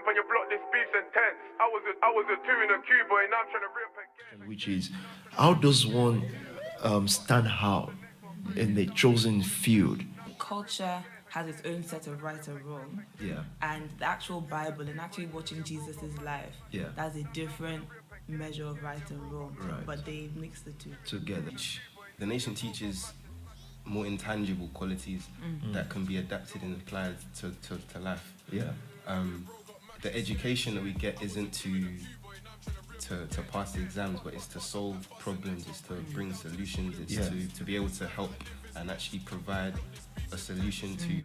Camp on your block, this beef's intense. I was a two in a queue, boy, now I'm trying to rip again. Which is, how does one stand out in the chosen field? Culture has its own set of right and wrong. Yeah. And the actual Bible and actually watching Jesus' life, Yeah. that's a different measure of right and wrong. Right. But they mix the two. Together. The nation teaches more intangible qualities that can be adapted and applied to life. Yeah. The education that we get isn't to pass the exams, but it's to solve problems, it's to bring solutions, it's Yeah. to be able to help and actually provide a solution to.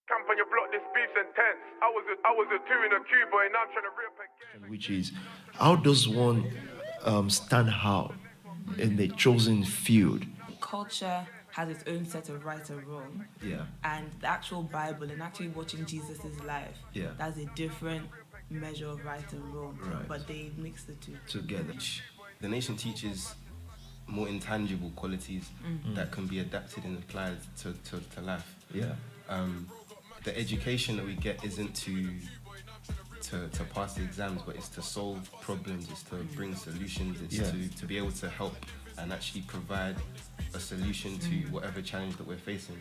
Camp on your block, this beef's intense. I was a two in a queue, boy, now I'm trying to rip again. Which is, how does one stand out in the chosen field? Culture has its own set of right and wrong. Yeah. And the actual Bible and actually watching Jesus' life, Yeah. that's a different measure of right and wrong. Right. But they mix the two. Together. The nation teaches more intangible qualities that can be adapted and applied to life. Yeah. The education that we get isn't to pass the exams, but it's to solve problems, it's to bring solutions, it's Yeah. to be able to help and actually provide a solution to whatever challenge that we're facing.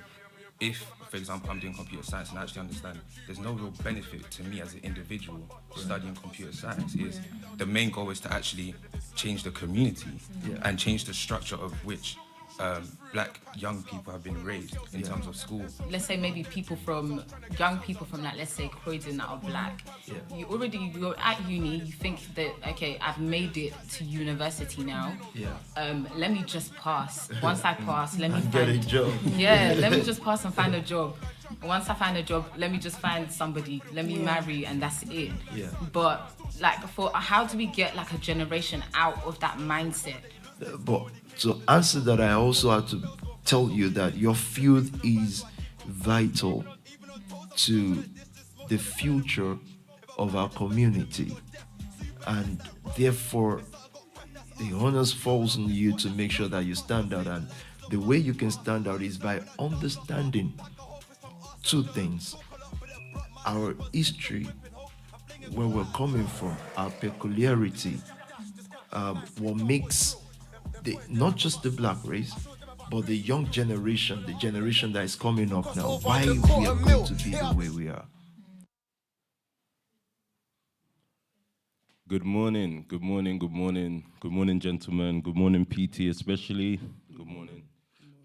If, for example, I'm doing computer science and I actually understand there's no real benefit to me as an individual studying computer science, is the main goal is to actually change the community and change the structure of which black young people have been raised in terms of school. Let's say maybe young people from like, let's say Croydon that are black. You're at uni, you think that, okay, I've made it to university now. Let me just pass. Once I pass, let me Get a job. Yeah, let me just pass and find a job. Once I find a job, let me just find somebody, let me marry, and that's it. Yeah. But like, how do we get like a generation out of that mindset? But to answer that, I also have to tell you that your field is vital to the future of our community, and therefore the onus falls on you to make sure that you stand out. And the way you can stand out is by understanding two things: our history, where we're coming from, our peculiarity, what makes not just the black race, but the young generation, the generation that is coming up now, why we are going to be the way we are. Good morning, good morning, good morning. Good morning, gentlemen. Good morning, PT especially. Good morning.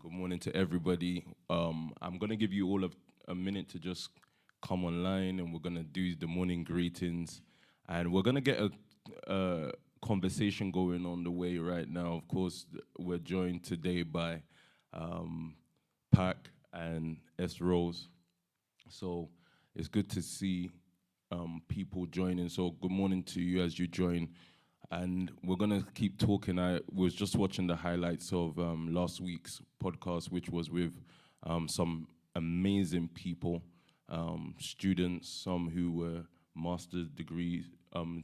Good morning to everybody. I'm going to give you all a minute to just come online, and we're going to do the morning greetings. And we're going to get a conversation going on the way right now. Of course, we're joined today by Pac and S. Rose. So it's good to see people joining. So good morning to you as you join. And we're going to keep talking. I was just watching the highlights of last week's podcast, which was with some amazing people, students, some who were master's degrees,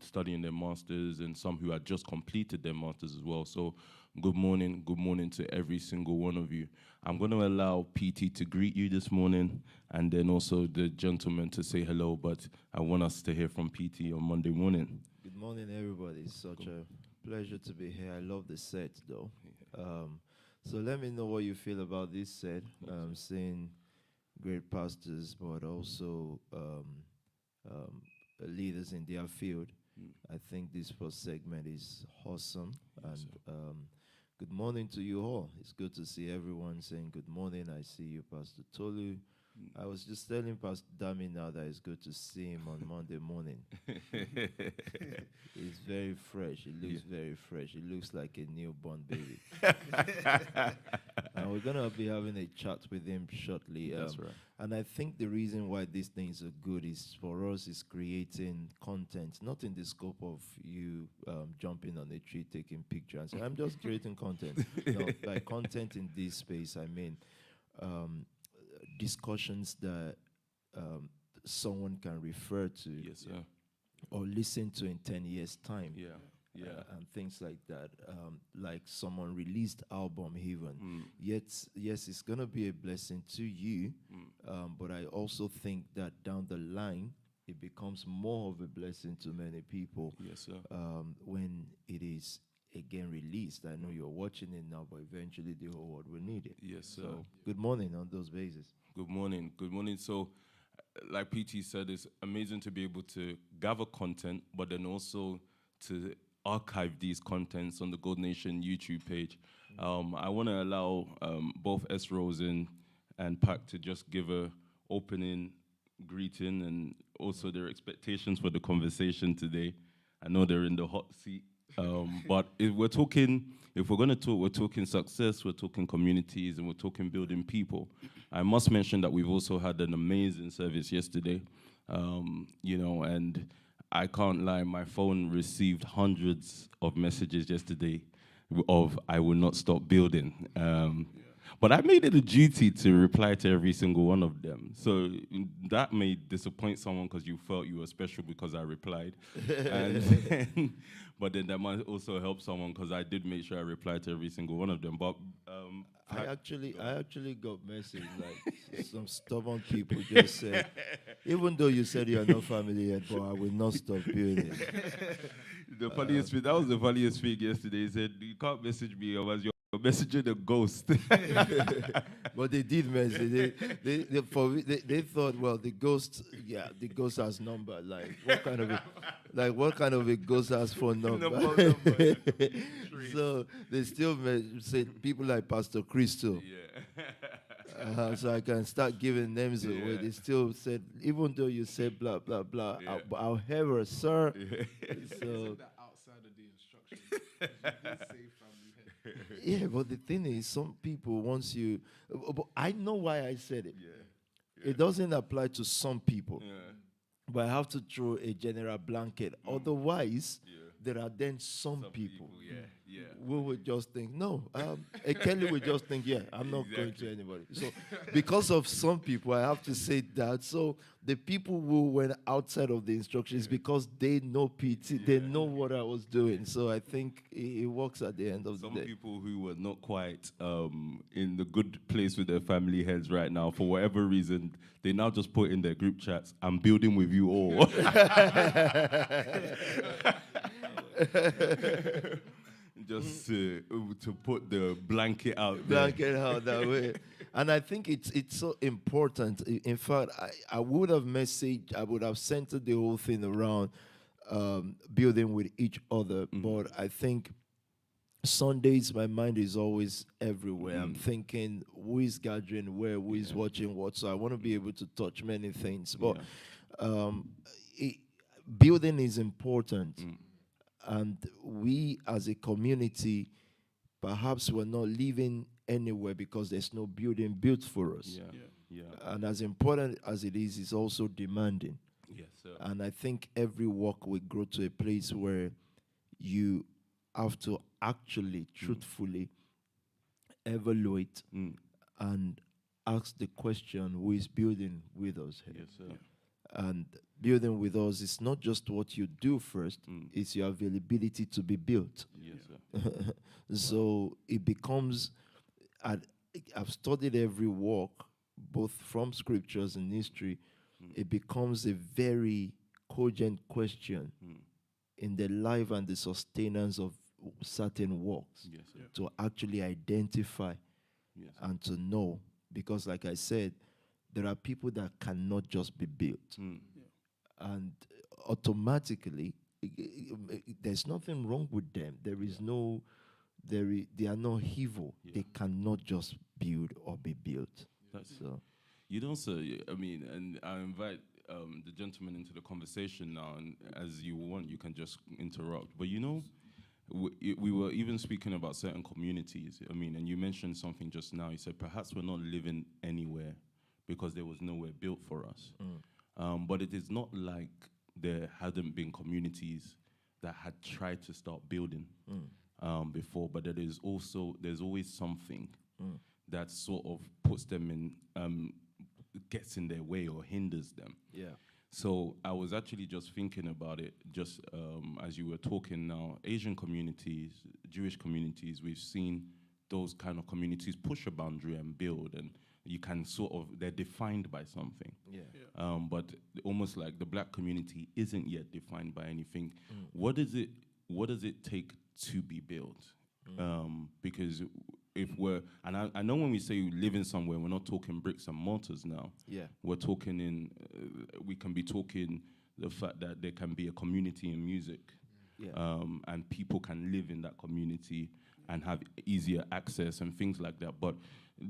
studying their masters, and some who had just completed their masters as well. So good morning to every single one of you. I'm going to allow PT to greet you this morning, and then also the gentleman to say hello, but I want us to hear from PT on Monday morning. Good morning, everybody. It's such a pleasure to be here. I love the set, though. So let me know what you feel about this set. Seeing great pastors, but also leaders in their field. I think this first segment is awesome. Yes, And good morning to you all. It's good to see everyone saying good morning. I see you, Pastor Tolu. I was just telling Pastor Dami now that it's good to see him on Monday morning. He's very fresh. He looks very fresh. He looks like a newborn baby. And we're going to be having a chat with him shortly. That's right. And I think the reason why these things are good is for us is creating content, not in the scope of you jumping on a tree, taking pictures. I'm just creating content. No, by content in this space, I mean discussions that someone can refer to Yes, sir. or listen to in 10 years' time. Yeah. and things like that. Like someone released album even. Yet, yes, it's gonna be a blessing to you, but I also think that down the line it becomes more of a blessing to many people. Yes, sir. When it is again released. I know you're watching it now, but eventually the whole world will need it. Yes, sir. So, good morning on those bases. Good morning. Good morning. So, like PT said, it's amazing to be able to gather content, but then also to archive these contents on the Gold Nation YouTube page. I want to allow both S. Rosen and Pac to just give a opening greeting and also their expectations for the conversation today. I know they're in the hot seat, but if we're going to talk, we're talking success, we're talking communities, and we're talking building people. I must mention that we've also had an amazing service yesterday, and I can't lie, my phone received hundreds of messages yesterday of "I will not stop building." But I made it a duty to reply to every single one of them. So that may disappoint someone because you felt you were special because I replied. But then that might also help someone because I did make sure I replied to every single one of them. But I actually got message like some stubborn people just said, even though you said you're not family yet, but I will not stop building. The funniest thing, that was the funniest thing yesterday. He said, "You can't message me otherwise you're messaging a ghost." But they did message. They thought, well, the ghost has number. Like what kind of a ghost has phone number? So they still said people like Pastor Crystal. Yeah. So I can start giving names away. They still said, even though you said blah blah blah, however, sir. So that outside of the instructions. You did say family head. yeah, but the thing is, some people once you, but I know why I said it. It doesn't apply to some people, but I have to throw a general blanket. Otherwise, there are then some people. We would just think, no. Kelly would just think, I'm not going to anybody. So because of some people, I have to say that. So the people who went outside of the instructions because they know PT, they know what I was doing. So I think it works at the end of the day. Some people who were not quite in the good place with their family heads right now, for whatever reason, they now just put in their group chats, "I'm building with you all." Just to put the blanket out there. That way. And I think it's so important. In fact, I would have centered the whole thing around building with each other. But I think Sundays, my mind is always everywhere. I'm thinking, who is gathering where, who is watching what. So I want to be able to touch many things. But building is important. And we as a community, perhaps we're not living anywhere because there's no building built for us. And as important as it is, it's also demanding. Yes, sir. And I think every walk will grow to a place where you have to actually, truthfully evaluate and ask the question, who is building with us here? Yes, sir. And building with us is not just what you do first, it's your availability to be built. Yes, sir. So it becomes, I've studied every walk, both from scriptures and history, it becomes a very cogent question in the life and the sustenance of certain walks to actually identify and to know. Because like I said, there are people that cannot just be built. And automatically, there's nothing wrong with them. There is no, they are not evil. They cannot just build or be built. So, you don't say, I mean, and I invite the gentleman into the conversation now, and as you want, you can just interrupt. But you know, we were even speaking about certain communities. I mean, and you mentioned something just now. You said perhaps we're not living anywhere because there was nowhere built for us. But it is not like there hadn't been communities that had tried to start building before, but there's always something that sort of puts them in, gets in their way or hinders them. So I was actually just thinking about it, just as you were talking now. Asian communities, Jewish communities, we've seen those kind of communities push a boundary and build, and you can sort of, they're defined by something. But almost like the black community isn't yet defined by anything. What does it take to be built? Because if we're, and I know when we say living somewhere, we're not talking bricks and mortars now. We're talking in, we can be talking the fact that there can be a community in music, and people can live in that community and have easier access and things like that. But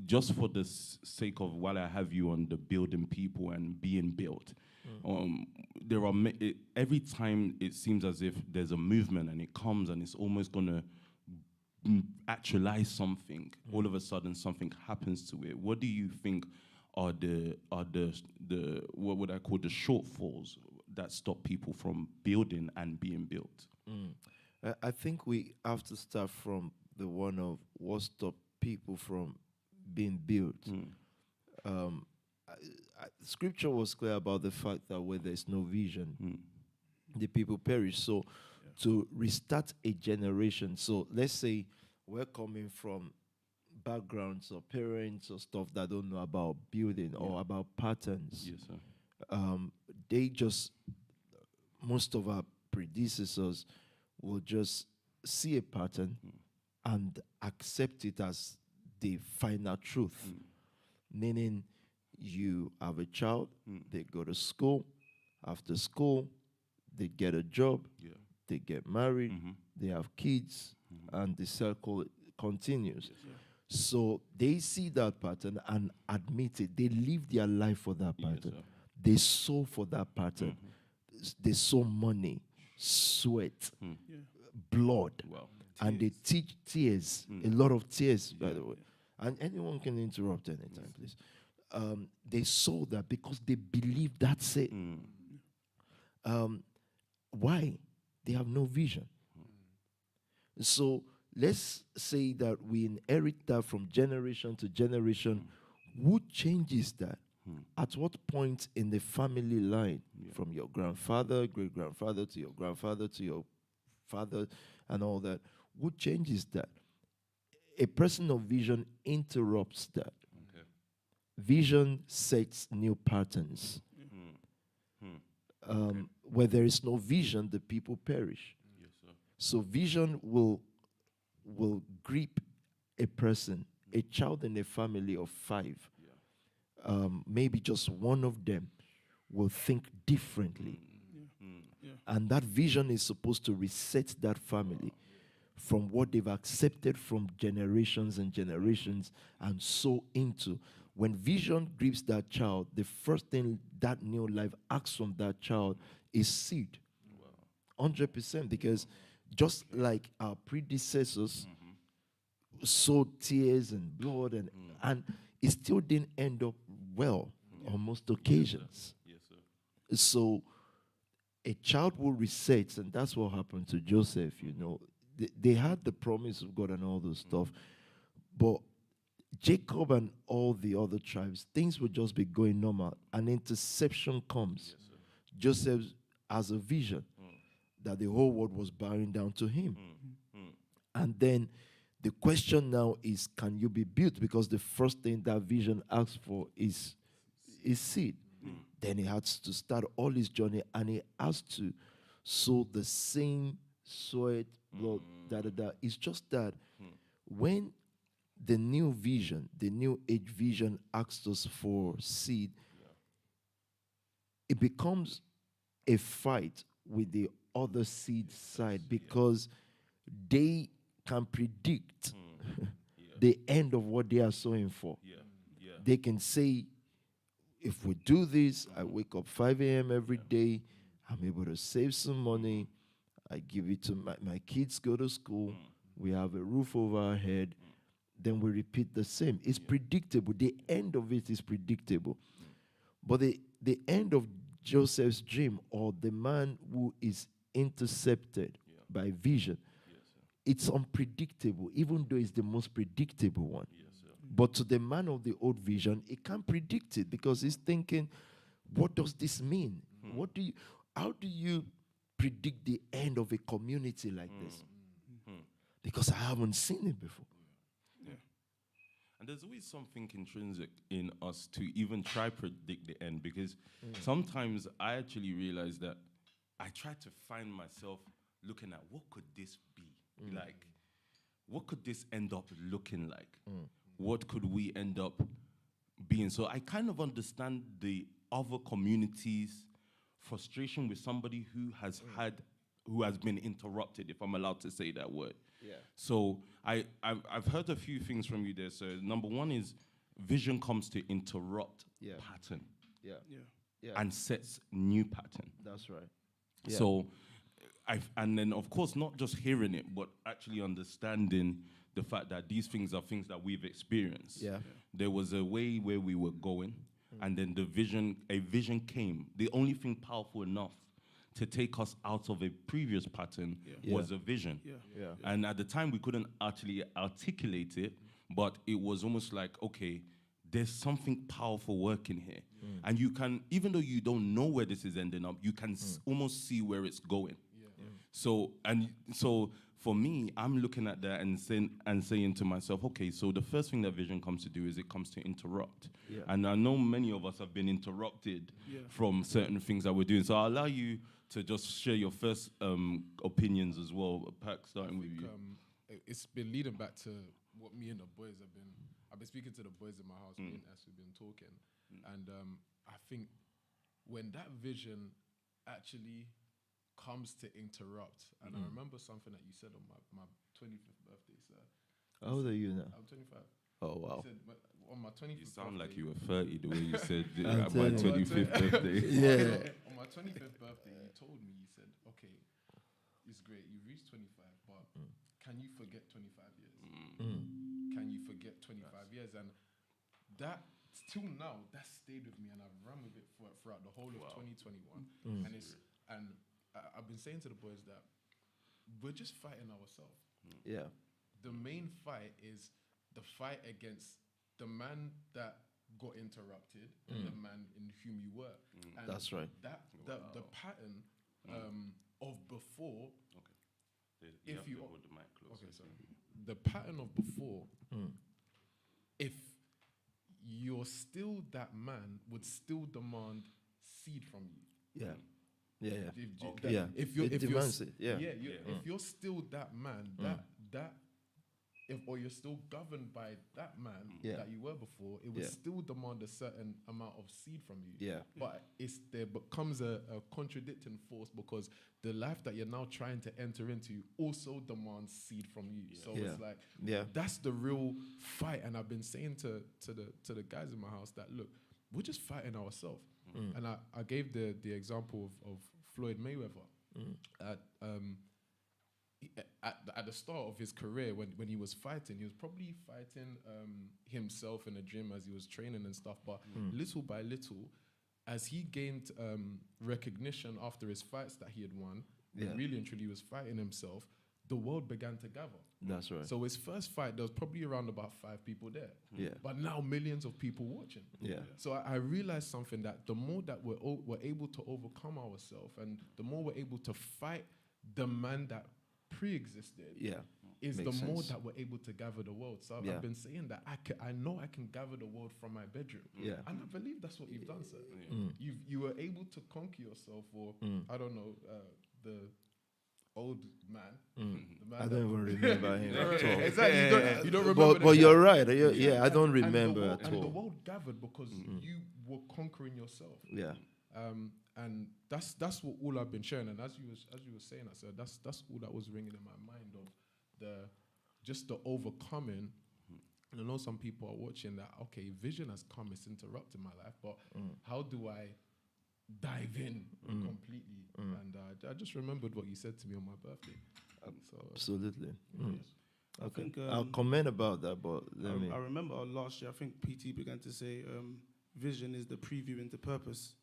just for the sake of, while I have you on the building people and being built, there are every time it seems as if there's a movement and it comes and it's almost gonna actualize something. All of a sudden, something happens to it. What do you think are the what would I call the shortfalls that stop people from building and being built? I think we have to start from the one of what stopped people from being built. Scripture was clear about the fact that where there's no vision, the people perish. So to restart a generation, so let's say we're coming from backgrounds or parents or stuff that don't know about building or about patterns. Yes, sir. They just, most of our predecessors will just see a pattern and accept it as the final truth. Meaning, you have a child, they go to school, after school, they get a job, they get married, they have kids, and the circle continues. So they see that pattern and admit it. They live their life for that pattern. They sow for that pattern. They sow money, sweat, blood, and they teach tears, a lot of tears, by the way. And anyone can interrupt anytime, please. They sow that because they believe that's it. Why? They have no vision. So let's say that we inherit that from generation to generation. Who changes that? At what point in the family line, from your grandfather, great-grandfather, to your grandfather, to your father, and all that, who changes that? A person of vision interrupts that. Vision sets new patterns. Where there is no vision, the people perish. So vision will grip a person, a child in a family of 5. Maybe just one of them will think differently. And that vision is supposed to reset that family from what they've accepted from generations and generations and so into. When vision grips that child, the first thing that new life asks from that child is seed. 100%, because just like our predecessors sowed tears and blood, and it still didn't end up well on most occasions. So a child will reset, and that's what happened to Joseph, you know. They had the promise of God and all those stuff, but Jacob and all the other tribes, things would just be going normal. An interception comes. Joseph has a vision that the whole world was bowing down to him. And then the question now is, can you be built? Because the first thing that vision asks for is seed. Then he has to start all his journey, and he has to sow the same sweat, blood, It's just that when the new vision, the new age vision asks us for seed, it becomes a fight with the other seed side because they can predict the end of what they are sowing for. They can say, if we do this, I wake up 5 a.m. every day, I'm able to save some money, I give it to my kids go to school, we have a roof over our head, then we repeat the same. It's predictable. The end of it is predictable. But the end of Joseph's dream, or the man who is intercepted by vision, it's unpredictable, even though it's the most predictable one. But to the man of the old vision, he can't predict it because he's thinking, what does this mean? How do you predict the end of a community like this? Because I haven't seen it before. Yeah. And there's always something intrinsic in us to even try predict the end, because sometimes I actually realize that I try to find myself looking at what could this be? Like, what could this end up looking like? What could we end up being? So I kind of understand the other communities' frustration with somebody who has been interrupted, if I'm allowed to say that word. Yeah. So I've heard a few things from you there. So number one is vision comes to interrupt pattern Yeah. and sets new pattern. That's right. Yeah. So and then of course not just hearing it, but actually understanding the fact that these things are things that we've experienced. Yeah. There was a way where we were going, and then a vision came. The only thing powerful enough to take us out of a previous pattern was a vision. Yeah. And at the time, we couldn't actually articulate it, but it was almost like, okay, there's something powerful working here. And you can, even though you don't know where this is ending up, you can almost see where it's going. So for me, I'm looking at that and saying to myself, okay, so the first thing that vision comes to do is it comes to interrupt. Yeah. And I know many of us have been interrupted from certain things that we're doing. So I'll allow you to just share your first opinions as well. Pac, starting with you. It's been leading back to what me and the boys have been. I've been speaking to the boys in my house, me and S, we've been talking. And I think when that vision actually comes to interrupt, and I remember something that you said on my 25th birthday, sir. How old are you now? I'm 25. Oh, wow. You said, on my 25th You sound birthday, like you were 30 the way you said it I'm at my telling you. 25th birthday. Yeah. On my 25th birthday, you told me, you said, okay, it's great, you've reached 25, but can you forget 25 years? Can you forget 25 years? And that, till now, that stayed with me, and I've run with it throughout the whole of 2021. And I've been saying to the boys that we're just fighting ourselves. Yeah. The main fight is the fight against the man that got interrupted, and the man in whom you were. And That's right. The pattern of before. Okay. If you hold the mic closer. Okay, sorry. The pattern of before. If you're still that man, would still demand seed from you. Yeah. Yeah. Yeah. If you're, It if demands you're, it. Yeah. If you're still that man, or you're still governed by that man that you were before, it would still demand a certain amount of seed from you. Yeah. But there becomes a contradicting force, because the life that you're now trying to enter into also demands seed from you. So it's like, that's the real fight. And I've been saying to the guys in my house that, look, we're just fighting ourselves. And I gave the example of Floyd Mayweather. At the start of his career, when he was fighting, he was probably fighting himself in the gym as he was training and stuff. But little by little, as he gained recognition after his fights that he had won, really and truly was fighting himself, the world began to gather. That's right. So his first fight, there was probably around about 5 people there. Yeah. But now millions of people watching. Yeah. So I realized something, that the more that we're able to overcome ourselves, and the more we're able to fight the man that pre-existed, is Makes the more sense. that we're able to gather the world. So I've been saying that I know I can gather the world from my bedroom. Yeah. And I believe that's what you've done, sir. You were able to conquer yourself, or I don't know, the old man. The man I don't even remember him at all. Exactly. You don't remember. But the you're guy. right. I don't And the remember world- at And the all. world gathered because you were conquering yourself. Yeah. And that's what all I've been sharing. And as you were saying that, sir, that's all that was ringing in my mind, of the overcoming. And I know some people are watching that. Okay, vision has come; it's interrupted my life. But how do I dive in completely? And I just remembered what you said to me on my birthday. So Absolutely. I think I'll comment about that, but I remember last year, I think PT began to say vision is the preview into purpose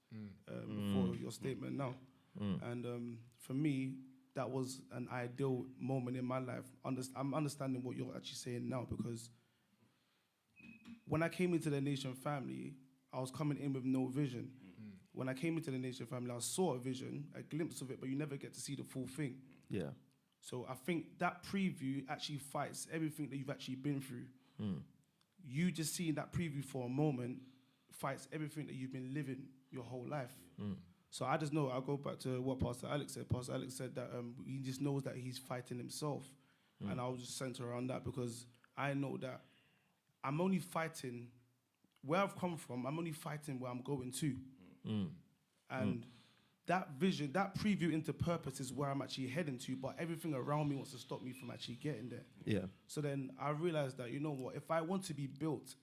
before your statement now. And for me, that was an ideal moment in my life. I'm understanding what you're actually saying now, because when I came into the Nation family, I was coming in with no vision. when I came into the Nation family, I saw a vision, a glimpse of it, but you never get to see the full thing. Yeah. So I think that preview actually fights everything that you've actually been through. You just seeing that preview for a moment fights everything that you've been living your whole life. So I just know, I'll go back to what Pastor Alex said. Pastor Alex said that he just knows that he's fighting himself. And I'll just center around that because I know that I'm only fighting where I've come from. I'm only fighting where I'm going to. And that vision, that preview into purpose is where I'm actually heading to, but everything around me wants to stop me from actually getting there. Yeah. So then I realized that, you know what, if I want to be built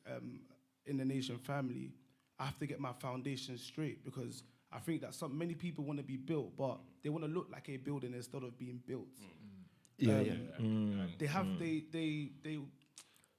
in the Nation family, I have to get my foundation straight, because I think that many people want to be built, but they want to look like a building instead of being built. They have,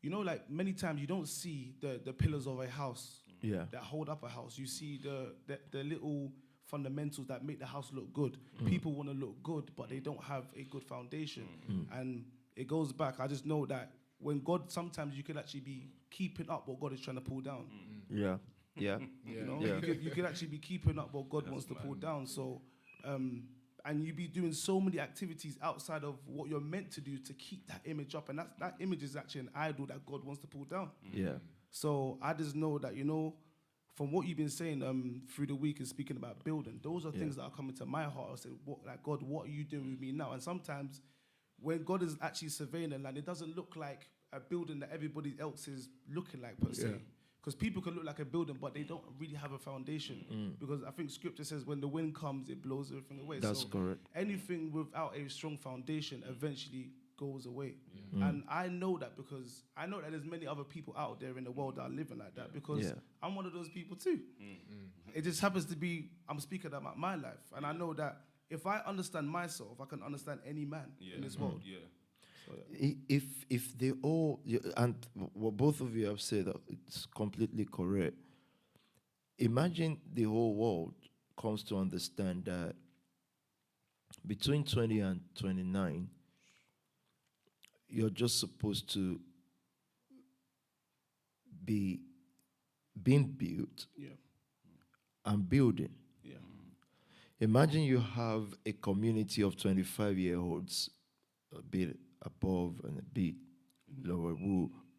you know, like many times you don't see the pillars of a house that hold up a house. You see the little fundamentals that make the house look good. People want to look good, but they don't have a good foundation. And it goes back. I just know that when God, sometimes you could actually be keeping up what God is trying to pull down. Yeah. You know, you could actually be keeping up what God wants to pull down. So, and you be doing so many activities outside of what you're meant to do to keep that image up. And that image is actually an idol that God wants to pull down. Yeah. So I just know that, you know, from what you've been saying through the week and speaking about building, those are things that are coming to my heart. I say, God, what are you doing with me now? And sometimes when God is actually surveying the land, it doesn't look like a building that everybody else is looking like per se. Because people can look like a building, but they don't really have a foundation. Because I think scripture says when the wind comes, it blows everything away. That's correct. Anything without a strong foundation eventually goes away. And I know that because I know that there's many other people out there in the world that are living like that, because I'm one of those people too. It just happens to be, I'm speaking about my life. And I know that if I understand myself, I can understand any man in this world. So, If they all, and what both of you have said, it's completely correct. Imagine the whole world comes to understand that between 20 and 29, you're just supposed to be being built and building. Imagine you have a community of 25-year-olds, a bit above and a bit lower,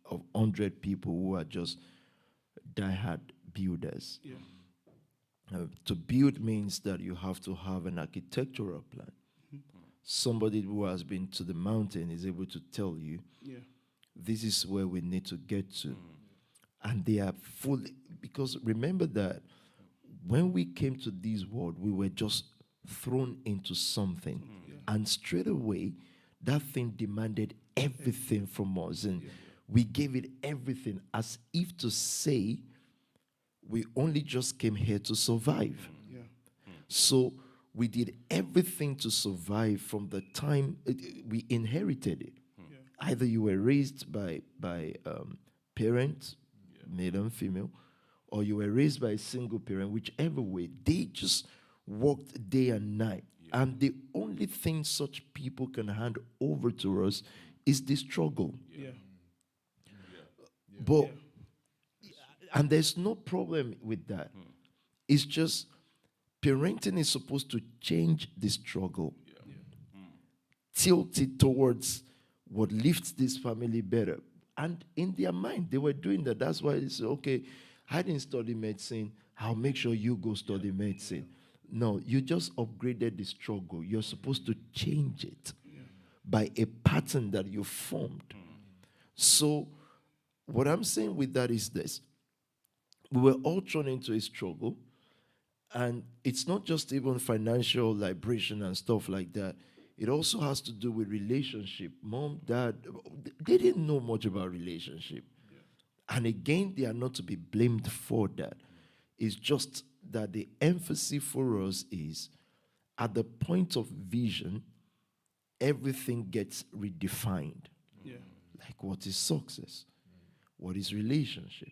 of 100 people who are just diehard builders. To build means that you have to have an architectural plan. Somebody who has been to the mountain is able to tell you, this is where we need to get to. And they are fully, because remember that when we came to this world, we were just thrown into something. And straight away, that thing demanded everything from us. And we gave it everything, as if to say, we only just came here to survive. So we did everything to survive from the time we inherited it. Either you were raised by parents, male and female, or you were raised by a single parent, whichever way, they just worked day and night. And the only thing such people can hand over to us is the struggle. But, and there's no problem with that. It's just parenting is supposed to change the struggle, tilt it towards what lifts this family better. And in their mind, they were doing that. That's why they said, okay, I didn't study medicine. I'll make sure you go study medicine. No, you just upgraded the struggle. You're supposed to change it by a pattern that you formed. So what I'm saying with that is this. We were all thrown into a struggle. And it's not just even financial liberation and stuff like that. It also has to do with relationship. Mom, dad, they didn't know much about relationship. And again, they are not to be blamed for that. It's just that the emphasis for us is at the point of vision, everything gets redefined. Like, what is success? What is relationship?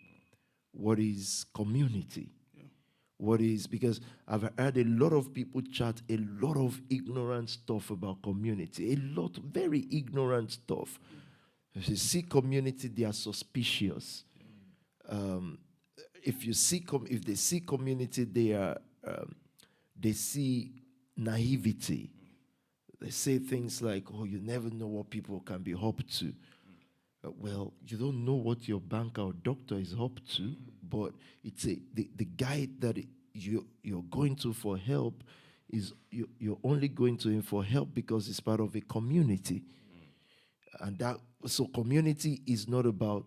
What is community? What is, because I've heard a lot of people chat a lot of ignorant stuff about community, a lot, very ignorant stuff. If you see community, they are suspicious. If they see community, they are they see naivety. They say things like, "Oh, you never know what people can be up to." Well, you don't know what your banker or doctor is up to, but it's the guy that you're going to for help is you're only going to him for help because it's part of a community, and that so community is not about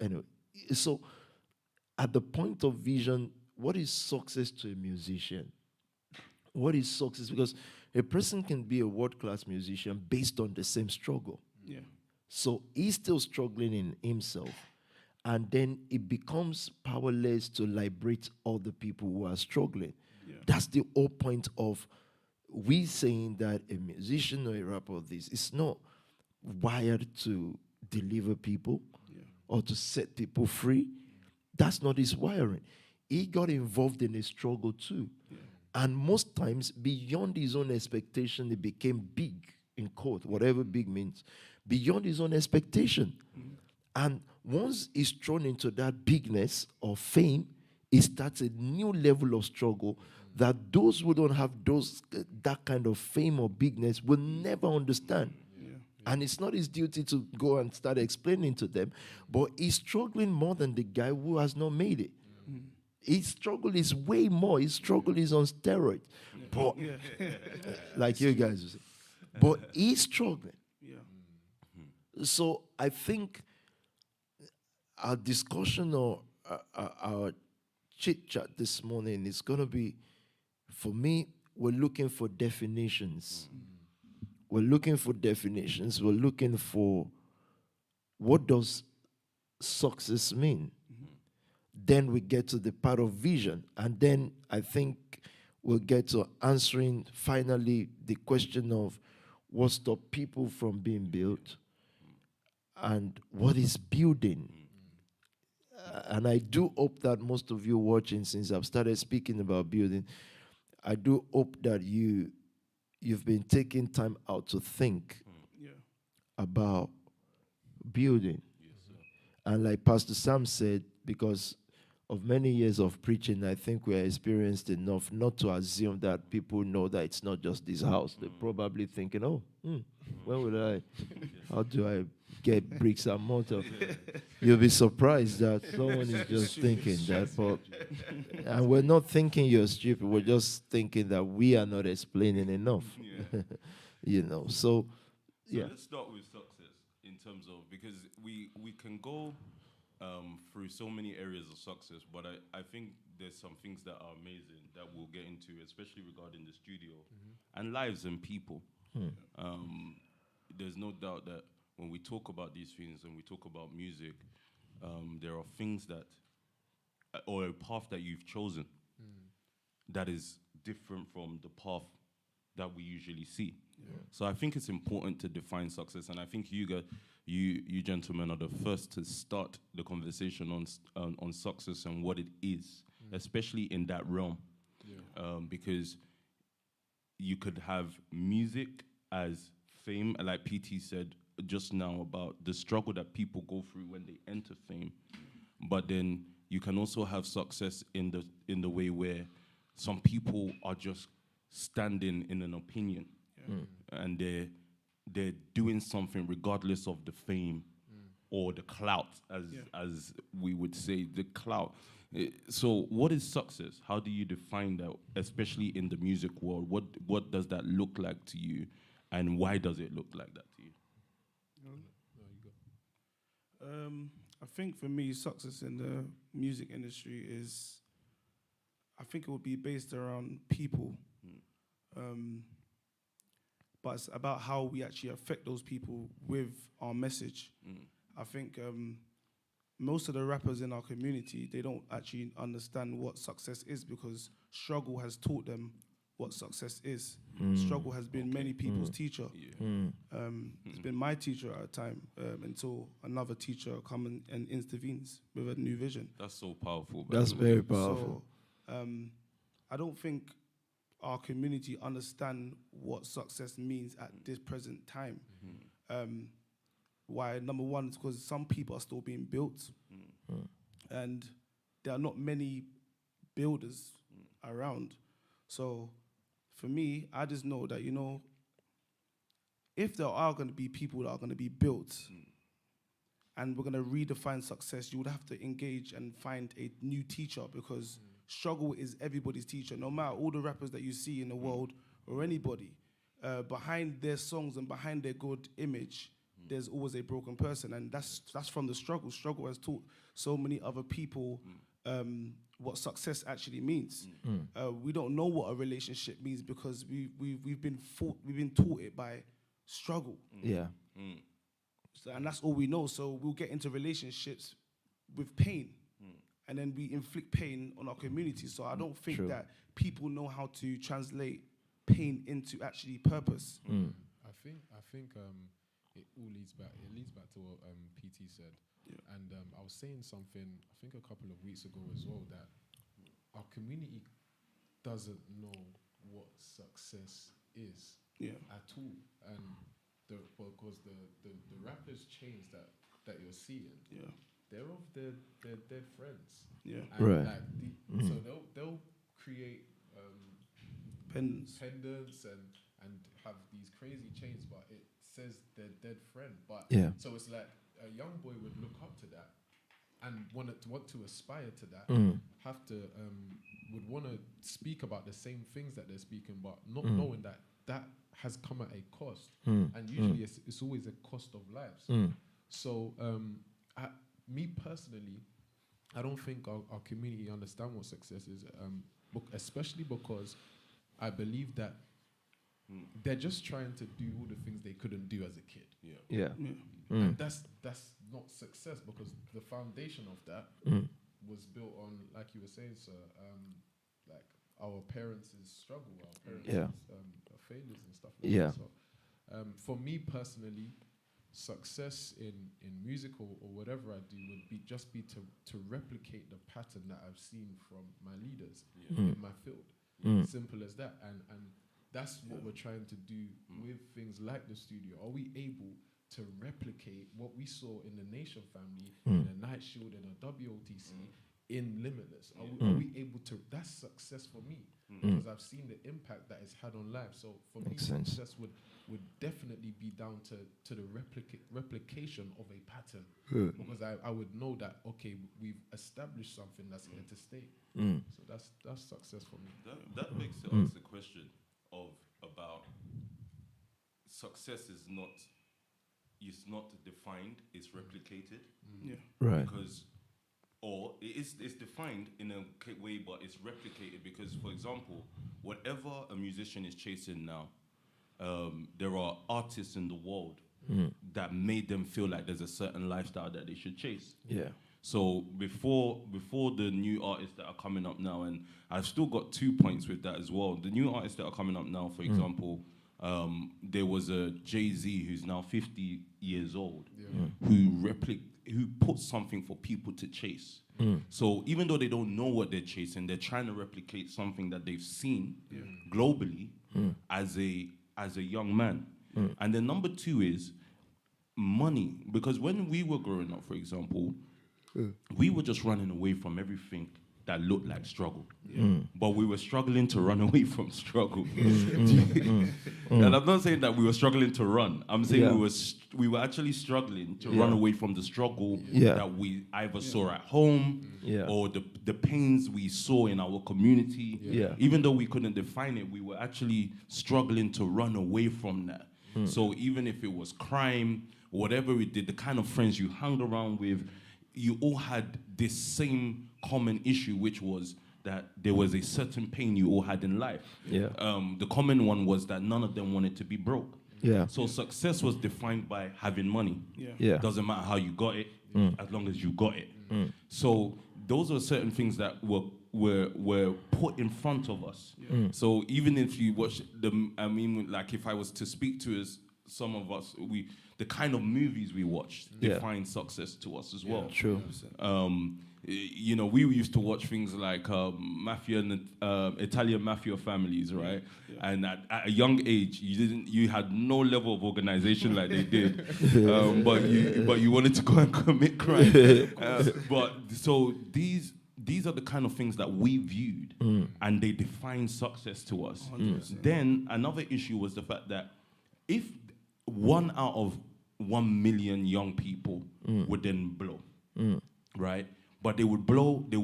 anyway. So at the point of vision, what is success to a musician? What is success? Because a person can be a world-class musician based on the same struggle. Yeah. So he's still struggling in himself. And then it becomes powerless to liberate other people who are struggling. Yeah. That's the whole point of we saying that a musician or a rapper of this is not wired to deliver people or to set people free. That's not his wiring. He got involved in a struggle too. And most times, beyond his own expectation, it became big, in quote, whatever big means, beyond his own expectation. And once he's thrown into that bigness of fame, it starts a new level of struggle that those who don't have that kind of fame or bigness will never understand. And it's not his duty to go and start explaining to them, but he's struggling more than the guy who has not made it. His struggle is way more. His struggle is on steroids. But, like you guys will say. But he's struggling. So I think our discussion or our chit-chat this morning is going to be, for me, we're looking for definitions. We're looking for definitions. We're looking for what does success mean? Then we get to the part of vision. And then I think we'll get to answering finally the question of what stops people from being built and what is building. And I do hope that most of you watching, since I've started speaking about building, I do hope that you've been taking time out to think about building. And like Pastor Sam said, because of many years of preaching, I think we are experienced enough not to assume that people know that it's not just this house. They're probably thinking, oh, when will how do I get bricks and mortar? You'll be surprised that someone is just thinking that. But, and we're not thinking you're stupid. We're just thinking that we are not explaining enough. So let's start with success in terms of, because we can go through so many areas of success, but I think there's some things that are amazing that we'll get into, especially regarding the studio and lives and people. There's no doubt that when we talk about these things and we talk about music, there are things that, or a path that you've chosen that is different from the path that we usually see. So I think it's important to define success, and I think you gentlemen are the first to start the conversation on success and what it is, especially in that realm, because you could have music as fame, like PT said just now about the struggle that people go through when they enter fame, but then you can also have success in the way where some people are just standing in an opinion, and they're doing something regardless of the fame or the clout, as we would say, the clout. So what is success? How do you define that, especially in the music world? What does that look like to you, and why does it look like that to you? I think for me, success in the music industry is, I think it would be based around people. But it's about how we actually affect those people with our message. I think most of the rappers in our community, they don't actually understand what success is, because struggle has taught them what success is. Struggle has been many people's teacher. It's been my teacher at a time, until another teacher comes and intervenes with a new vision. That's so powerful. That's very powerful. So I don't think our community understand what success means at this present time. Why? Number one is because some people are still being built, and there are not many builders around. So for me, I just know that, if there are going to be people that are going to be built and we're going to redefine success, you would have to engage and find a new teacher, because struggle is everybody's teacher. No matter all the rappers that you see in the world or anybody, behind their songs and behind their good image, there's always a broken person, and that's from the struggle. Struggle has taught so many other people what success actually means. We don't know what a relationship means because we've been taught it by struggle. Yeah. So, and that's all we know. So we'll get into relationships with pain, and then we inflict pain on our community. So I don't think that people know how to translate pain into actually purpose. I think it all leads back. It leads back to what PT said, and I was saying something I think a couple of weeks ago as well, that our community doesn't know what success is at all, and because the rappers change that you're seeing, they're of their dead friends, and Right. like so they'll create pendants and have these crazy chains, but it says their dead friend. But so it's like a young boy would look up to that and want to aspire to that, have to would want to speak about the same things that they're speaking, but not knowing that has come at a cost, and usually it's always a cost of lives. So me personally, I don't think our community understand what success is, especially because I believe that they're just trying to do all the things they couldn't do as a kid. And that's not success, because the foundation of that was built on, like you were saying, sir, like our parents' struggle, our parents' failures and stuff like that. So for me personally, success in music or whatever I do would be to replicate the pattern that I've seen from my leaders in my field. Simple as that. And that's what we're trying to do with things like the studio. Are we able to replicate what we saw in the Nation family, in a Night Shield, in a WOTC, in Limitless? Are we able to? That's success for me, because I've seen the impact that it's had on life. So for me, success would definitely be down to the replication of a pattern, because I would know that, okay, we've established something that's here to stay. So that's success for me. That makes to ask the question about success is not defined, it's replicated. Right. Because it's defined in a way, but it's replicated because, for example, whatever a musician is chasing now, there are artists in the world that made them feel like there's a certain lifestyle that they should chase. So before the new artists that are coming up now, and I've still got 2 points with that as well. The new artists that are coming up now, for example, there was a Jay-Z who's now 50 years old, who put something for people to chase. So even though they don't know what they're chasing, they're trying to replicate something that they've seen globally as a young man. And then number 2 is money, because when we were growing up, for example, we were just running away from everything that looked like struggle. But we were struggling to run away from struggle. And I'm not saying that we were struggling to run. I'm saying we were actually struggling to run away from the struggle that we either saw at home or the pains we saw in our community. Even though we couldn't define it, we were actually struggling to run away from that. So even if it was crime, whatever we did, the kind of friends you hung around with, you all had this same common issue, which was that there was a certain pain you all had in life. The common one was that none of them wanted to be broke. So success was defined by having money. Doesn't matter how you got it, as long as you got it. So those are certain things that were put in front of us. So even if you watch like if I was to speak to some of us, the kind of movies we watched define success to us as well. True. We used to watch things like mafia and Italian mafia families, right? And at a young age, you had no level of organization like they did, but you wanted to go and commit crime. But so these are the kind of things that we viewed, and they define success to us. 100%. Then another issue was the fact that if 1 out of 1 million young people would then blow, right? But they would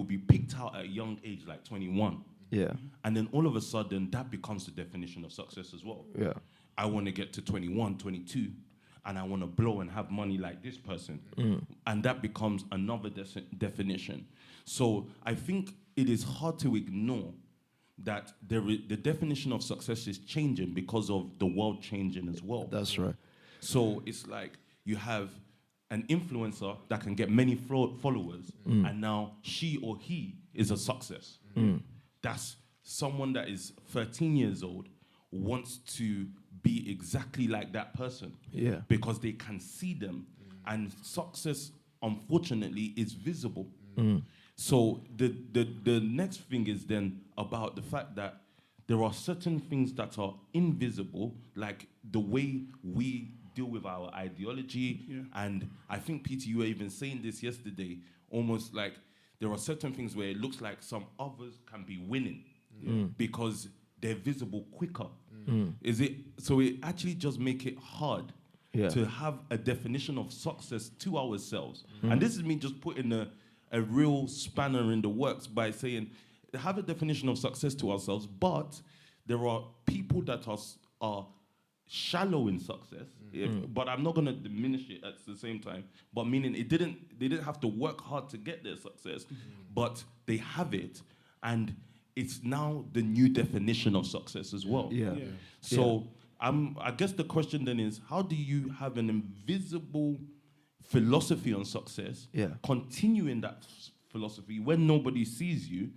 be picked out at a young age, like 21. Yeah. And then all of a sudden, that becomes the definition of success as well. Yeah. I want to get to 21, 22, and I want to blow and have money like this person. And that becomes another definition. So I think it is hard to ignore that the definition of success is changing because of the world changing as well. That's right. So it's like you have an influencer that can get many followers, and now she or he is a success. That's someone that is 13 years old wants to be exactly like that person. Yeah. Because they can see them. And success, unfortunately, is visible. So the next thing is then about the fact that there are certain things that are invisible, like the way we deal with our ideology. And I think, Peter, you were even saying this yesterday, almost like there are certain things where it looks like some others can be winning because they're visible quicker. So it actually just make it hard to have a definition of success to ourselves. And this is me just putting a real spanner in the works by saying, have a definition of success to ourselves, but there are people that are shallow in success, but I'm not going to diminish it at the same time, but meaning they didn't have to work hard to get their success, but they have it, and it's now the new definition of success as well. So I guess the question then is, how do you have an invisible philosophy on success, continuing that philosophy when nobody sees you,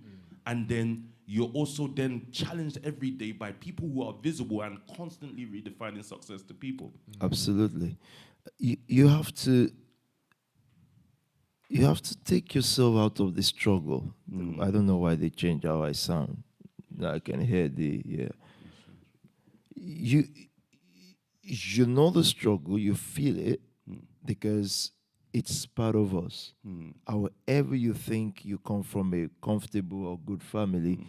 and then you're also then challenged every day by people who are visible and constantly redefining success to people? Absolutely. You have to take yourself out of the struggle. I don't know why they change how I sound. I can hear you know the struggle, you feel it, because it's part of us. However you think you come from a comfortable or good family,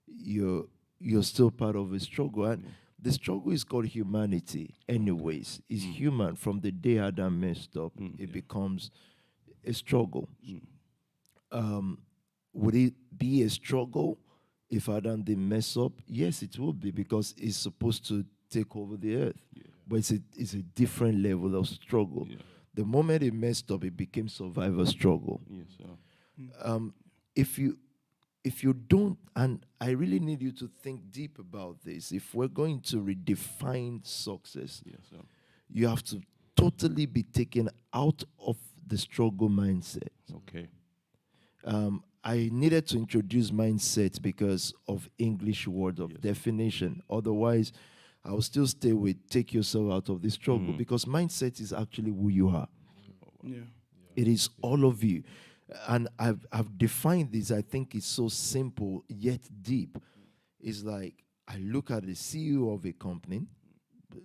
you're still part of a struggle. And the struggle is called humanity anyways. It's human. From the day Adam messed up, it becomes a struggle. Would it be a struggle if Adam didn't mess up? Yes, it would be, because it's supposed to take over the earth. But it's a different level of struggle. The moment it messed up, it became survival struggle. If you don't, and I really need you to think deep about this, if we're going to redefine success, you have to totally be taken out of the struggle mindset. Okay. I needed to introduce mindset because of English word of definition. Otherwise, I will still stay with take yourself out of the struggle, because mindset is actually who you are. It is all of you. And I've defined this. I think it's so simple yet deep. It's like I look at the CEO of a company,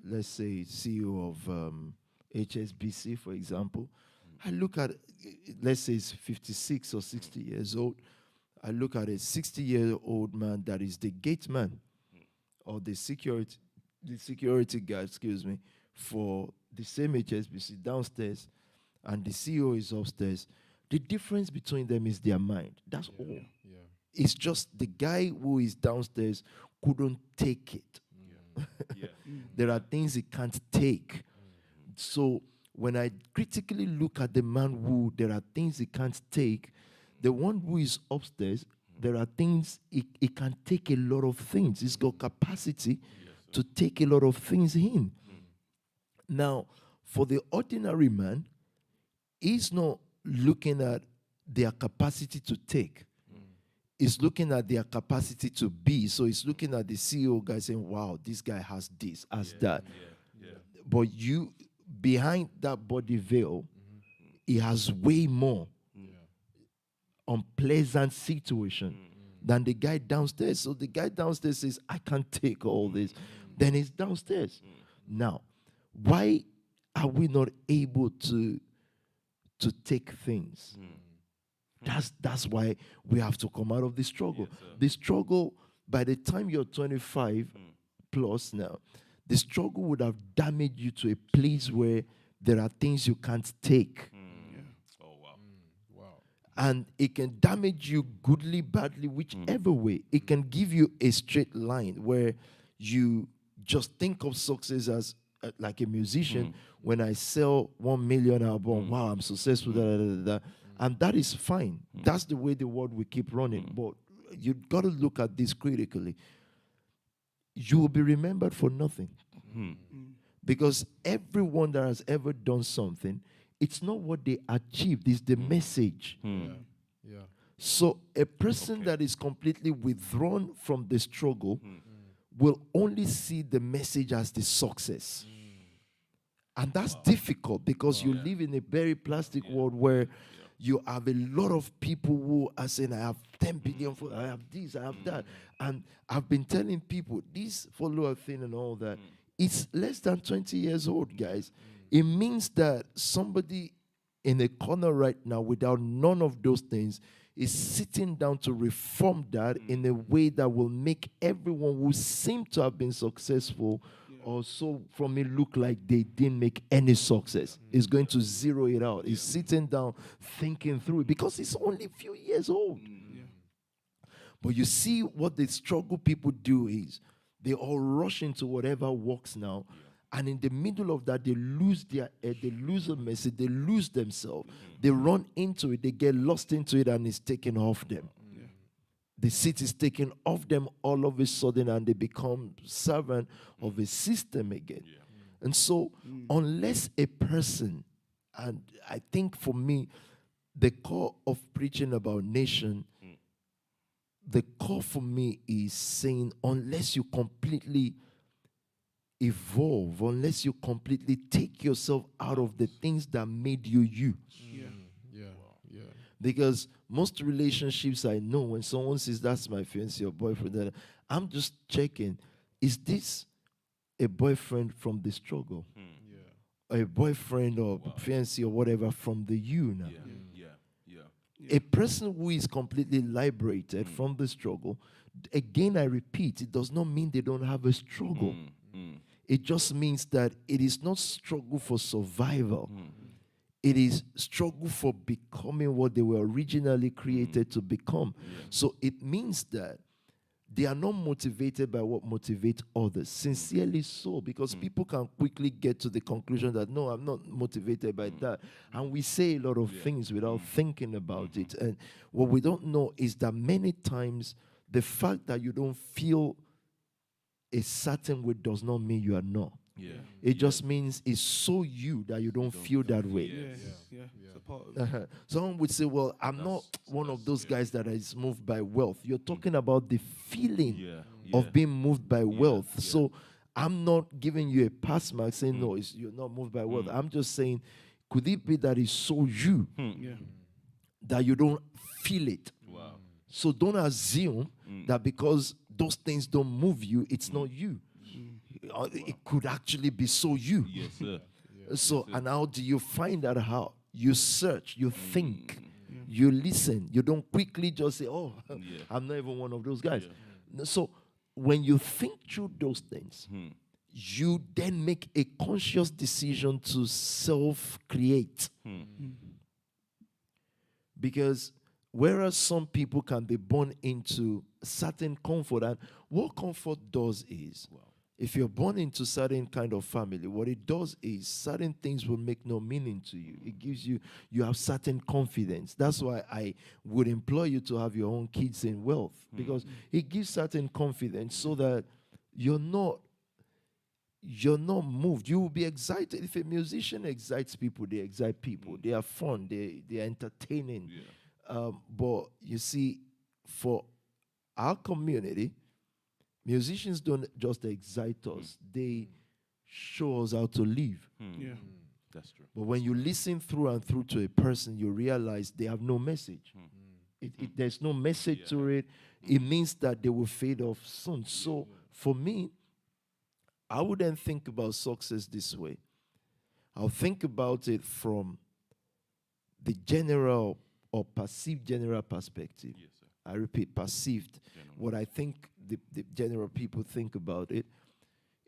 let's say CEO of HSBC, for example. I look at, let's say it's 56 or 60 years old. I look at a 60-year-old man that is the gate man or the security guard, for the same HSBC downstairs, and the CEO is upstairs. The difference between them is their mind. That's all. It's just the guy who is downstairs couldn't take it. There are things he can't take. So when I critically look at the man who there are things he can't take, the one who is upstairs, there are things he can take a lot of things. He's got capacity to take a lot of things in. Now, for the ordinary man, he's not looking at their capacity to take. He's looking at their capacity to be. So he's looking at the CEO guy saying, wow, this guy has this, has that. But you, behind that body veil, he has way more unpleasant situation than the guy downstairs. So the guy downstairs says, I can't take all this. Then he's downstairs. Now, why are we not able to take things? That's why we have to come out of the struggle. The struggle, by the time you're 25 plus now, the struggle would have damaged you to a place where there are things you can't take. Oh, wow. Wow. And it can damage you goodly, badly, whichever way. It can give you a straight line where you just think of success as like a musician. When I sell 1 million album, wow, I'm successful, da, da, da, da, da. And that is fine. That's the way the world will keep running. But you got to look at this critically. You will be remembered for nothing. Because everyone that has ever done something, it's not what they achieved, it's the message. Yeah. So a person that is completely withdrawn from the struggle will only see the message as the success. And that's difficult because you live in a very plastic world where you have a lot of people who are saying, I have 10 billion, I have this, I have that. And I've been telling people, this follower thing and all that, it's less than 20 years old, guys. It means that somebody in a corner right now without none of those things is sitting down to reform that in a way that will make everyone who seem to have been successful or so from it look like they didn't make any success. Is going to zero it out. Is sitting down thinking through it because it's only a few years old. But you see what the struggle people do is they all rush into whatever works now. And in the middle of that, they lose their head, they lose a message, they lose themselves. They run into it, they get lost into it, and it's taken off them. The seat is taken off them all of a sudden, and they become servant of a system again. And so, unless a person, and I think for me, the core of preaching about nation, the core for me is saying, unless you completely evolve, unless you completely take yourself out of the things that made you you. Because most relationships I know, when someone says that's my fiancé or boyfriend, I'm just checking, is this a boyfriend from the struggle? Or a boyfriend or fiancé or whatever from the you now? A person who is completely liberated from the struggle, again I repeat, it does not mean they don't have a struggle. It just means that it is not struggle for survival. It is struggle for becoming what they were originally created to become. So it means that they are not motivated by what motivates others. Sincerely so, because people can quickly get to the conclusion that, no, I'm not motivated by that. And we say a lot of things without thinking about it. And what we don't know is that many times the fact that you don't feel a certain way does not mean you are not. It just means it's so you that you don't feel that way. It's a part of it. Someone would say, well, I'm not one of those guys that is moved by wealth. You're talking about the feeling of being moved by wealth. So I'm not giving you a pass mark saying, no, you're not moved by wealth. I'm just saying, could it be that it's so you that you don't feel it? So don't assume that because those things don't move you, it's not you. It could actually be so you. So, and how do you find that out? You search, you think, you listen. You don't quickly just say, oh, I'm not even one of those guys. So when you think through those things, you then make a conscious decision to self-create. Because whereas some people can be born into certain comfort, and what comfort does is, if you're born into certain kind of family, what it does is certain things will make no meaning to you. It gives you have certain confidence. That's why I would implore you to have your own kids in wealth, because it gives certain confidence so that you're not moved. You will be excited. If a musician excites people, they excite people. They are fun. They are entertaining. But you see, for our community, musicians don't just excite us, they show us how to live. That's true. But when you listen through and through to a person, you realize they have no message. There's no message to it. It means that they will fade off soon. So for me, I wouldn't think about success this way. I'll think about it from the general or perceived general perspective. Yes, sir. I repeat, perceived. General. What I think the general people think about it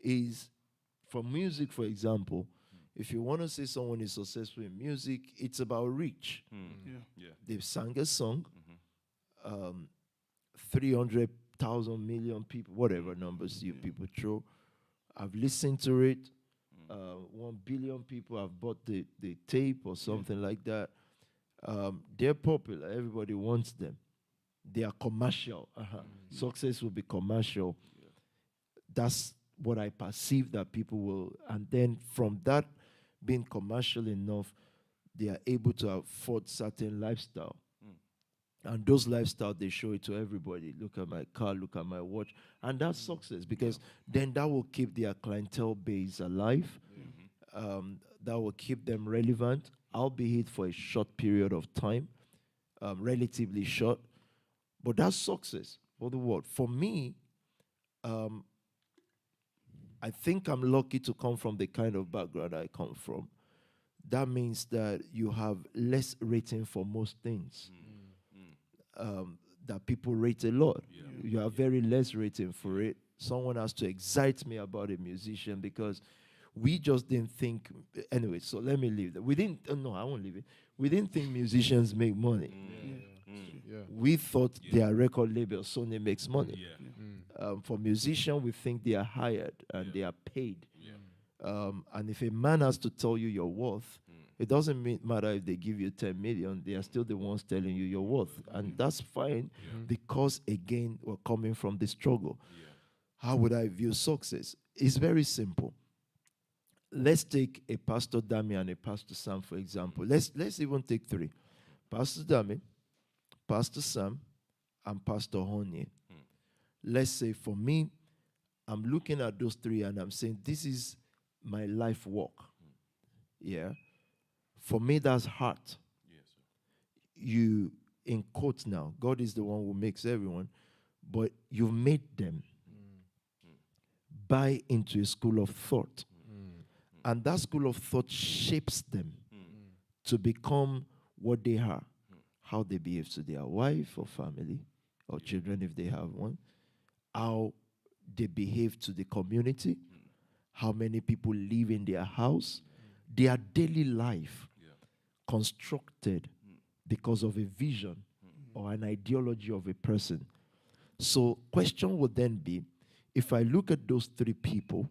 is, for music, for example, if you want to say someone is successful in music, it's about reach. Yeah. Yeah. They've sang a song, 300,000 million people, whatever numbers you people throw, I've listened to it. 1 billion people have bought the tape or something like that. They're popular. Everybody wants them. They are commercial. Success will be commercial. That's what I perceive that people will. And then from that being commercial enough, they are able to afford certain lifestyle. And those lifestyle, they show it to everybody. Look at my car, look at my watch. And that's success, because then that will keep their clientele base alive. That will keep them relevant, albeit for a short period of time, relatively short. But that's success for the world. For me, I think I'm lucky to come from the kind of background I come from. That means that you have less rating for most things. That people rate a lot. You have very less rating for it. Someone has to excite me about a musician, because we just didn't think. Anyway, so let me leave that. We didn't. No, I won't leave it. We didn't think musicians make money. We thought their record label, Sony, makes money. For musicians, we think they are hired and they are paid. And if a man has to tell you your worth, it doesn't matter if they give you 10 million, they are still the ones telling you your worth. And that's fine, because, again, we're coming from the struggle. How would I view success? It's very simple. Let's take a Pastor Dami and a Pastor Sam, for example. Let's even take three. Pastor Dami, Pastor Sam, and Pastor Honye. Let's say, for me, I'm looking at those three and I'm saying, this is my life walk. Yeah. For me, that's heart. Yes, sir. You, in quotes now, God is the one who makes everyone, but you've made them buy into a school of thought. And that school of thought shapes them to become what they are. How they behave to their wife or family or children if they have one. How they behave to the community. How many people live in their house. Their daily life constructed because of a vision or an ideology of a person. So question would then be, if I look at those three people,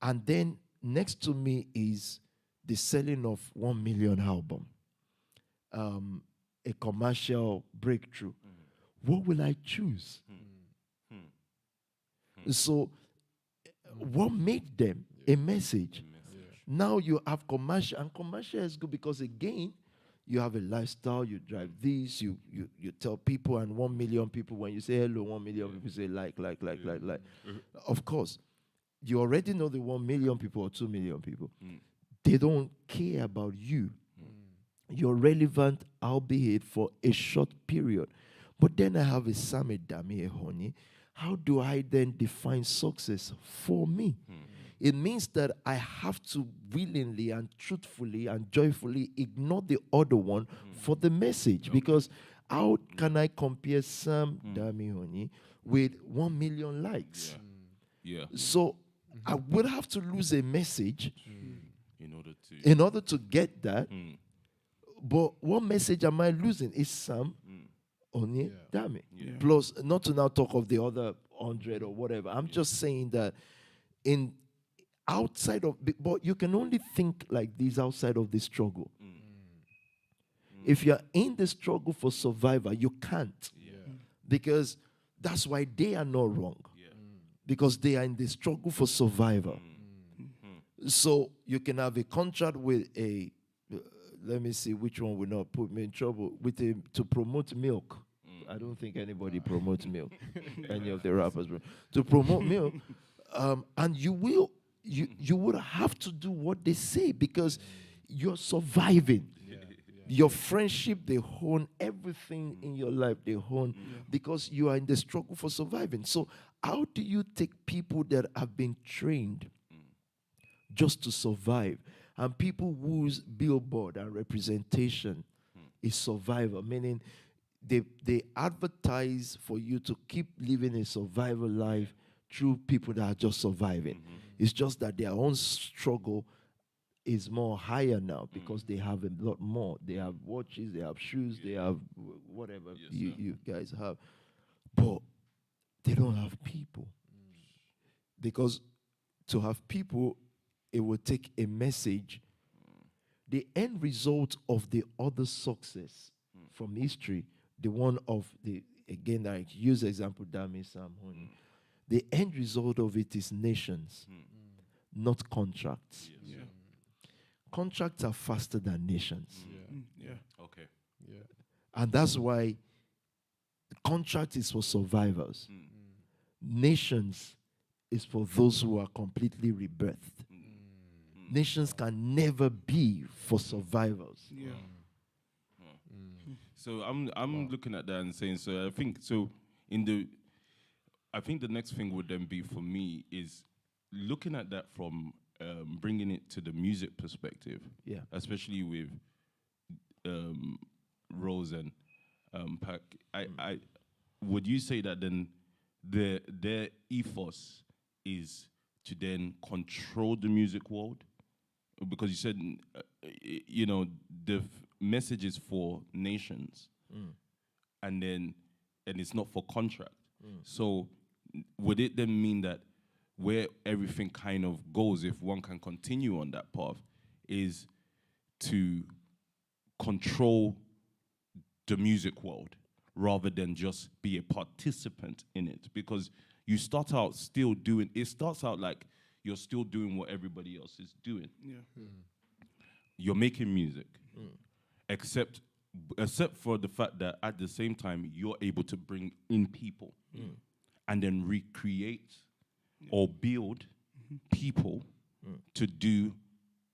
and then next to me is the selling of 1 million album, a commercial breakthrough, what will I choose? So what made them a message? Now you have commercial, and commercial is good because, again, you have a lifestyle, you drive this, you tell people, and 1 million people, when you say hello, 1 million people say like. Of course, you already know the 1 million people or 2 million people. They don't care about you. You're relevant, albeit for a short period. But then I have a Same Dami Ehoni. How do I then define success for me? It means that I have to willingly and truthfully and joyfully ignore the other one for the message. Because how can I compare Sam Damihoni with 1 million likes? So I would have to lose a message in order to get that. But what message am I losing? Is Sam Onye Dami. Plus, not to now talk of the other 100 or whatever. I'm just saying that outside of, but you can only think like this outside of the struggle. If you're in the struggle for survival, you can't. Because that's why they are not wrong. Because they are in the struggle for survival. So you can have a contract with a, let me see which one will not put me in trouble, with to promote milk. I don't think anybody promotes milk. Any of the rappers. To promote milk. And you would have to do what they say, because you're surviving. Your friendship, they hone everything in your life, they hone because you are in the struggle for surviving. So how do you take people that have been trained just to survive, and people whose billboard and representation is survival, meaning they advertise for you to keep living a survival life through people that are just surviving. It's just that their own struggle is more higher now because they have a lot more. They have watches, they have shoes, they have whatever you guys have. But they don't have people. Because to have people, it will take a message. The end result of the other success from history, the one of the, again, I use example, Dami Sam Honi. The end result of it is nations, not contracts. Yeah. Contracts are faster than nations. Yeah. Okay. Yeah. And that's why the contract is for survivors. Nations is for those who are completely rebirthed. Nations can never be for survivors. Yeah. So I'm looking at that and saying, so I think I think the next thing would then be for me is looking at that from bringing it to the music perspective. Yeah. Especially with Rose and Pac. I would you say that then their ethos is to then control the music world? Because you said, the message is for nations, and it's not for contract. So would it then mean that where everything kind of goes, if one can continue on that path, is to control the music world rather than just be a participant in it? Because you start out still doing, it starts out like you're still doing what everybody else is doing. Yeah. You're making music, except for the fact that at the same time you're able to bring in people and then recreate or build people to do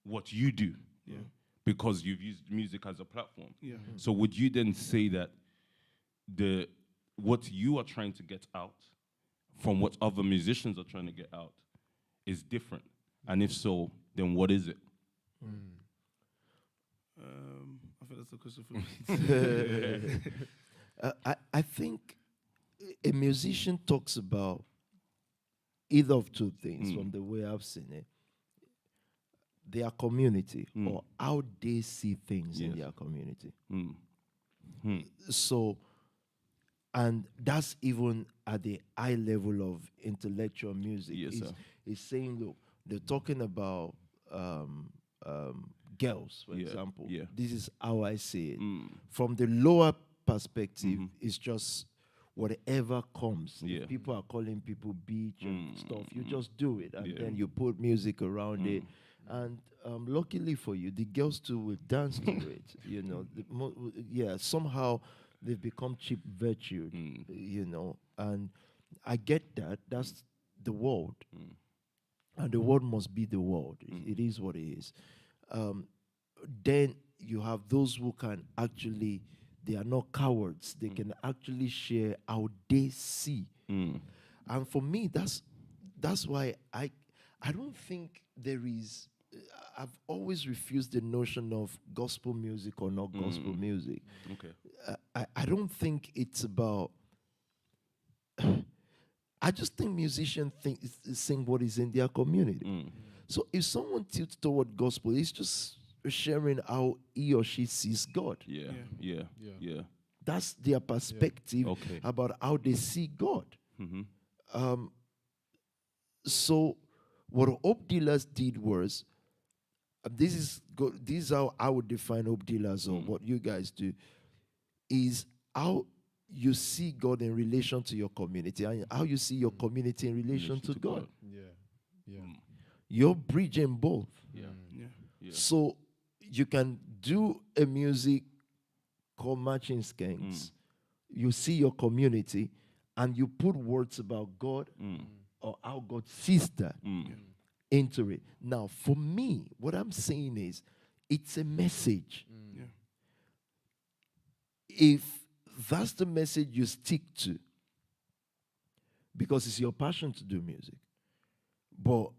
what you do, because you've used music as a platform. Yeah. So would you then say that what you are trying to get out from what other musicians are trying to get out is different? And if so, then what is it? I think that's a question for me. I think a musician talks about either of two things from the way I've seen it. Their community or how they see things in their community. So, and that's even at the high level of intellectual music. Yes, sir. It's saying, look, they're talking about girls, for example. Yeah. This is how I see it. From the lower perspective, it's just whatever comes. Yeah. If people are calling people beach and stuff, you just do it, and then you put music around it. And luckily for you, the girls too will dance to it. Somehow they've become cheap virtue, and I get that. That's the world. And the world must be the world. It is what it is. Then you have those who can actually, they are not cowards. They can actually share how they see. And for me, that's why I don't think there is. I've always refused the notion of gospel music or not gospel music. Okay. I don't think it's about. I just think musicians sing what is in their community. So if someone tilts toward gospel, it's just sharing how he or she sees God. Yeah. That's their perspective about how they see God. So what Hope Dealers did was, this is how I would define Hope Dealers, or what you guys do, is how you see God in relation to your community and how you see your community in relation to God. Yeah. You're bridging both. Yeah. So you can do a music called Matching Skanks. You see your community and you put words about God or how God sees that into it. Now, for me, what I'm saying is it's a message. If that's the message you stick to, because it's your passion to do music, but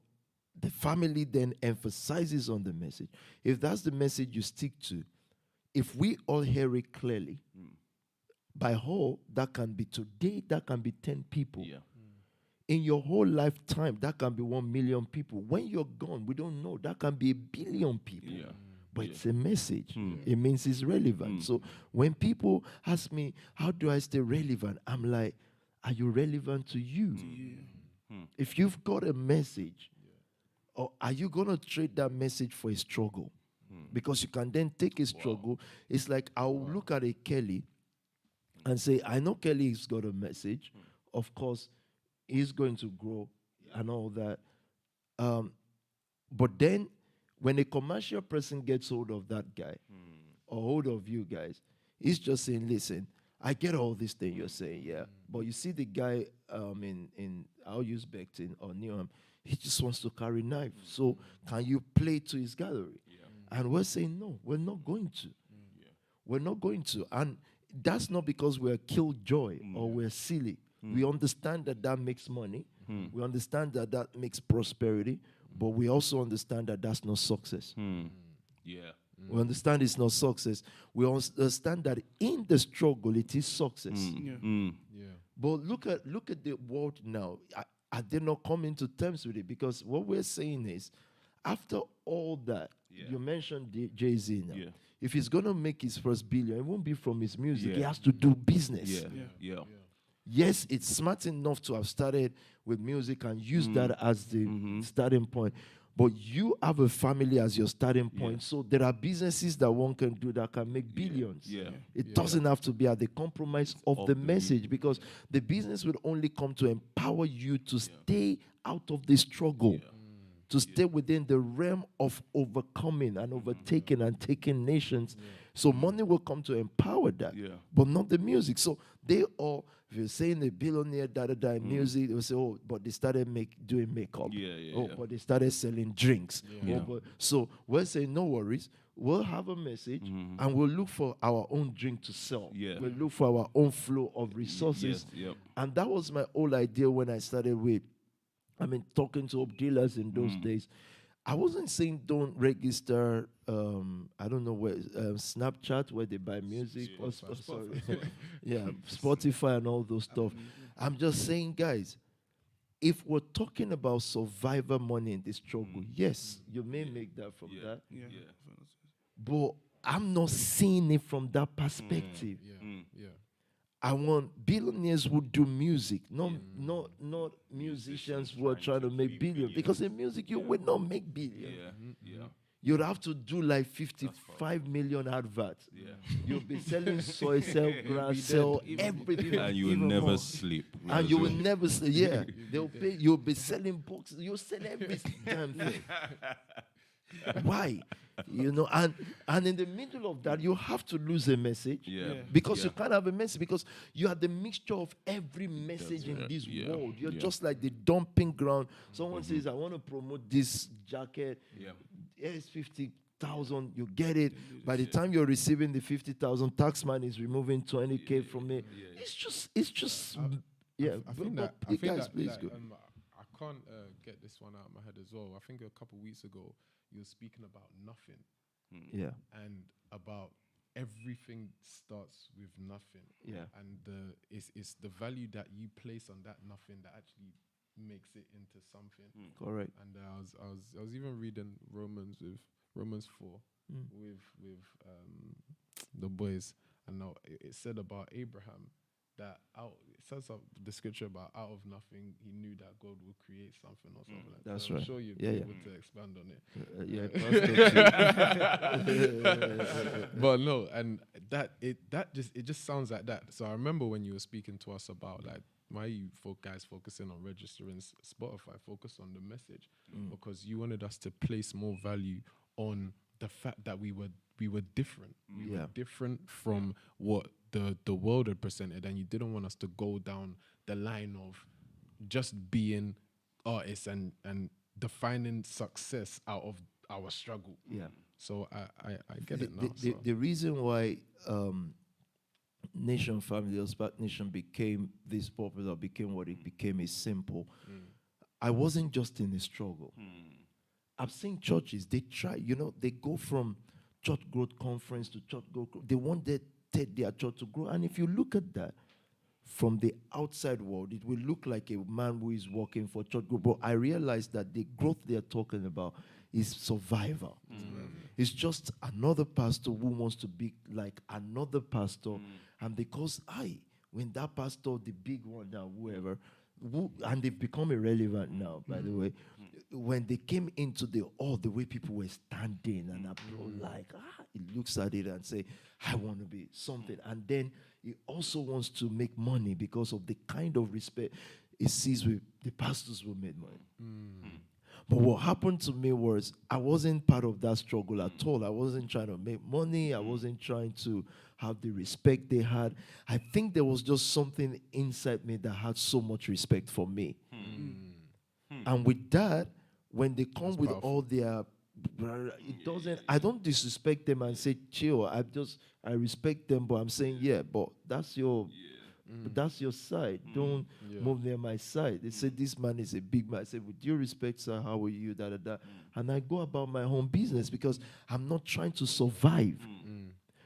the family then emphasizes on the message. If that's the message you stick to, if we all hear it clearly, by whole, that can be today, that can be 10 people. Yeah. In your whole lifetime, that can be 1 million people. When you're gone, we don't know. That can be 1 billion people. Yeah. But Yeah. it's a message. It means it's relevant. So when people ask me, how do I stay relevant? I'm like, are you relevant to you? If you've got a message, or are you going to trade that message for a struggle? Because you can then take a struggle. It's like I'll look at a Kelly and say, I know Kelly's got a message. Of course, he's going to grow and all that. But then when a commercial person gets hold of that guy or hold of you guys, he's just saying, listen, I get all this thing you're saying, yeah. But you see the guy in I'll use Beckton or Newham, he just wants to carry knife. So can you play to his gallery? And we're saying, no, we're not going to. We're not going to. And that's not because we're killjoy or we're silly. We understand that that makes money. We understand that that makes prosperity. But we also understand that that's not success. Yeah. We understand it's not success. We understand that in the struggle, it is success. But look at the world now. I did not come into terms with it because what we're saying is, after all that, you mentioned Jay-Z now. If he's going to make his first billion, it won't be from his music. He has to do business. Yes, it's smart enough to have started with music and use that as the starting point. But you have a family as your starting point. So there are businesses that one can do that can make billions. It doesn't have to be at the compromise of the message, because the business will only come to empower you to stay out of the struggle. To stay within the realm of overcoming and overtaking and taking nations. So money will come to empower that, but not the music. So they all, if you're saying a billionaire, in music, they will say, oh, but they started doing makeup. But they started selling drinks. So we're saying, no worries. We'll have a message and we'll look for our own drink to sell. We'll look for our own flow of resources. And that was my whole idea when I started with, talking to dealers in those days. I wasn't saying don't register, I don't know where, Snapchat where they buy music. Spotify and all those stuff. I'm just saying, guys, if we're talking about survivor money in the struggle, yes, you may make that from that. But I'm not seeing it from that perspective. I want billionaires who do music, not musicians who are trying to make billions. Because in music, you will not make billions. You'd have to do like 55 million adverts. You'll be selling soy, sell grass, sell everything. And you will never sleep. And you will never sleep. They'll pay. You'll be selling books. You'll sell every damn thing. Why? And in the middle of that, you have to lose a message. Because you can't have a message, because you are the mixture of every message in this world. You're just like the dumping ground. Someone says, I want to promote this jacket. Here's 50,000, you get it. By the time you're receiving the 50,000, taxman is removing 20K from it. It's just I think that please go. I can't get this one out of my head as well. I think a couple of weeks ago, you were speaking about nothing. And about everything starts with nothing. And it's the value that you place on that nothing that actually makes it into something. Correct. And I was even reading Romans 4 with the boys, and now it said about Abraham that it says the scripture about out of nothing he knew that God would create something or something like that. That's so right. I'm sure you'll be able to expand on it. But no, and it just sounds like that. So I remember when you were speaking to us about like why you guys focusing on registering Spotify, focus on the message, because you wanted us to place more value on the fact that we were different. We were different from what the world had presented, and you didn't want us to go down the line of just being artists and defining success out of our struggle. So I get it now. The reason why Nation Family or Spark Nation became this popular, became what it became, is simple. I wasn't just in a struggle. I've seen churches, they try, they go from church growth conference to church growth. They wanted their church to grow. And if you look at that from the outside world, it will look like a man who is working for church growth. But I realized that the growth they're talking about is survival. It's just another pastor who wants to be like another pastor. And because when that pastor, the big one now, whoever, and they've become irrelevant now, by the way, when they came into the way people were standing and applaud, like, he looks at it and say, I want to be something. And then he also wants to make money because of the kind of respect he sees with the pastors who made money. But what happened to me was I wasn't part of that struggle at all. I wasn't trying to make money. I wasn't trying to have the respect they had. I think there was just something inside me that had so much respect for me. And with that, when they come with all their, I don't disrespect them and say chill. I respect them, but I'm saying, but that's your side. Don't move near my side. They said, this man is a big man. I said, with due respect, sir, how are you? And I go about my own business because I'm not trying to survive.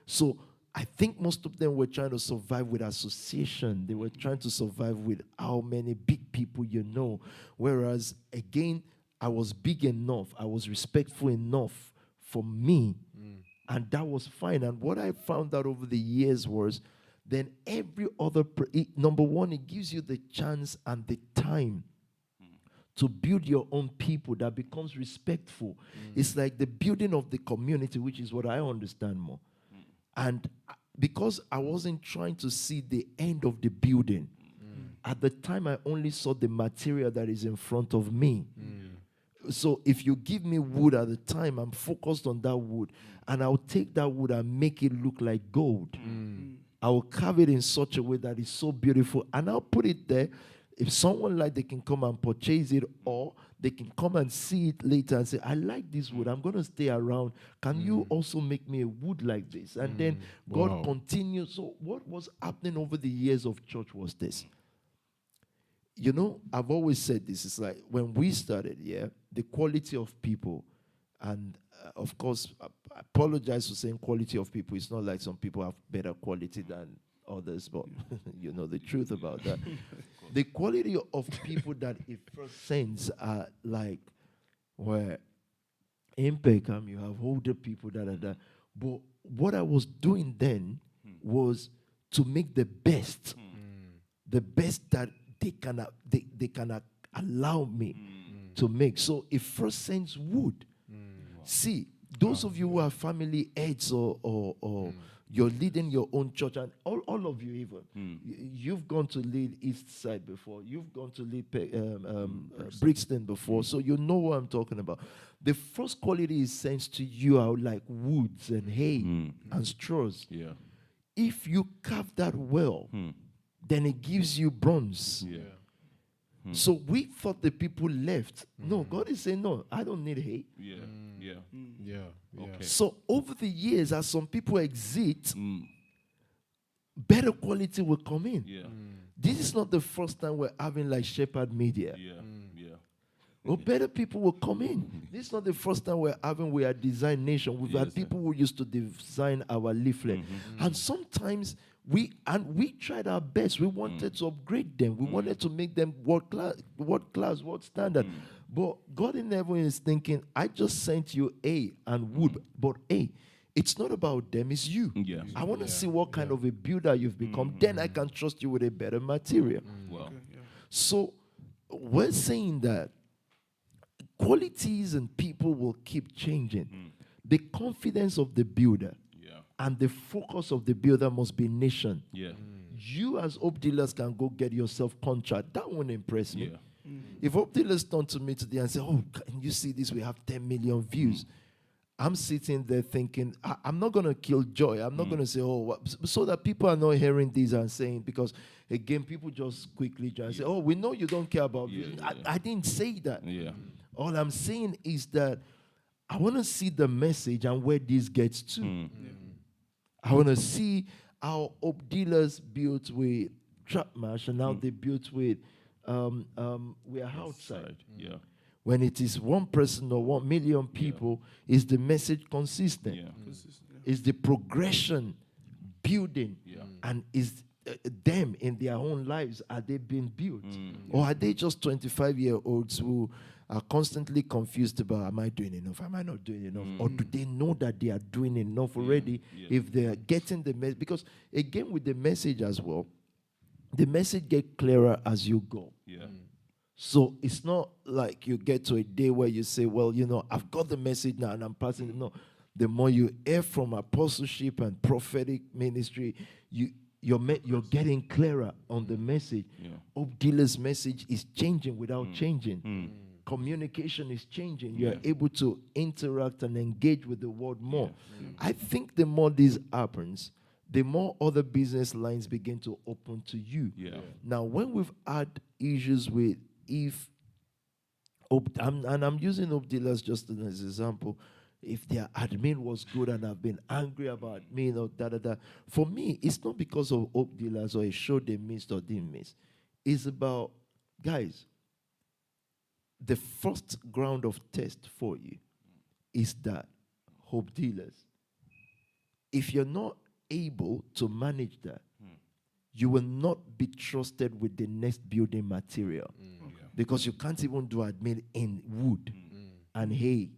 So I think most of them were trying to survive with association. They were trying to survive with how many big people you know. Whereas, again, I was big enough. I was respectful enough for me. And that was fine. And what I found out over the years was, then every other, number one, it gives you the chance and the time to build your own people that becomes respectful. It's like the building of the community, which is what I understand more. And because I wasn't trying to see the end of the building, at the time I only saw the material that is in front of me. So if you give me wood at the time, I'm focused on that wood. And I'll take that wood and make it look like gold. I will carve it in such a way that it's so beautiful. And I'll put it there. If someone like, they can come and purchase it, or they can come and see it later and say, I like this wood. I'm going to stay around. Can you also make me a wood like this? And then God continues. So what was happening over the years of church was this. You know, I've always said this. It's like when we started, the quality of people, and of course, I apologize for saying quality of people. It's not like some people have better quality than others, but you know the truth about that. The quality of people that it first sense are like, where in Peckham you have older people, But what I was doing then was to make the best that they can allow me to make. So it first sense wood. See, those of you who are family heads or you're leading your own church, and all of you even, you've gone to lead East Side before, you've gone to lead Brixton before, so you know what I'm talking about. The first quality is sent to you are like woods and hay and straws. If you carve that well, then it gives you bronze. So we thought the people left. No, God is saying, no, I don't need hay. Okay. So over the years, as some people exit, better quality will come in. This is not the first time we're having like Shepherd Media. Well, better people will come in. This is not the first time we are Design Nation. We've had people who used to design our leaflet. And sometimes we tried our best. We wanted to upgrade them. We wanted to make them world class, world standard. But God in heaven is thinking, I just sent you A and wood, but A, it's not about them, it's you. I want to see what kind of a builder you've become. Then I can trust you with a better material. So we're saying that qualities and people will keep changing. The confidence of the builder and the focus of the builder must be nation. You as Hope Dealers can go get yourself contract. That won't impress me. If Hope Dealers turn to me today and say, oh, can you see this? We have 10 million views. I'm sitting there thinking, I'm not going to kill joy. I'm not going to say, oh, what? So that people are not hearing this and saying, because again, people just quickly say, oh, we know you don't care about views. I didn't say that. All I'm saying is that I want to see the message and where this gets to. I want to see how Hope Dealers built with Trap Mash and how they built with We Are Outside. When it is one person or 1 million people, is the message consistent? Yeah. Is the progression building? And is them in their own lives, are they being built? Or are they just 25-year-olds who are constantly confused about, am I doing enough? Am I not doing enough? Or do they know that they are doing enough already if they are getting the message? Because again, with the message as well, the message gets clearer as you go. Yeah. So it's not like you get to a day where you say, well, I've got the message now and I'm passing it. No. The more you hear from apostleship and prophetic ministry, you're getting clearer on the message. Hope Dealer's message is changing without changing. Communication is changing. You're able to interact and engage with the world more. I think the more this happens, the more other business lines begin to open to you. Now, when we've had issues with I'm using Hope Dealers just as an example, if their admin was good and I've been angry about admin or da. For me, it's not because of Hope Dealers or a show they missed or didn't miss. It's about, guys, the first ground of test for you is that Hope Dealers. If you're not able to manage that, you will not be trusted with the next building material. Because you can't even do admin in wood and hay.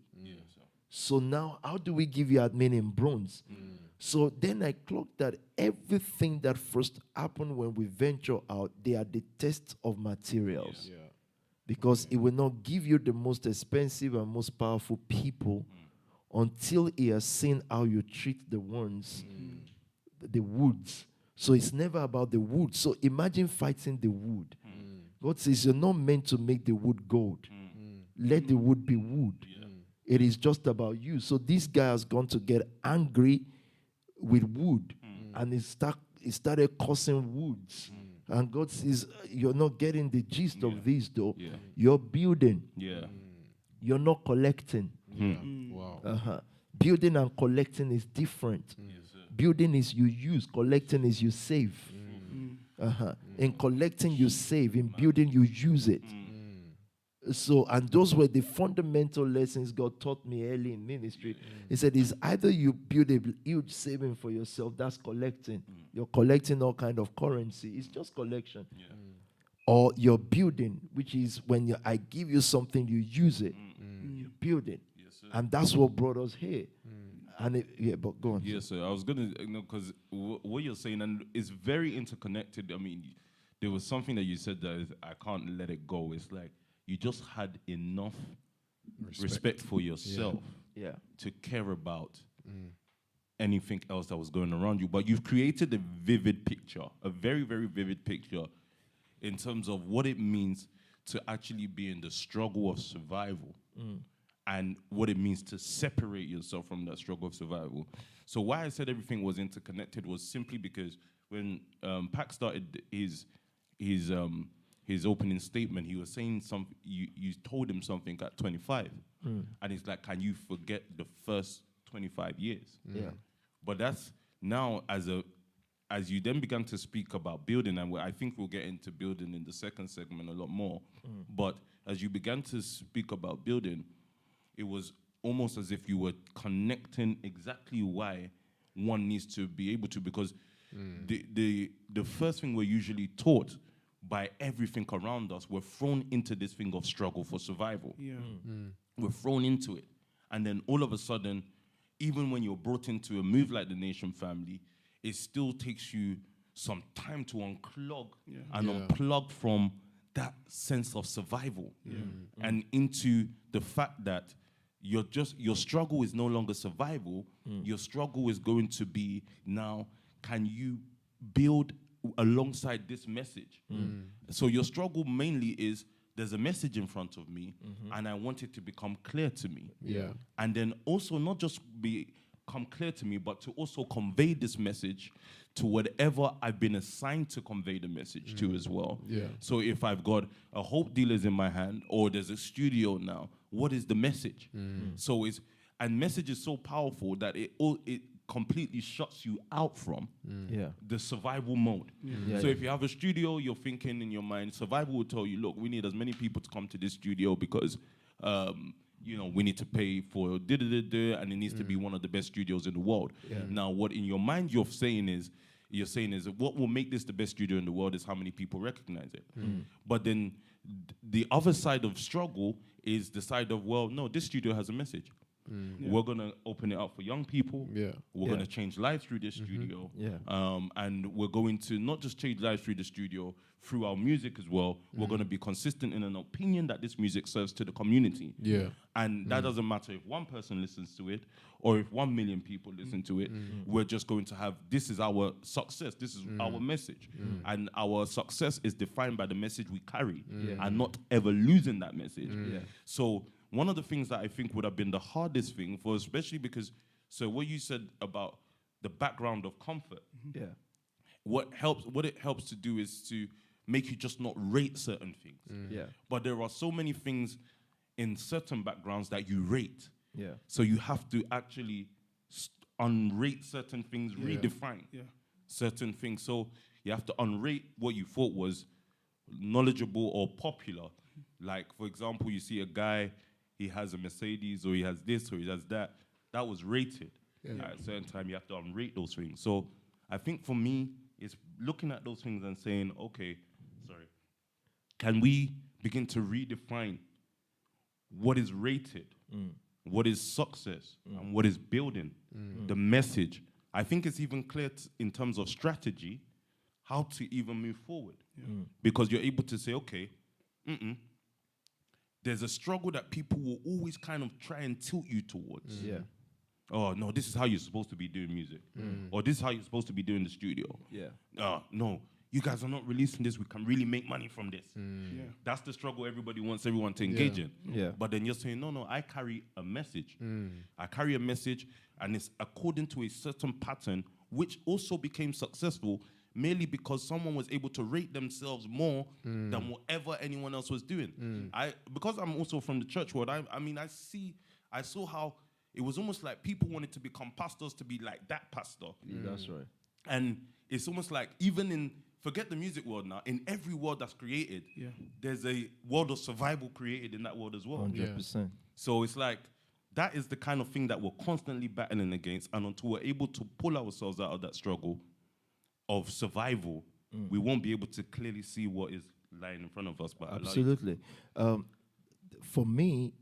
So now, how do we give you admin in bronze? So then I clocked that everything that first happened when we venture out, they are the test of materials. Because it will not give you the most expensive and most powerful people until he has seen how you treat the ones, the woods. So it's never about the wood. So imagine fighting the wood. God says you're not meant to make the wood gold. Let the wood be wood. It is just about you. So this guy has gone to get angry with wood. And he started cursing woods. And God says, you're not getting the gist of this, though. You're building. You're not collecting. Wow. Building and collecting is different. Building is you use. Collecting is you save. In collecting, you save. In building, you use it. So, and those were the fundamental lessons God taught me early in ministry. He said, it's either you build a huge saving for yourself, that's collecting. You're collecting all kind of currency. It's just collection. Or you're building, which is when I give you something, you use it. You build it. And that's what brought us here. And but go on. Yes, sir. I was going to, because what you're saying, and it's very interconnected. I mean, there was something that you said that I can't let it go. It's like, you just had enough respect for yourself to care about anything else that was going around you. But you've created a vivid picture, a very, very vivid picture in terms of what it means to actually be in the struggle of survival and what it means to separate yourself from that struggle of survival. So why I said everything was interconnected was simply because when Pac started his opening statement, he was saying something. You told him something at 25, and it's like, can you forget the first 25 years? But that's now as you then began to speak about building, and I think we'll get into building in the second segment a lot more. But as you began to speak about building, it was almost as if you were connecting exactly why one needs to be able to, because the first thing we're usually taught by everything around us, we're thrown into this thing of struggle for survival. We're thrown into it. And then all of a sudden, even when you're brought into a move like the Nation family, it still takes you some time to unclog and unplug from that sense of survival and into the fact that your struggle is no longer survival. Your struggle is going to be now, can you build alongside this message? So your struggle mainly is, there's a message in front of me and I want it to become clear to me. And then also not just become clear to me, but to also convey this message to whatever I've been assigned to convey the message to as well. So if I've got a Hope Dealers in my hand, or there's a studio now, what is the message? So message is so powerful that it completely shuts you out from the survival mode. So if you have a studio, you're thinking in your mind, survival will tell you, look, we need as many people to come to this studio because you know, we need to pay for and it needs to be one of the best studios in the world. Now, what in your mind you're saying is what will make this the best studio in the world is how many people recognize it. But then the other side of struggle is the side of, well, no, this studio has a message. We're gonna open it up for young people. We're gonna change lives through this studio. And we're going to not just change lives through the studio, through our music as well. We're gonna be consistent in an opinion that this music serves to the community. And that doesn't matter if one person listens to it or if 1 million people listen to it. We're just going to have, this is our success, this is our message. And our success is defined by the message we carry and not ever losing that message. So one of the things that I think would have been the hardest thing for, especially because, so what you said about the background of comfort, what it helps to do is to make you just not rate certain things. But there are so many things in certain backgrounds that you rate. So you have to actually unrate certain things, redefine certain things. So you have to unrate what you thought was knowledgeable or popular. Like, for example, you see a guy, he has a Mercedes or he has this or he has that. That was rated. At a certain time, you have to unrate those things. So I think for me, it's looking at those things and saying, okay, can we begin to redefine what is rated, what is success, and what is building, the message. I think it's even clear in terms of strategy, how to even move forward. Because you're able to say, okay, there's a struggle that people will always kind of try and tilt you towards. Oh, no, this is how you're supposed to be doing music. Or this is how you're supposed to be doing the studio. No, you guys are not releasing this. We can really make money from this. That's the struggle everybody wants everyone to engage in. But then you're saying, no, I carry a message. I carry a message, and it's according to a certain pattern, which also became successful merely because someone was able to rate themselves more than whatever anyone else was doing. Because I'm also from the church world, I saw how it was almost like people wanted to become pastors to be like that pastor. That's right. And it's almost like even in, forget the music world now, in every world that's created, there's a world of survival created in that world as well. 100%. So it's like, that is the kind of thing that we're constantly battling against, and until we're able to pull ourselves out of that struggle of survival, we won't be able to clearly see what is lying in front of us. But absolutely. For me,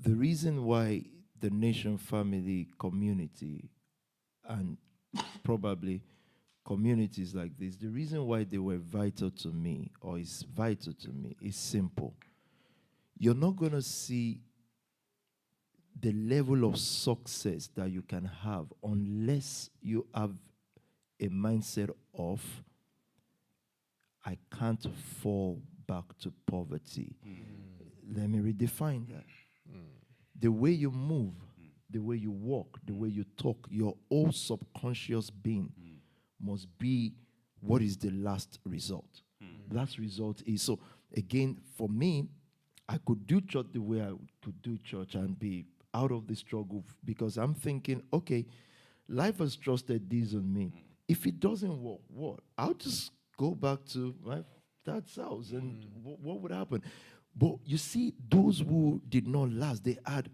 the reason why the Nation Family community and probably communities like this, the reason why they were vital to me, or is vital to me, is simple. You're not going to see the level of success that you can have unless you have a mindset of, I can't fall back to poverty. Let me redefine that. The way you move, the way you walk, the way you talk, your whole subconscious being must be what is the last result. Last result is, so again, for me, I could do church the way I could do church and be out of the struggle, because I'm thinking, okay, life has trusted this on me. If it doesn't work, what? I'll just go back to my dad's house, and what would happen? But you see, those who did not last, they had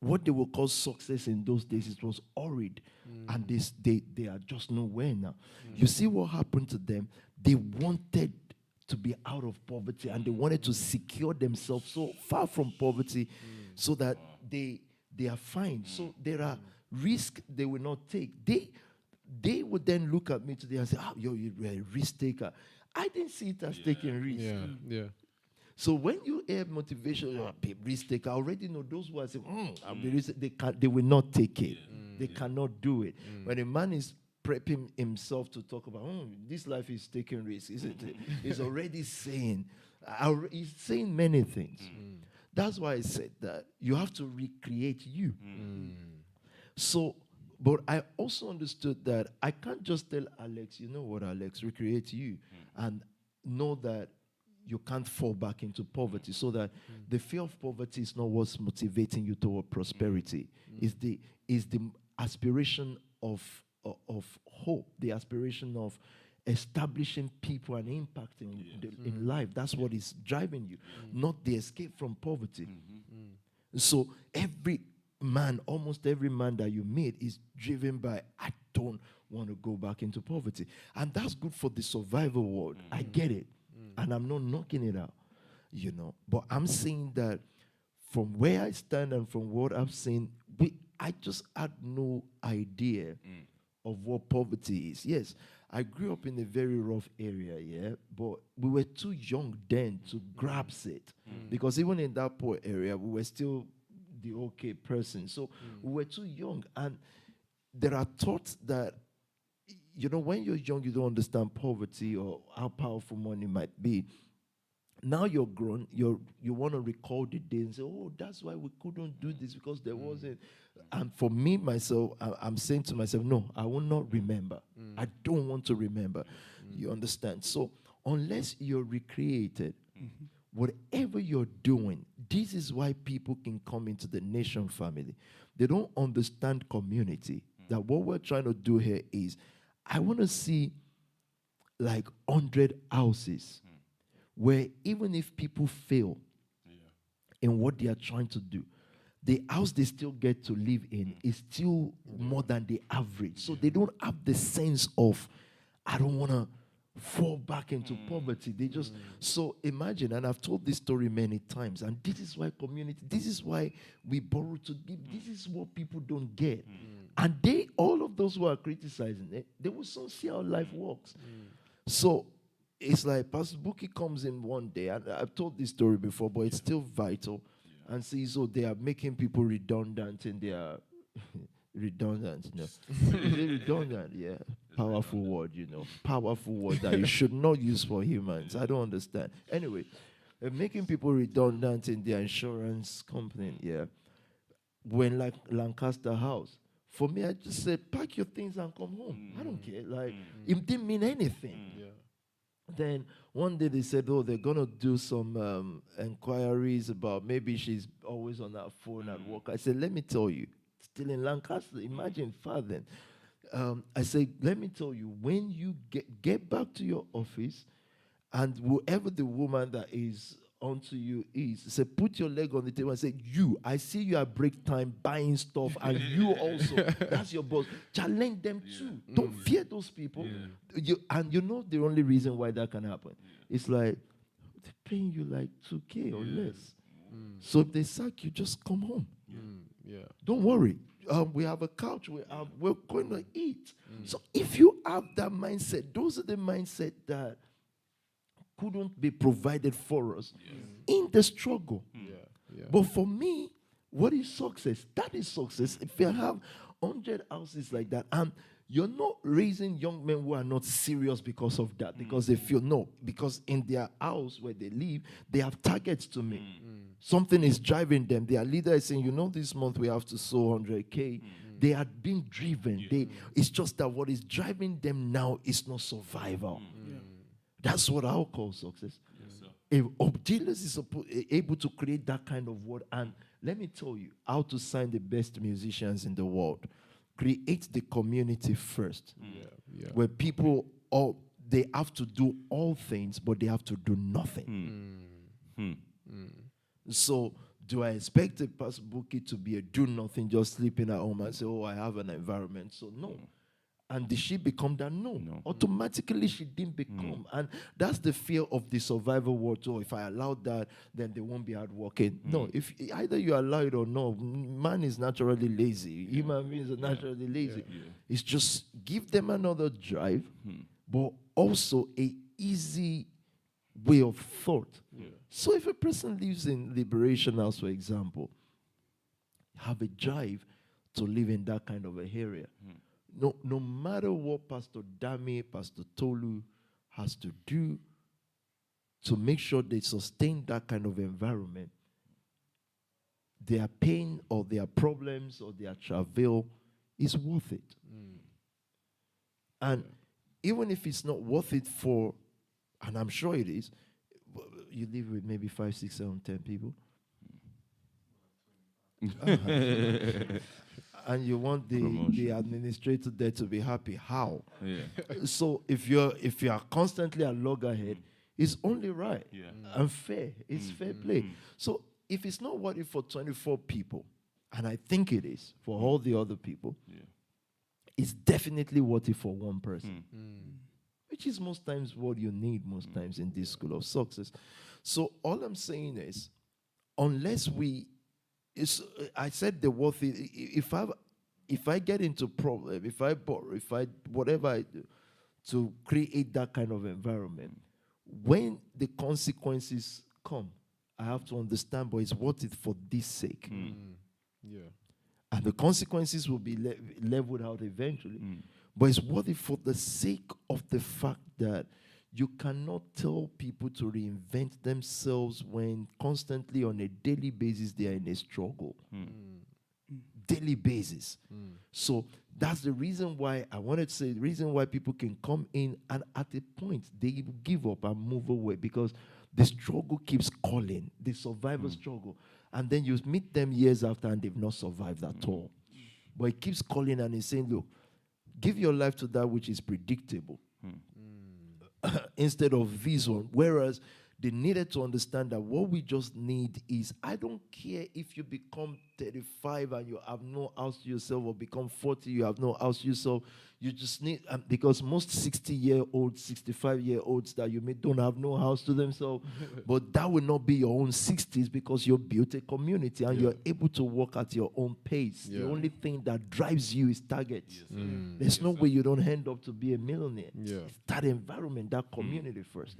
what they would call success in those days. It was horrid, and they are just nowhere now. You see what happened to them? They wanted to be out of poverty, and they wanted to secure themselves so far from poverty so that they are fine. So there are risks they will not take. They would then look at me today and say, you're a risk taker. I didn't see it as taking risk. So when you hear motivation, be risk taker, I already know those who are saying, I'll be risk, they will not take it. They cannot do it. When a man is prepping himself to talk about, this life is taking risks, isn't it? He's already saying, he's saying many things. That's why I said that you have to recreate you. So, but I also understood that I can't just tell Alex, you know what, Alex, recreate you, and know that you can't fall back into poverty, so that the fear of poverty is not what's motivating you toward prosperity. Is the aspiration of hope, the aspiration of establishing people and impacting in life. That's what is driving you, not the escape from poverty. So almost every man that you meet is driven by, I don't want to go back into poverty. And that's good for the survival world. I get it. And I'm not knocking it out, But I'm saying that from where I stand and from what I've seen, I just had no idea of what poverty is. Yes, I grew up in a very rough area, but we were too young then to grasp it. Because even in that poor area, we were still the okay person. So we were too young. And there are thoughts that, when you're young, you don't understand poverty or how powerful money might be. Now you're grown, you want to recall the day and say, oh, that's why we couldn't do this, because there wasn't. And for me, myself, I'm saying to myself, no, I will not remember. I don't want to remember. You understand? So unless you're recreated, whatever you're doing, this is why people can come into the nation family. They don't understand community. That what we're trying to do here is, I want to see like 100 houses where even if people fail in what they are trying to do, the house they still get to live in is still more than the average. So they don't have the sense of, I don't want to fall back into poverty. They just, so imagine, and I've told this story many times, and this is why community, this is why we borrow to give, this is what people don't get. And all of those who are criticizing it, they will soon see how life works. So it's like Pastor Buki comes in one day, and I've told this story before, but it's still vital, and sees, so they are making people redundant in their redundant, Is it redundant? Yeah. Powerful word, Powerful word that you should not use for humans. I don't understand. Anyway, making people redundant in their insurance company, when like Lancaster House, for me, I just said, pack your things and come home. I don't care. Like, it didn't mean anything. Then one day they said, oh, they're going to do some inquiries about maybe she's always on her phone at work. I said, let me tell you, still in Lancaster, imagine father. I said, let me tell you, when you get back to your office, and whoever the woman that is onto you is, say, put your leg on the table and say, I see you at break time buying stuff, and you also, that's your boss. Challenge them too. Don't fear those people. And the only reason why that can happen. It's like, they're paying you like 2K or less. So if they sack you, just come home. Don't worry. We have a couch. We're going to eat. So if you have that mindset, those are the mindset that couldn't be provided for us in the struggle. But for me, what is success? That is success. If you have 100 houses like that, and you're not raising young men who are not serious because of that, because they feel, no, because in their house where they live, they have targets to meet. Something is driving them. Their leader is saying, this month we have to sow 100K. They are being driven. It's just that what is driving them now is not survival. That's what I'll call success. If dealers is able to create that kind of word, and let me tell you how to sign the best musicians in the world. Create the community first, where people they have to do all things, but they have to do nothing. So, do I expect a Pastor Buki to be a do nothing, just sleeping at home and say, "Oh, I have an environment"? So no. And did she become that? No. Automatically, she didn't become. And that's the fear of the survival world. So if I allow that, then they won't be hardworking. No, if either you allow it or no, man is naturally lazy. Human beings are naturally lazy. It's just give them another drive, but also a easy way of thought. So if a person lives in Liberation House, for example, have a drive to live in that kind of a area. No matter what Pastor Dami, Pastor Tolu has to do to make sure they sustain that kind of environment, their pain or their problems or their travail is worth it. And even if it's not worth it for, and I'm sure it is, you live with maybe 5, 6, 7, 10 people. and you want the Promotion. administrator there to be happy. How? Yeah. So if you are constantly at loggerhead, it's only right Yeah. and fair. It's fair play. So if it's not worth it for 24 people, and I think it is for all the other people, it's definitely worth it for one person, which is most times what you need most times in this school of success. So all I'm saying is, unless I said the worth it. If I get into problem, if I borrow, if I whatever I do to create that kind of environment, when the consequences come, I have to understand, but it's worth it for this sake. Yeah. And the consequences will be leveled out eventually. But it's worth it for the sake of the fact that you cannot tell people to reinvent themselves when constantly on a daily basis they are in a struggle. Daily basis. So that's the reason why I wanted to say, the reason why people can come in and at a point they give up and move away, because the struggle keeps calling, the survival struggle. And then you meet them years after and they've not survived at all. But it keeps calling and it's saying, look, give your life to that which is predictable instead of this one. Whereas they needed to understand that what we just need is, I don't care if you become 35 and you have no house to yourself, or become 40, you have no house to yourself. You just need, because most 60-year-olds, 65-year-olds that you meet don't have no house to themselves. But that will not be your own 60s, because you built a community and you're able to work at your own pace. The only thing that drives you is targets. There's no way you don't end up to be a millionaire. It's that environment, that community first.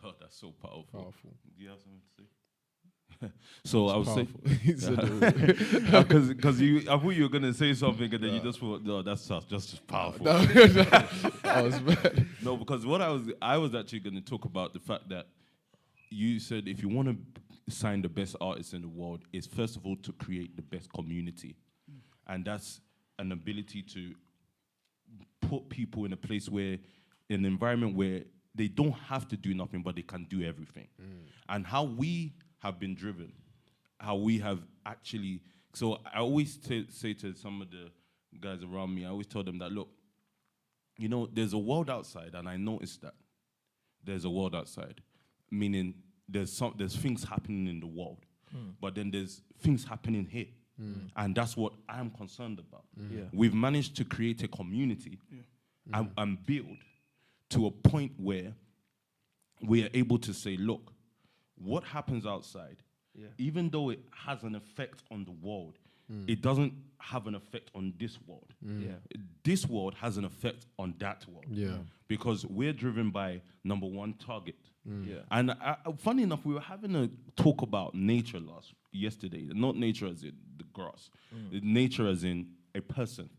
Oh, that's so powerful. Do you have something to say? So I was saying, because I thought you were gonna say something and then you just thought, no, that's just powerful. I was mad. No, because I was actually gonna talk about the fact that you said if you want to sign the best artists in the world, is first of all to create the best community, and that's an ability to put people in a place where, in an environment where they don't have to do nothing, but they can do everything. And how we have been driven, how we have actually, so I always say to some of the guys around me, I always tell them that, look, you know, there's a world outside, and I noticed that there's a world outside, meaning there's things happening in the world, but then there's things happening here. And that's what I'm concerned about. We've managed to create a community and build to a point where we are able to say, look, what happens outside, even though it has an effect on the world, it doesn't have an effect on this world. This world has an effect on that world. Because we're driven by, number one, target. And funny enough, we were having a talk about nature yesterday. Not nature as in the grass. Nature as in a person.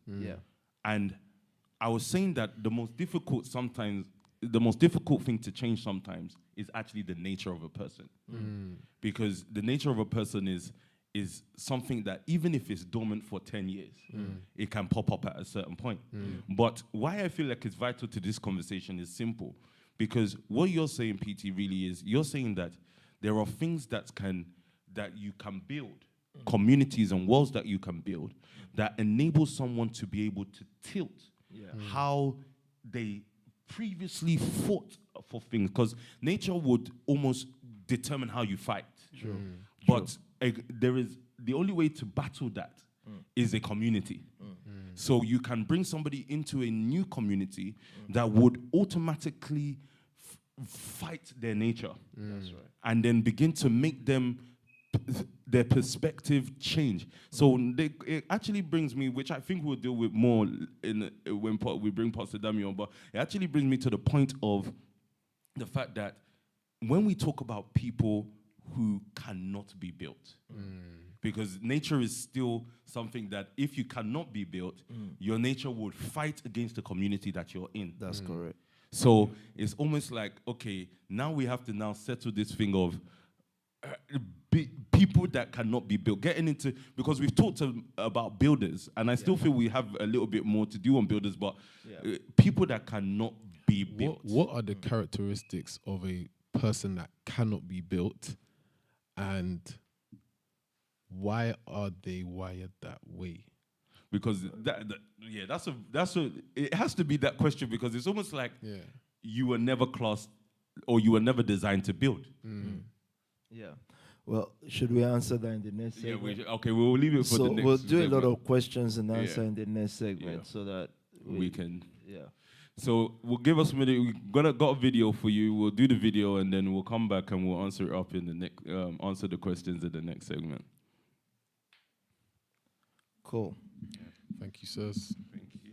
And I was saying that the most difficult thing to change sometimes is actually the nature of a person. Because the nature of a person is something that even if it's dormant for 10 years, it can pop up at a certain point. But why I feel like it's vital to this conversation is simple. Because what you're saying, PT, really is, you're saying that there are things that you can build, communities and worlds that you can build, that enable someone to be able to tilt how they previously fought for things, because nature would almost determine how you fight. But there is the only way to battle that is a community. So you can bring somebody into a new community that would automatically fight their nature. That's right. And then begin to make them their perspective change. So it actually brings me, which I think we'll deal with more when we bring Pastor Dami on, but it actually brings me to the point of the fact that when we talk about people who cannot be built, because nature is still something that if you cannot be built, your nature would fight against the community that you're in. That's correct. So it's almost like, okay, now we have to now settle this thing of people that cannot be built, getting into, because we've talked about builders, and I still feel we have a little bit more to do on builders, but people that cannot be built. What are the characteristics of a person that cannot be built, and why are they wired that way? because it has to be that question, because it's almost like you were never classed or you were never designed to build. Yeah. Well, should we answer that in the next segment? We'll leave it for the next we'll do segment. a lot of questions and answer in the next segment so that we can. Yeah. So we'll give us a minute. We're got a video for you. We'll do the video and then we'll come back and we'll answer it up in the next. Answer the questions in the next segment. Cool. Thank you, sirs. Thank you.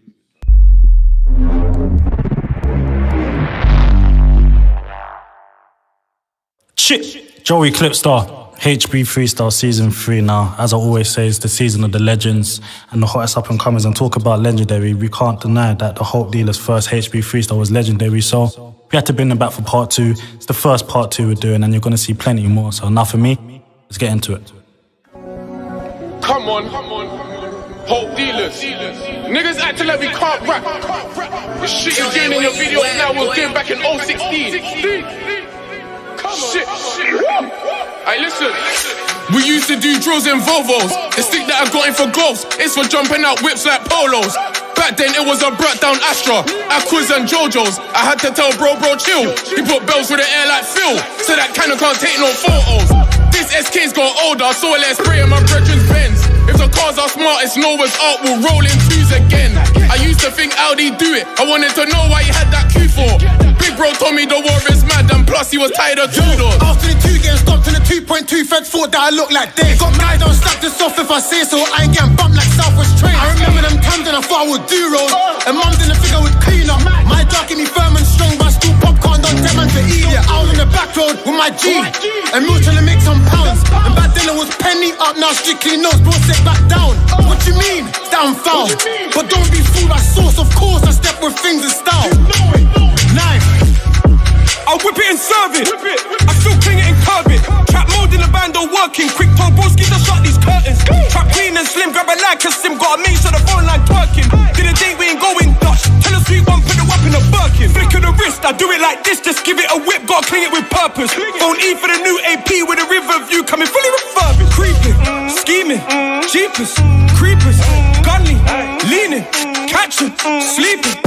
Shit, Joey Clipstar, HB Freestyle Season 3 now. As I always say, it's the season of the legends and the hottest up-and-comers. And talk about legendary, we can't deny that the Hope Dealer's first HB Freestyle was legendary, so we had to bring them back for part 2. It's the first part 2 we're doing, and you're going to see plenty more. So enough for me, let's get into it. Come on, Hope Dealers. Niggas acting like we can't rap. The shit you're doing in your videos now was doing back in 016. Shit. Hey, listen. We used to do drills in Volvos. The stick that I got in for goals, it's for jumping out whips like polos. Back then it was a brought down Astra, Aquas and Jojos. I had to tell bro chill. He put bells with the air like Phil, so that cannon can't take no photos. This SK's got older, so let's spray in my brethren's Benz. If the cars are smart, it's Noah's Ark, we'll roll in 2s again. I used to think Audi do it, I wanted to know why he had that Q for. Big bro told me the war is mad, and plus he was tired of 2 doors. After the 2 getting stopped in the 2.2, feds thought that I look like Dave. Got mad, don't slap this off if I say so, I ain't getting bumped like Southwest Train. I remember them times when I thought I would do rolls, and mum didn't think I would clean up. My dog keep me firm and strong, but I still popcorn, don't tell man to eat. Yeah, I was on the back road with my G, and we was trying to make some pounds. And back then it was penny up, now strictly nose, bro, sit back down. What you mean? Down foul. But don't be fooled by source, of course I step with things in style. Nice. I'll whip it and serve it. I still cling it and curb it. Trap mode in the band all working. Quick toe broskies to shut these curtains. Trap Queen and Slim grab a like a sim. Got a make sure the phone line twerking. Did a date we ain't going Dutch. Tell a sweet one put the weapon in a Birkin. Flick of the wrist, I do it like this. Just give it a whip, gotta cling it with purpose. Phone E for the new AP with a river view coming fully refurbished. Creeping, scheming, jeepers, creepers, gunning, leaning, catching, sleeping.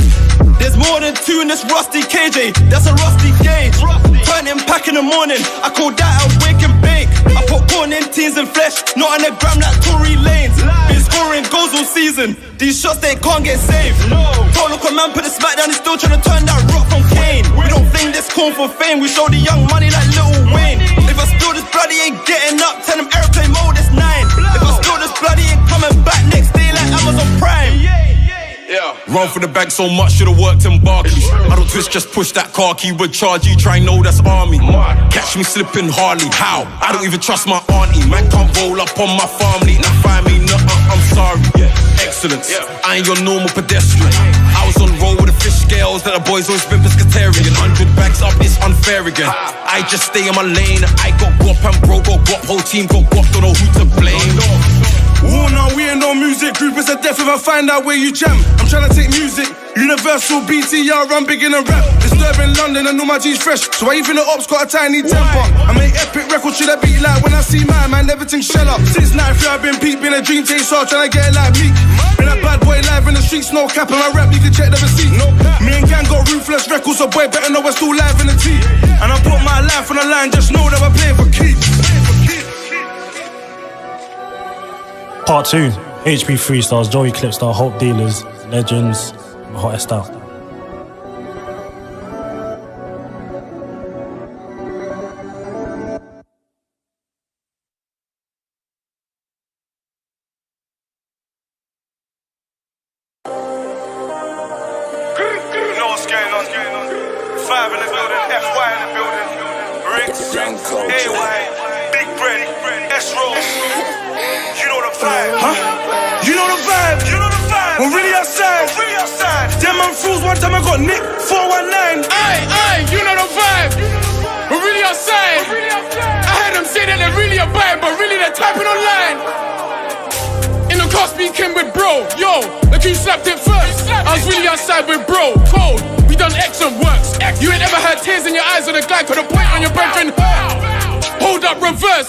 There's more than 2 in this rusty KJ, that's a rusty gauge. Turn and pack in the morning, I call that a wake and bake. I put corn in teens and flesh, not on the gram like Tory Lanes. Been scoring goals all season, these shots they can't get saved. Don't look a man put the smack down, he's still trying to turn that rock from Kane. We don't fling this corn for fame, we show the young money like Lil Wayne. If I spill this bloody ain't getting up, tell him airplane mode is 9. If I spill this bloody ain't coming back next day like Amazon Prime. Run for the bag so much, should've worked in Barclays. I don't twist, just push that car key with charge. You try know that's army. Catch me slipping Harley. How? I don't even trust my auntie. Man can't roll up on my family. Not find me, I'm sorry. Excellence, I ain't your normal pedestrian. I was on roll with the fish scales that the boys always been pescatarian. 100 bags up, it's unfair again. I just stay in my lane. I got guap and bro got guap. Whole team got guap, don't know who to blame. Oh no, we ain't no music group, it's a death if I find out where you jam. I'm trying to take music, Universal, BTR, I'm big in a rap. Disturbing London and all my G's fresh, so I even the ops got a tiny temper. I make epic records, should I be like when I see my man, everything shell up. Since 93 I've been peak, been a dream chaser, trying to get it like me. Been a bad boy live in the streets, no cap, and my rap, you can check the receipt. Me and gang got ruthless records, so boy better know we're still live in the T. And I put my life on the line, just know that I play for keeps. Part 2, HB Freestyles, Joey Clipstar, Hope Dealers, Legends, the hottest out.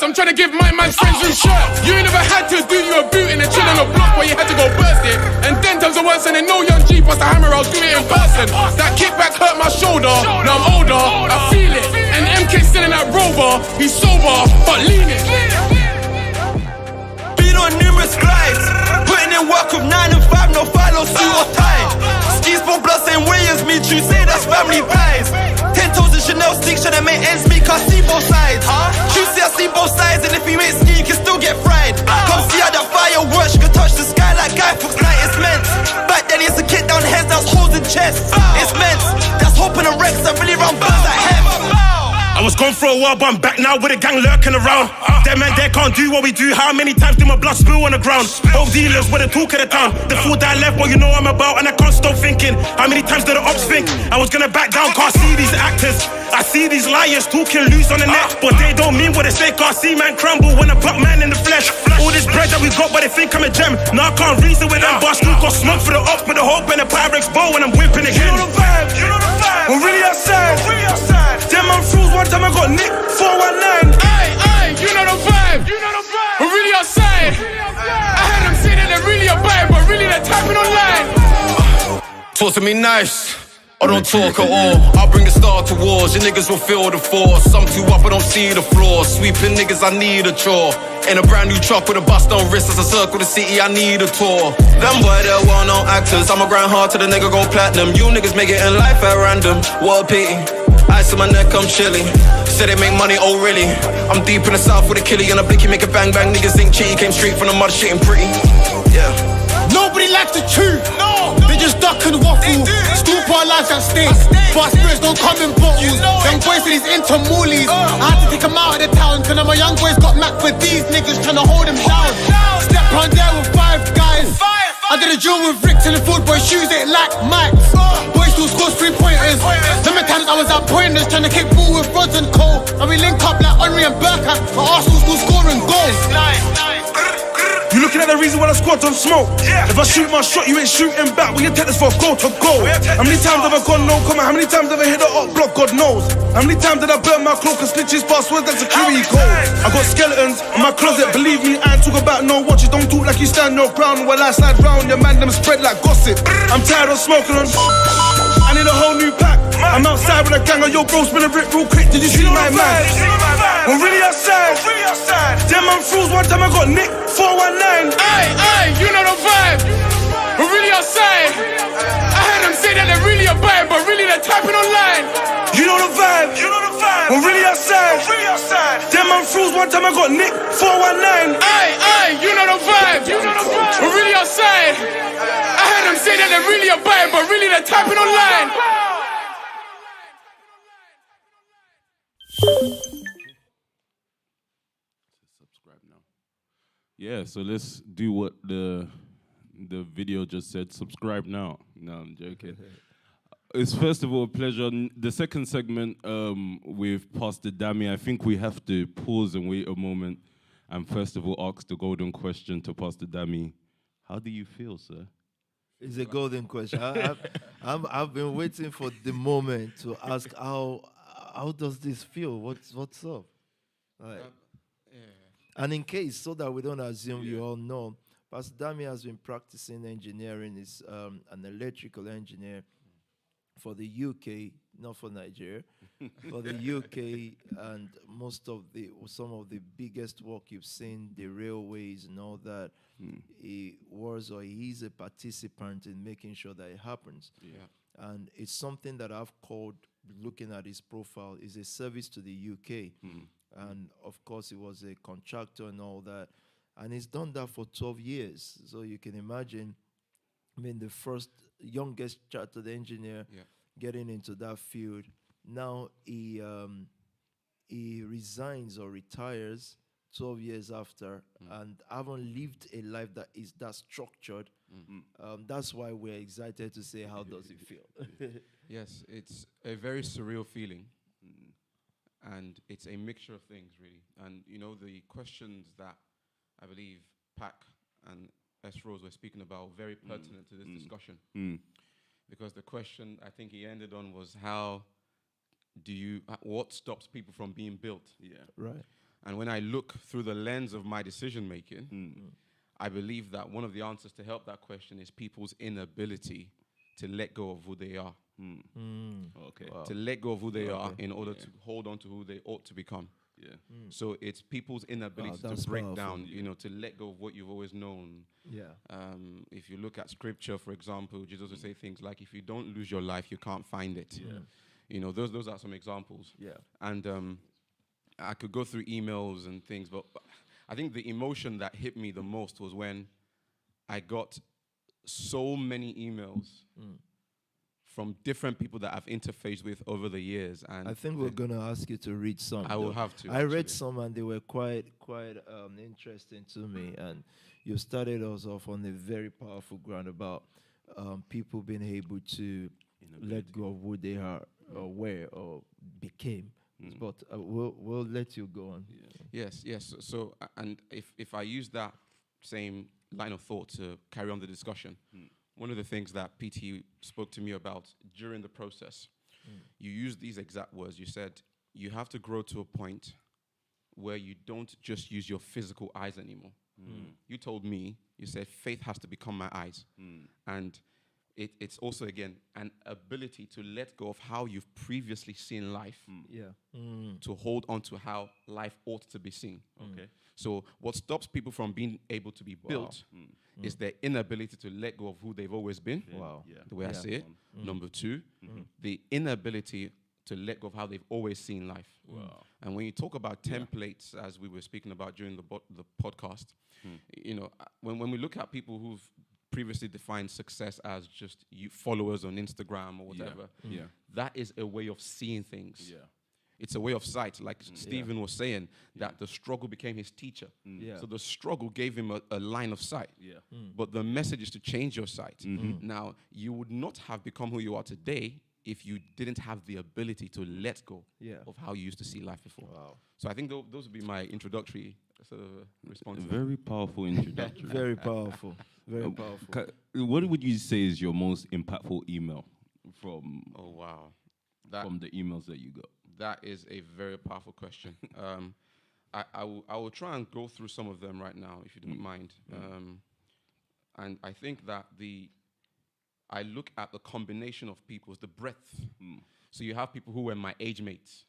I'm trying to give my man friends and shirt. You ain't never had to do you a boot in a chill on a block where you had to go bursting. it. And then times are worse and then no young G plus the hammer, I'll do it in person. That kickback hurt my shoulder, now I'm older, I feel it. And MK still in that Rover, he's sober, but leaning. Been on numerous glides, putting in work with 9 and 5, no follow, suit or tie. Skis for blood, same way as me, true say that's family ties. 10 toes in Chanel sticks, tryna make ends meet, cause I see both sides. True say I see both sides, and if you ain't ski, you can still get fried. Come see how that fire works, you can touch the sky like Guy Fawkes night, it's meant. Back then he used to kick down heads, now it's holes in chests. It's meant, that's hoping and wrecks, I really run birds like heaven. I was gone for a while, but I'm back now with a gang lurking around. Them man there can't do what we do. How many times do my blood spill on the ground? Old dealers were the talk of the town. The fool that I left, but you know I'm about, and I can't stop thinking. How many times did the ops think I was gonna back down? Can't see these actors. I see these liars talking loose on the net, but they don't mean what they say. Can't see man crumble when I put man in the flesh. All this bread that we got, but they think I'm a gem. Now I can't reason with them, but I still got smoke for the ops, with the hope and the Pyrex bow when I'm whipping again. You know the vibe, you know the vibe. I'm really outside, really outside. Them man fools, one time I got nicked, 419. Aye, you know the vibe, you know the vibe. We're really outside. I heard them say that they're really a vibe, but really they're tapping online. Talk to me nice, I don't talk at all. I'll bring the star to wars, your niggas will feel the force. Some too up, I don't see the floor. Sweeping niggas, I need a chore. In a brand new truck with a bust on wrist, as I circle the city, I need a tour. Them boy, they're well-known actors. I'ma grind hard till the nigga go platinum. You niggas make it in life at random. What a pity. Ice on my neck, I'm chilly. Say they make money, oh really? I'm deep in the south with a killie and a blicky, make a bang bang. Niggas think cheaty, came straight from the mud, shitting pretty. Yeah. Nobody likes the truth. No. They just duck and waffle. Stoop our lives at stake. But spirits don't come in bottles. Young boys say he's into moolies. I had to take him out of the town, cause now my young boys got Mac for these niggas trying to hold him down. Step on there with 5 guys. I did a drill with Rick till the food boy shoes ain't like Mike's. Boys still score 3-pointers. Remember times I was at pointers trying to kick ball with Rods and Cole. And we link up like Henry and Burkhardt, but Arsenal still scoring goals. You looking at the reason why the squad don't smoke? Yeah. If I shoot my shot, you ain't shooting back. We take this for goal to goal. How many times have I gone no comment? How many times have I hit the up block? God knows. How many times did I burn my cloak and snitches passwords and security code? I got skeletons in my closet. Believe me, I ain't talk about no watches. Don't talk like you stand your ground. While I slide round, your man them spread like gossip. I'm tired of smoking on. I need a whole new pack. I'm outside with a gang of yo bro, spin a rip real quick. Did you see my man? I'm really outside. Them man fools, one time I got nicked, 419. Aye, you know the vibe. We're really outside. I heard them say that they're really a vibe, but really they're tapping online. You know the vibe. I'm really outside. Them man fools, one time I got nicked, 419. Aye, you know the vibe. We're really outside. I heard them say that they're really a vibe, but really they're tapping online. Subscribe now. Yeah, so let's do what the video just said. Subscribe now. No, I'm joking. It's first of all a pleasure. The second segment with Pastor Dami, I think we have to pause and wait a moment and first of all ask the golden question to Pastor Dami. How do you feel, sir? It's a golden question. I've been waiting for the moment to ask how does this feel? What's up? Like, and in case, so that we don't assume you all know, Pastor Dami has been practicing engineering. He's an electrical engineer for the UK, not for Nigeria, for the UK, and some of the biggest work you've seen, the railways and all that. He was or he is a participant in making sure that it happens. Yeah. And it's something that I've called, looking at his profile, is a service to the UK. And of course, he was a contractor and all that. And he's done that for 12 years. So you can imagine, the first youngest chartered engineer getting into that field. Now he resigns or retires 12 years after, and haven't lived a life that is that structured. That's why we're excited to say, how does it feel? Yes, it's a very surreal feeling. And it's a mixture of things, really. And, the questions that I believe Pac and S. Rose were speaking about are very pertinent to this discussion. Because the question I think he ended on was what stops people from being built? Yeah. Right. And when I look through the lens of my decision making, I believe that one of the answers to help that question is people's inability to let go of who they are. Okay. To let go of who they are Okay. in order to hold on to who they ought to become. Yeah. So it's people's inability that's to break powerful. down, you know, to let go of what you've always known. Yeah. If you look at scripture, for example, Jesus would say things like, if you don't lose your life, you can't find it. Yeah. You know, those are some examples. Yeah. And I could go through emails and things, but I think the emotion that hit me the most was when I got so many emails from different people that I've interfaced with over the years. And I think we're gonna ask you to read some. I will though. have to, I read actually. some and they were quite interesting to me. And you started us off on a very powerful ground about people being able to let go of who they are or were or became. But we'll let you go on. Yes. So, and if I use that same line of thought to carry on the discussion, one of the things that PT spoke to me about during the process, you used these exact words. You said, you have to grow to a point where you don't just use your physical eyes anymore. You told me, you said, faith has to become my eyes. And it's also, again, an ability to let go of how you've previously seen life, to hold on to how life ought to be seen. Okay. So what stops people from being able to be built is their inability to let go of who they've always been, the way I see it. Number two, the inability to let go of how they've always seen life. And when you talk about templates, as we were speaking about during the podcast, you know, when we look at people who've previously defined success as just you followers on Instagram or whatever, that is a way of seeing things. It's a way of sight, like Stephen was saying, that the struggle became his teacher. So the struggle gave him a line of sight. But the message is to change your sight. Now, you would not have become who you are today if you didn't have the ability to let go of how you used to see life before. So I think those would be my introductory sort of response. Very powerful introduction. Very powerful. Very powerful. What would you say is your most impactful email from? Oh wow, from the emails that you got. That is a very powerful question. I will try and go through some of them right now, if you don't mind. And I think that I look at the combination of people's, the breadth. So you have people who were my age mates,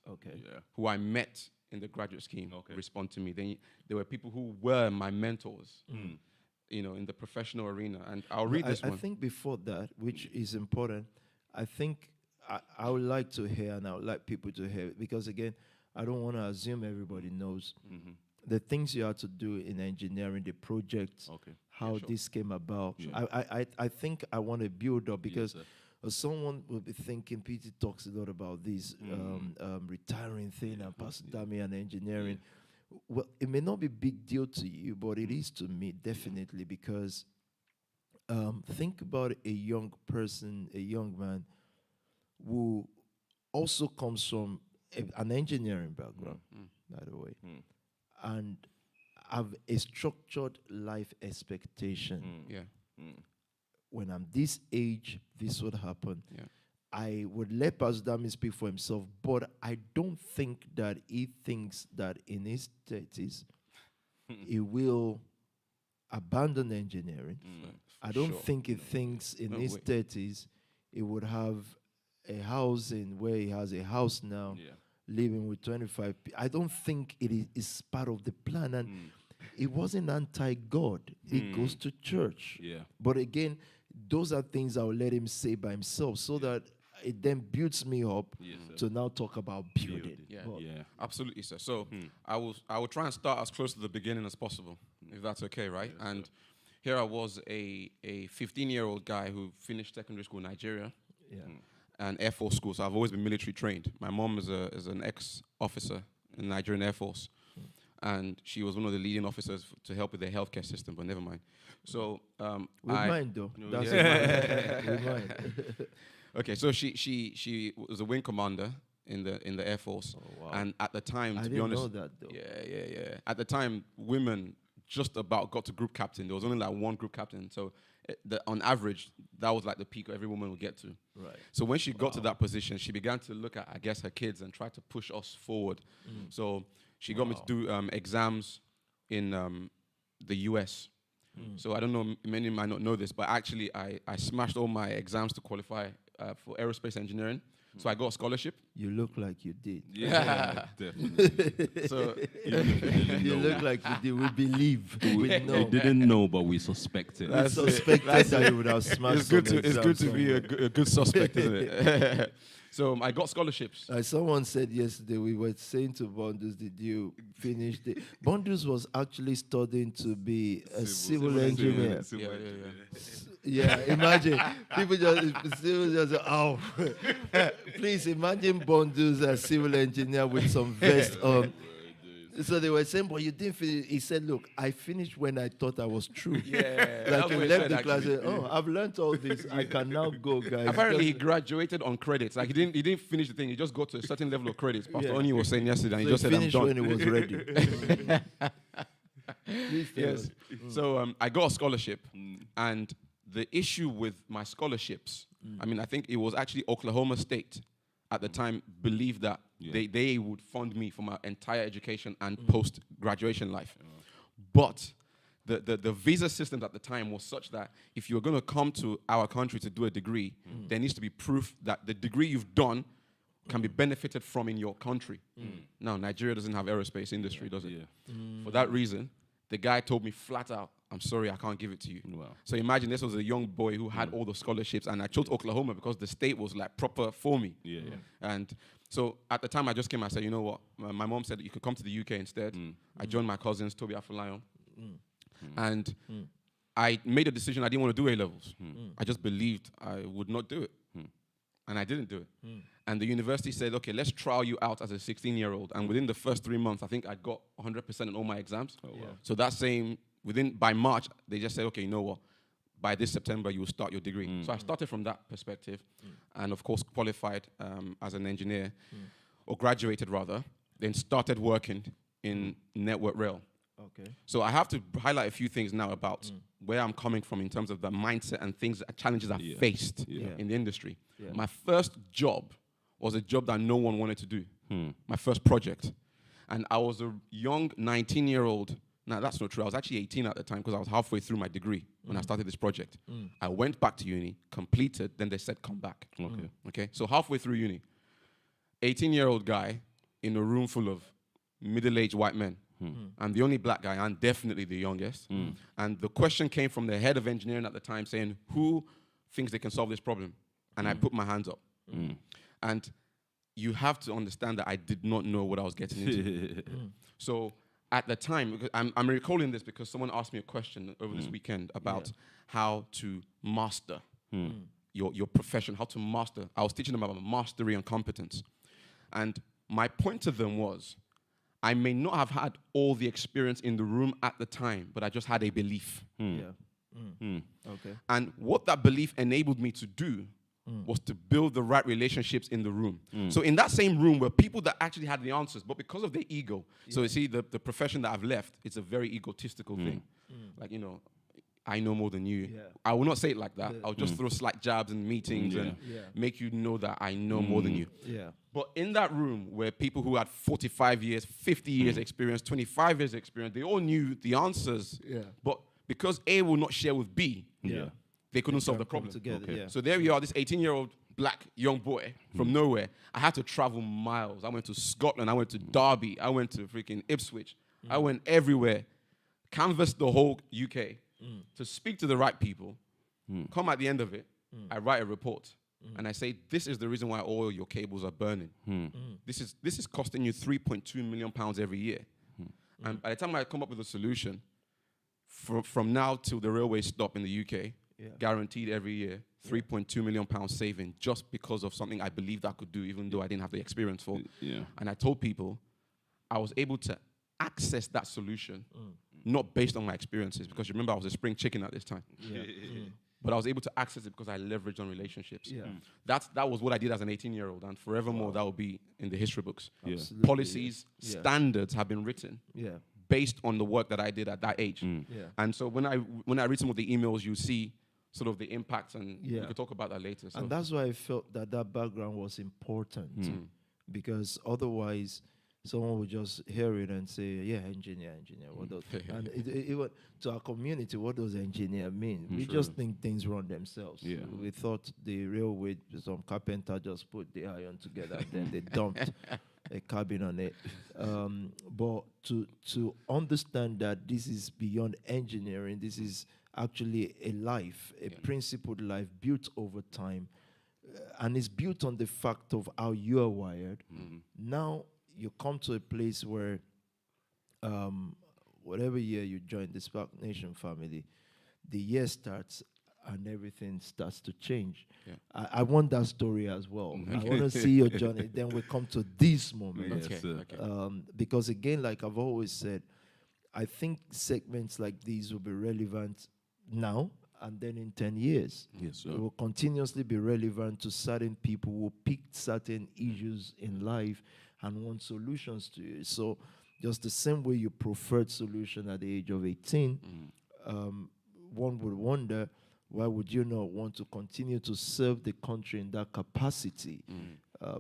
who I met in the graduate scheme, respond to me. Then there were people who were my mentors, you know, in the professional arena. And I'll read this one. I think before that, which is important, I think I would like to hear, and I would like people to hear, because again, I don't want to assume everybody knows the things you have to do in engineering, the projects, how this came about. I think I want to build up, because someone will be thinking, Peter talks a lot about this retiring thing and Pastor Dami and engineering. Well, it may not be a big deal to you, but it is to me, definitely, because think about a young person, a young man, who also comes from an engineering background, by the way, and have a structured life expectation. When I'm this age, this would happen. I would let Pastor Dami speak for himself, but I don't think that he thinks that in his 30s he will abandon engineering. I don't think he thinks in his 30s he would have a house in where he has a house now, living with 25 people. I don't think it is part of the plan. And it wasn't anti-God. He goes to church. But again, those are things I will let him say by himself, so that it then builds me up to now talk about building. Absolutely, sir. So I will try and start as close to the beginning as possible, if that's okay, right? And here I was, a 15-year-old guy who finished secondary school in Nigeria. And Air Force school, so I've always been military trained. My mom is an ex-officer in the Nigerian Air Force, and she was one of the leading officers to help with the healthcare system, but never mind. So we mind though. That's we mind. Okay, so she was a wing commander in the Air Force, and at the time, to be honest, know that though. At the time, women just about got to group captain. There was only like one group captain, so on average, that was like the peak every woman would get to. So when she got to that position, she began to look at, I guess, her kids and try to push us forward. So she got me to do exams in the US. So I don't know, many might not know this, but actually I smashed all my exams to qualify for aerospace engineering. So I got a scholarship. You look like you did. Yeah, definitely. So you look like you did. We believe. We know. They didn't know, but we suspected. We suspected that you would have smashed. It's good to be a good suspect, isn't it? So I got scholarships. Someone said yesterday, we were saying to Bondus, did you finish the... Bondus was actually studying to be a civil engineer. Yeah, imagine. People just, oh. Please imagine Bondus as civil engineer with some vest on. So they were saying, but you didn't finish. He said, look, I finished when I thought I was true. Yeah. Like he left the class and, I've learned all this. I can now go, guys. Apparently he graduated on credits. Like he didn't finish the thing. He just got to a certain level of credits. Pastor Oni was saying yesterday, and he just said, I'm done. When he was ready. Yes. So I got a scholarship, and the issue with my scholarships, I mean, I think it was actually Oklahoma State at the time believed that they would fund me for my entire education and post-graduation life. But the visa system at the time was such that if you're going to come to our country to do a degree, there needs to be proof that the degree you've done can be benefited from in your country. Now, Nigeria doesn't have aerospace industry, does it? For that reason, the guy told me flat out, I'm sorry, I can't give it to you. Wow. So imagine this was a young boy who had all the scholarships, and I chose Oklahoma because the state was like proper for me. And so at the time I just came, I said, you know what? My mom said you could come to the UK instead. I joined my cousins, Tobi Afolayan. And I made a decision I didn't want to do A-levels. I just believed I would not do it. And I didn't do it. And the university said, okay, let's trial you out as a 16-year-old. And within the first 3 months, I think I got 100% on all my exams. So that same, by March, they just said, okay, you know what? By this September, you will start your degree. So I started from that perspective and, of course, qualified as an engineer, or graduated rather, then started working in network rail. Okay. So I have to highlight a few things now about where I'm coming from in terms of the mindset and things, challenges I faced in the industry. My first job was a job that no one wanted to do. My first project. And I was a young 19-year-old. Now, that's not true. I was actually 18 at the time because I was halfway through my degree when I started this project. I went back to uni, completed, then they said, come back. Okay. So halfway through uni, 18-year-old guy in a room full of middle-aged white men. I'm the only black guy and definitely the youngest. And the question came from the head of engineering at the time saying, who thinks they can solve this problem? And I put my hands up. And you have to understand that I did not know what I was getting into. So at the time, I'm recalling this because someone asked me a question over this weekend about how to master your profession, how to master. I was teaching them about mastery and competence. And my point to them was, I may not have had all the experience in the room at the time, but I just had a belief. Okay. And what that belief enabled me to do was to build the right relationships in the room. So in that same room were people that actually had the answers, but because of their ego. So you see, the profession that I've left, it's a very egotistical thing. Like, you know, I know more than you. I will not say it like that. I'll just throw slight jabs in meetings and make you know that I know more than you. But in that room were people who had 45 years, 50 years experience, 25 years experience. They all knew the answers. But because A will not share with B, they couldn't solve the problem. Together, So there we are, this 18-year-old black young boy from nowhere. I had to travel miles. I went to Scotland. I went to Derby. I went to freaking Ipswich. I went everywhere, canvassed the whole UK to speak to the right people. Come at the end of it, I write a report. And I say, this is the reason why all your cables are burning. This is costing you £3.2 million every year. And by the time I come up with a solution, from now till the railway stop in the UK, guaranteed every year, £3.2 million saving just because of something I believed I could do, even though I didn't have the experience for. And I told people I was able to access that solution, not based on my experiences, because remember I was a spring chicken at this time. But I was able to access it because I leveraged on relationships. That was what I did as an 18-year-old, and forevermore that will be in the history books. Policies, standards have been written based on the work that I did at that age. And so when I read some of the emails, you see sort of the impact, and we could talk about that later. So. And that's why I felt that background was important, because otherwise someone would just hear it and say, "Yeah, engineer. What does?" And it to our community, what does engineer mean? We just think things run themselves. Yeah. We thought the railway, some carpenter just put the iron together, and then they dumped a cabin on it. But to understand that this is beyond engineering, this is actually a life, a principled life built over time, and it's built on the fact of how you are wired. Now you come to a place where whatever year you join the Spark Nation family, the year starts and everything starts to change. I want that story as well. I want to see your journey. Then we come to this moment. Because again, like I've always said, I think segments like these will be relevant now and then in 10 years. Yes, sir. It will continuously be relevant to certain people who picked certain issues in life and want solutions to it. So just the same way you preferred solution at the age of 18, one would wonder, why would you not want to continue to serve the country in that capacity?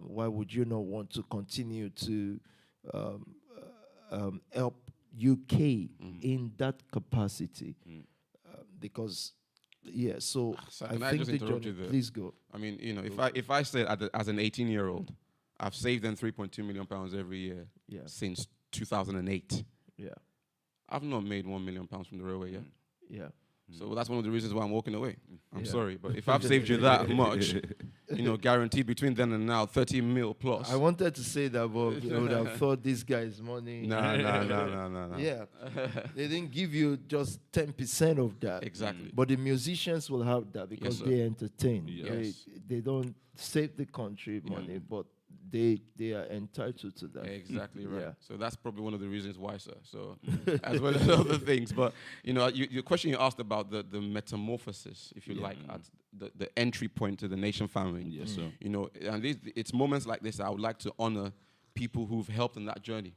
Why would you not want to continue to help UK in that capacity? Because, so I can I think just the interrupt journey, you there? please go. I mean, if I said as an 18-year-old, I've saved them £3.2 million every year since 2008. Yeah. I've not made £1 million from the railway yet. Yeah. So that's one of the reasons why I'm walking away. I'm sorry, but if I've saved you that much, guaranteed between then and now, 30 mil plus. I wanted to say that, but you would have thought this guy's money. No. Yeah. They didn't give you just 10% of that. Exactly. But the musicians will have that because they entertain. Yes. They don't save the country money, but they are entitled to that. Exactly right. Yeah. So that's probably one of the reasons why, sir. So as well as other things. But, your question you asked about the metamorphosis, if you like, at the entry point to the Nation family. Yes, sir. And it's moments like this I would like to honor people who've helped in that journey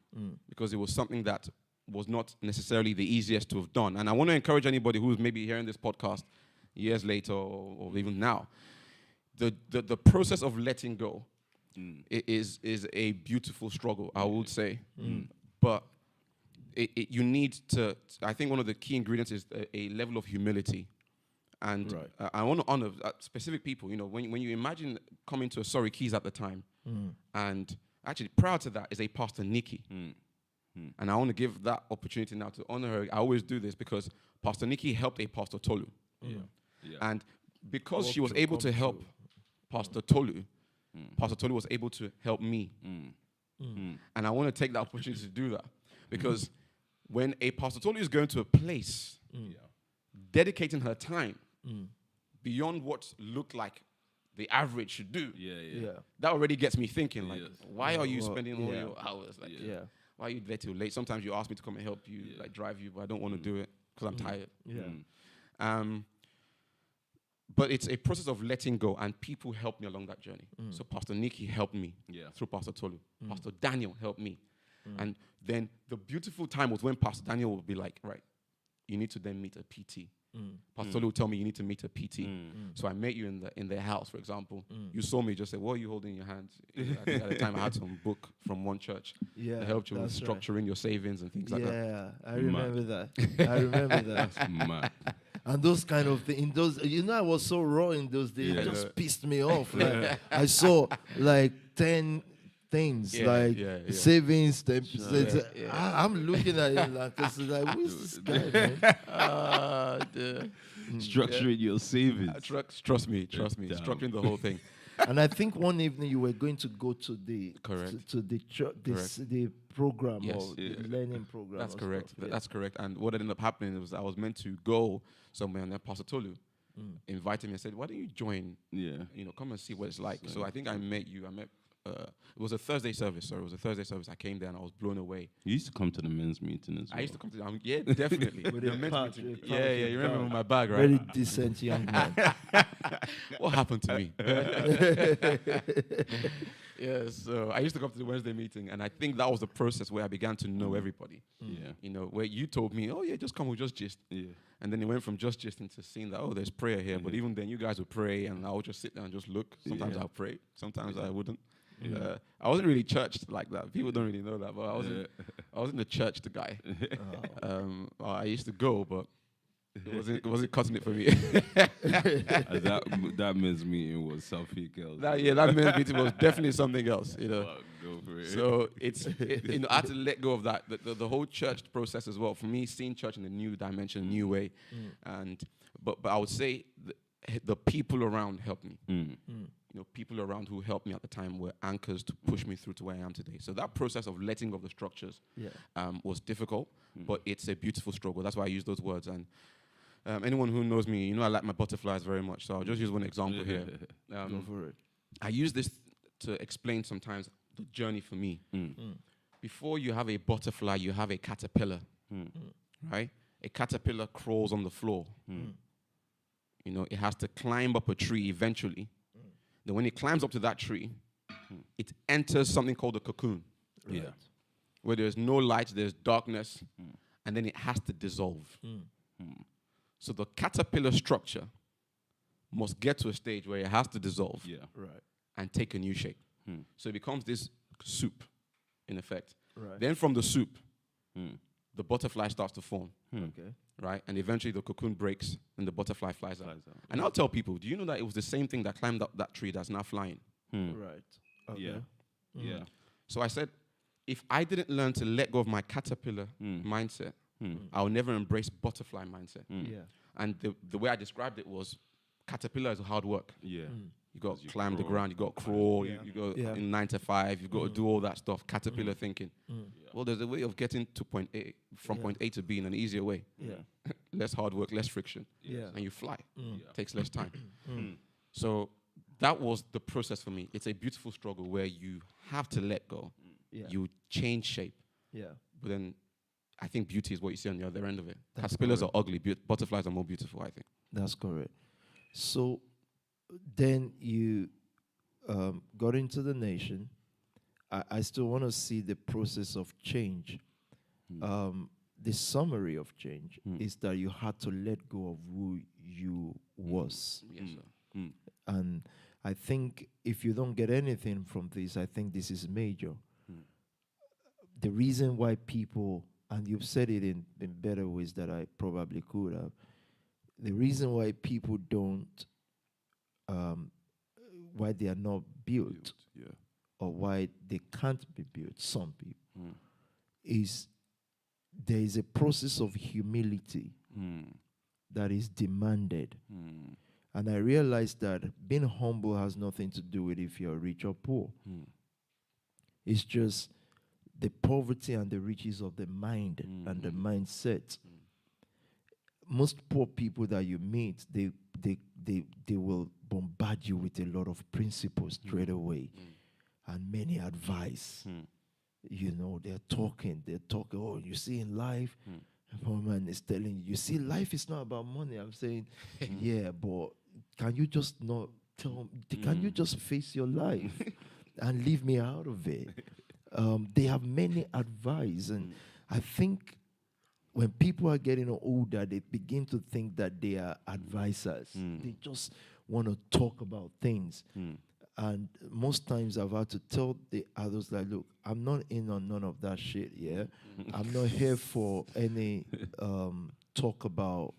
because it was something that was not necessarily the easiest to have done. And I want to encourage anybody who's maybe hearing this podcast years later or even now, the process of letting go is a beautiful struggle, I would say. But you need to, I think one of the key ingredients is a level of humility. And I want to honor specific people. When you imagine coming to a Sorry Keys at the time, and actually prior to that is a Pastor Nikki. And I want to give that opportunity now to honor her. I always do this because Pastor Nikki helped a Pastor Tolu. And because she was able to help Pastor Tolu, Pastor Tobi was able to help me. And I want to take that opportunity to do that. Because when a Pastor Tobi is going to a place, dedicating her time beyond what looked like the average should do, that already gets me thinking, like, why are you spending all your hours? Like, why are you there till late? Sometimes you ask me to come and help you, like drive you, but I don't want to do it because I'm tired. But it's a process of letting go, and people helped me along that journey. So Pastor Nikki helped me through Pastor Tolu. Pastor Daniel helped me. And then the beautiful time was when Pastor Daniel would be like, right, you need to then meet a PT. Pastor Tolu would tell me you need to meet a PT. So I met you in their house, for example. You saw me, just said, what are you holding in your hands? I think at the time I had some book from one church that helped you with structuring your savings and things like that. Yeah, I remember that. I remember that. That's mad. And those kind of things, I was so raw in those days. It just pissed me off. Like, I saw like 10 things, savings, 10%. I'm looking at it like, who's this guy, man? Structuring your savings. Trust me, structuring the whole thing. And I think one evening you were going to go to the the program or the learning program. That's correct. That's correct. And what ended up happening was I was meant to go somewhere, and then Pastor Tolu invited me and said, "Why don't you join? Come and see what it's like." So I think I met you. It was a Thursday service. Sorry, it was a Thursday service. I came there and I was blown away. You used to come to the men's meeting as well. I used to come to definitely. With the men's meeting. You remember with my bag, right? Very decent young man. What happened to me? So I used to come to the Wednesday meeting, and I think that was the process where I began to know everybody. Where you told me, oh yeah, just come, we'll just gist. And then it went from just gisting to seeing that, there's prayer here. But even then, you guys would pray, and I would just sit there and just look. Sometimes I'll pray, sometimes I wouldn't. I wasn't really churched like that. People don't really know that, but I wasn't a churched guy. I used to go, but it wasn't cutting it for me. that men's meeting was something else. That men's meeting was definitely something else. Go for it. So I had to let go of that. The whole church process as well. For me, seeing church in a new dimension, a new way, but I would say the people around helped me. People around who helped me at the time were anchors to push me through to where I am today. So that process of letting go of the structures was difficult, but it's a beautiful struggle. That's why I use those words. And anyone who knows me, I like my butterflies very much. So I'll just use one example here. Go for it. I use this to explain sometimes the journey for me. Before you have a butterfly, you have a caterpillar, right? A caterpillar crawls on the floor. It has to climb up a tree eventually. Then when it climbs up to that tree, it enters something called a cocoon. Right. Where there's no light, there's darkness, and then it has to dissolve. So the caterpillar structure must get to a stage where it has to dissolve and take a new shape. So it becomes this soup, in effect. Right. Then from the soup, the butterfly starts to form. Okay. Right? And eventually the cocoon breaks and the butterfly flies out. And I'll tell people, do you know that it was the same thing that climbed up that tree that's now flying? Right. Okay. Yeah. So I said, if I didn't learn to let go of my caterpillar mindset, I'll never embrace butterfly mindset. And the way I described it was, caterpillar is hard work. Yeah. You got to climb the ground, you got to crawl, you go in 9 to 5, you got to do all that stuff, caterpillar thinking. Well, there's a way of getting to point A, from point A to B in an easier way. Less hard work, less friction. And you fly. Takes less time. So that was the process for me. It's a beautiful struggle where you have to let go. You change shape. But then I think beauty is what you see on the other end of it. Caterpillars are ugly, butterflies are more beautiful, I think. That's correct. So then you got into the nation. I still want to see the process of change. The summary of change is that you had to let go of who you was. Yes, sir. And I think if you don't get anything from this, I think this is major. The reason why people, and you've said it in better ways that I probably could have, the reason why people don't, why they are not built, or why they can't be built, some people, is there is a process of humility that is demanded. And I realized that being humble has nothing to do with if you're rich or poor. It's just the poverty and the riches of the mind and the mindset. Most poor people that you meet, they will bombard you with a lot of principles straight away and many advice. They're talking, oh, you see in life, one man is telling you see, life is not about money. I'm saying, yeah, but can you just not tell me, can you just face your life and leave me out of it? They have many advice, and I think when people are getting older, they begin to think that they are advisors. They just want to talk about things. And most times I've had to tell the others, like, look, I'm not in on none of that shit, yeah? I'm not here for any talk about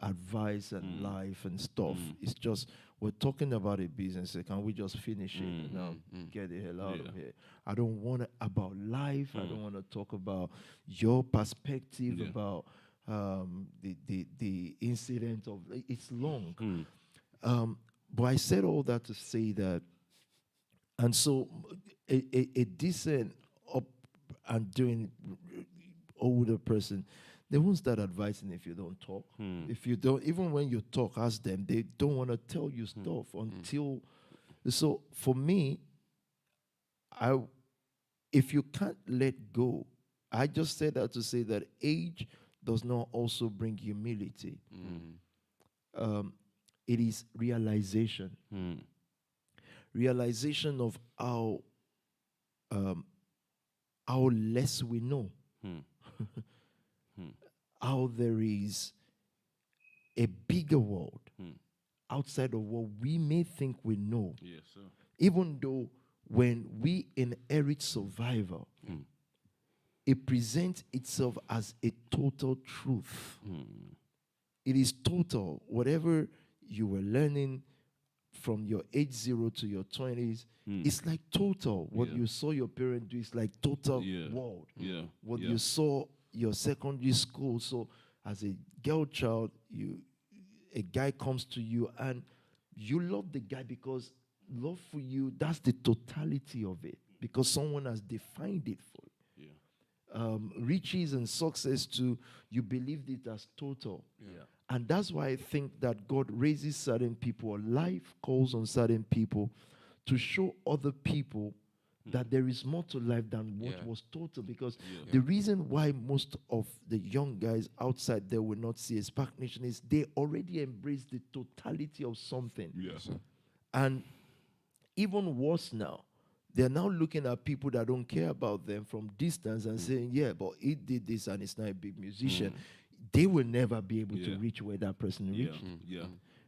advice and life and stuff. It's just, we're talking about a business. So can we just finish it and now get the hell out of here? I don't want to about life. I don't want to talk about your perspective about the incident of, it's long. But I said all that to say that, and so a decent up and doing older person, they won't start advising if you don't talk. If you don't, even when you talk, ask them, they don't want to tell you stuff until. So for me, if you can't let go, I just said that to say that age does not also bring humility. It is realization. Realization of how less we know. How there is a bigger world outside of what we may think we know. Yes, sir. Even though when we inherit survival, it presents itself as a total truth. It is total. Whatever you were learning from your age 0 to your 20s, it's like total. What you saw your parent do is like total world. What you saw your secondary school. So as a girl child, a guy comes to you and you love the guy because love for you, that's the totality of it. Because someone has defined it for you. Riches and success too, you believed it as total. And that's why I think that God raises certain people, or life calls on certain people to show other people that there is more to life than what was total. Because the reason why most of the young guys outside there will not see a Spark Nation is they already embrace the totality of something. And even worse now, they're now looking at people that don't care about them from distance and saying, yeah, but he did this and it's not a big musician. They will never be able to reach where that person reached.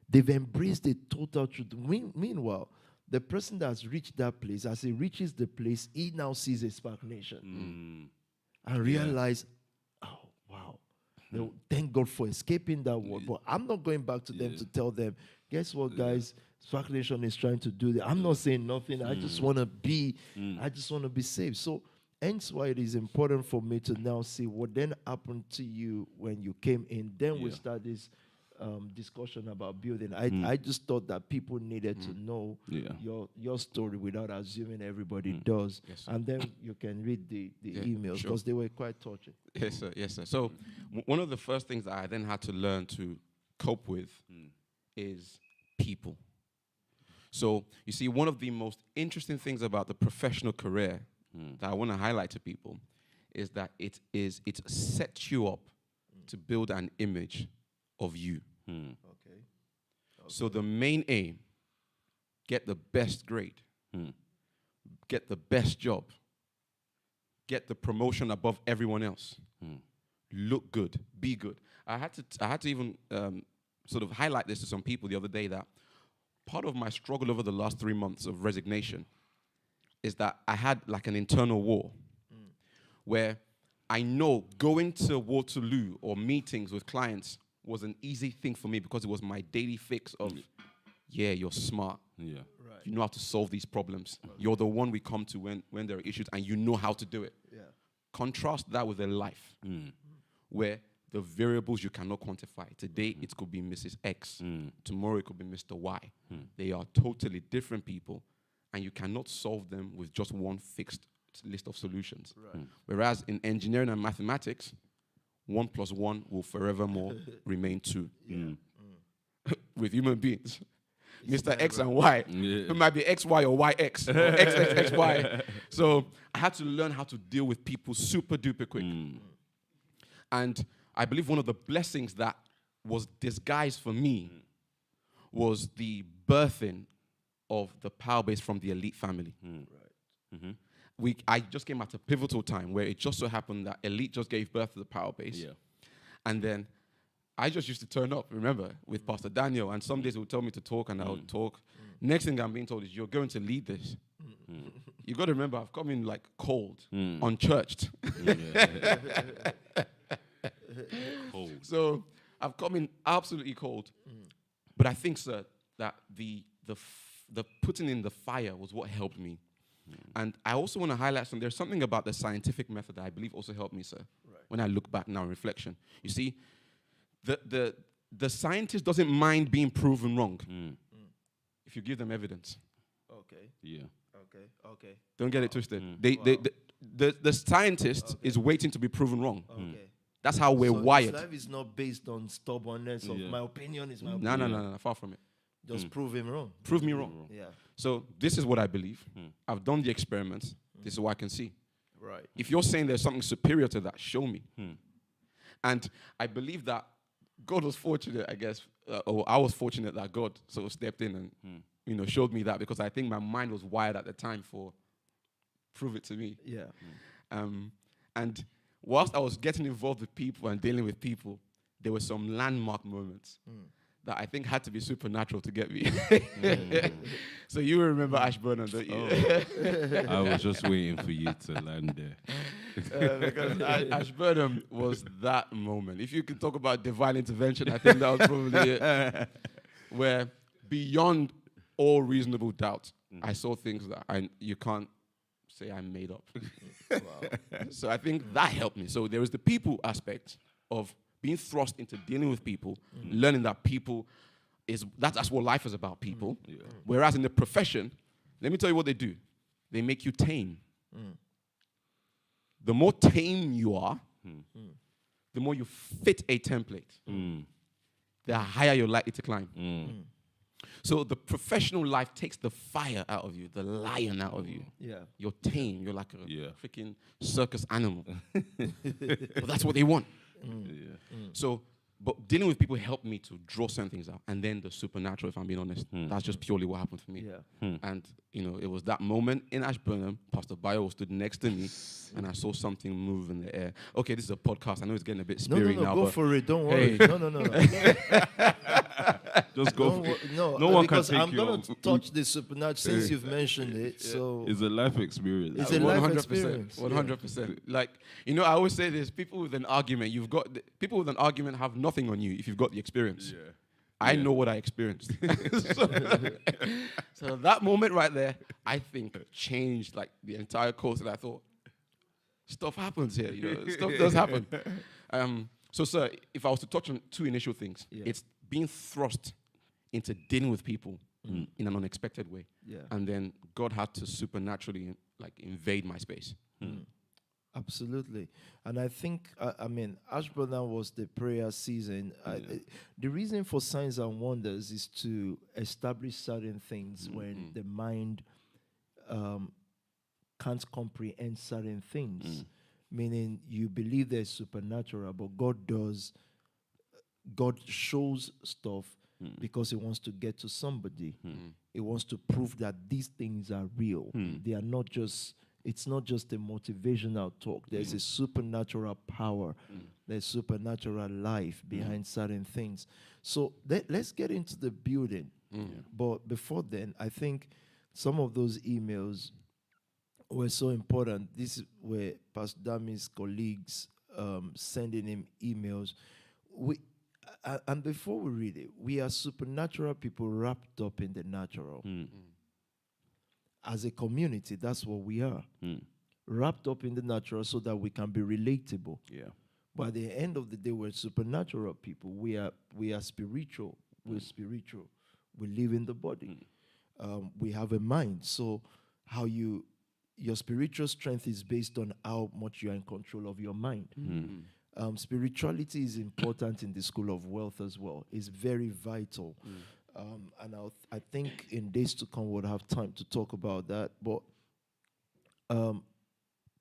They've embraced the total truth. Meanwhile, the person that's reached that place, as he reaches the place, he now sees a Spark Nation and realize, oh, wow. Thank God for escaping that world. But I'm not going back to them to tell them, guess what, guys? Spark Nation is trying to do that. I'm not saying nothing. I just want to be, I just want to be safe. So hence why it is important for me to now see what then happened to you when you came in. Then we start this discussion about building. I just thought that people needed to know your story without assuming everybody does. And then you can read the emails because they were quite touching. Yes, sir. Yes, sir. So one of the first things that I then had to learn to cope with is people. So you see, one of the most interesting things about the professional career that I want to highlight to people is that it sets you up to build an image of you. So the main aim, get the best grade, get the best job, get the promotion above everyone else, look good, be good. I had to even sort of highlight this to some people the other day, that part of my struggle over the last 3 months of resignation is that I had like an internal war where I know going to Waterloo or meetings with clients was an easy thing for me because it was my daily fix of, you're smart. You know how to solve these problems. You're the one we come to when there are issues and you know how to do it. Contrast that with a life where the variables you cannot quantify. Today, it could be Mrs. X. Tomorrow, it could be Mr. Y. They are totally different people, and you cannot solve them with just one fixed list of solutions. Whereas in engineering and mathematics, 1 + 1 will forevermore remain 2. With human beings, Mr. X and Y, it might be XY or YX, or XXXY. So I had to learn how to deal with people super duper quick. And I believe one of the blessings that was disguised for me was the birthing of the power base from the elite family. I just came at a pivotal time where it just so happened that elite just gave birth to the power base. And then I just used to turn up, remember, with Pastor Daniel, and some days he would tell me to talk and I would talk. Next thing I'm being told is, you're going to lead this. You got to remember, I've come in like cold, unchurched. So I've come in absolutely cold. But I think, sir, that the putting in the fire was what helped me. And I also want to highlight there's something about the scientific method that I believe also helped me, sir, when I look back now in reflection. You see, the scientist doesn't mind being proven wrong if you give them evidence. Don't get it twisted. The scientist is waiting to be proven wrong. That's how we're wired. Life is not based on stubbornness of my opinion is my opinion. No, far from it. Just prove him wrong. Prove me wrong. So this is what I believe. I've done the experiments. This is what I can see. If you're saying there's something superior to that, show me. And I believe that God was fortunate, I guess, or I was fortunate that God sort of stepped in and showed me that, because I think my mind was wired at the time for prove it to me. And whilst I was getting involved with people and dealing with people, there were some landmark moments that I think had to be supernatural to get me. So you remember Ashburnham, don't you? I was just waiting for you to land there. Because Ashburnham was that moment. If you can talk about divine intervention, I think that was probably it. Where beyond all reasonable doubt, I saw things that you can't say I made up. So I think that helped me. So there was the people aspect of being thrust into dealing with people, learning that people that's what life is about, people. Whereas in the profession, let me tell you what they do. They make you tame. The more tame you are, the more you fit a template, the higher you're likely to climb. So the professional life takes the fire out of you, the lion out of you. Yeah. You're tame. You're like a freaking circus animal. But that's what they want. So, but dealing with people helped me to draw certain things out. And then the supernatural, if I'm being honest, that's just purely what happened for me. And, it was that moment in Ashburnham, Pastor Bayo stood next to me, and I saw something move in the air. Okay, this is a podcast. I know it's getting a bit spiritual now. Go for it. Don't worry. Hey. No. Just go. No one because can take I'm going to touch the supernatural since you've mentioned it. So it's a life experience. It's a life experience. 100%. Like, I always say this, people with an argument, people with an argument have nothing on you if you've got the experience. I know what I experienced. So that moment right there, I think changed like the entire course, and I thought, stuff happens here, stuff does happen. So sir, if I was to touch on two initial things, it's being thrust into dealing with people in an unexpected way. And then God had to supernaturally invade my space. Absolutely. And I think, Ashburnham was the prayer season. The reason for signs and wonders is to establish certain things when the mind can't comprehend certain things. Meaning you believe there's supernatural, but God shows stuff because he wants to get to somebody. He wants to prove that these things are real. They are not just... It's not just a motivational talk. There's a supernatural power. There's supernatural life behind certain things. So let's get into the building. But before then, I think some of those emails were so important. These were Pastor Dami's colleagues sending him emails. And before we read it, we are supernatural people wrapped up in the natural. As a community, that's what we are. Wrapped up in the natural so that we can be relatable. But at the end of the day, we're supernatural people. We are spiritual. We're spiritual. We live in the body. We have a mind. So how your spiritual strength is based on how much you are in control of your mind. Spirituality is important in the school of wealth as well. It's very vital. And I think in days to come we'll have time to talk about that. But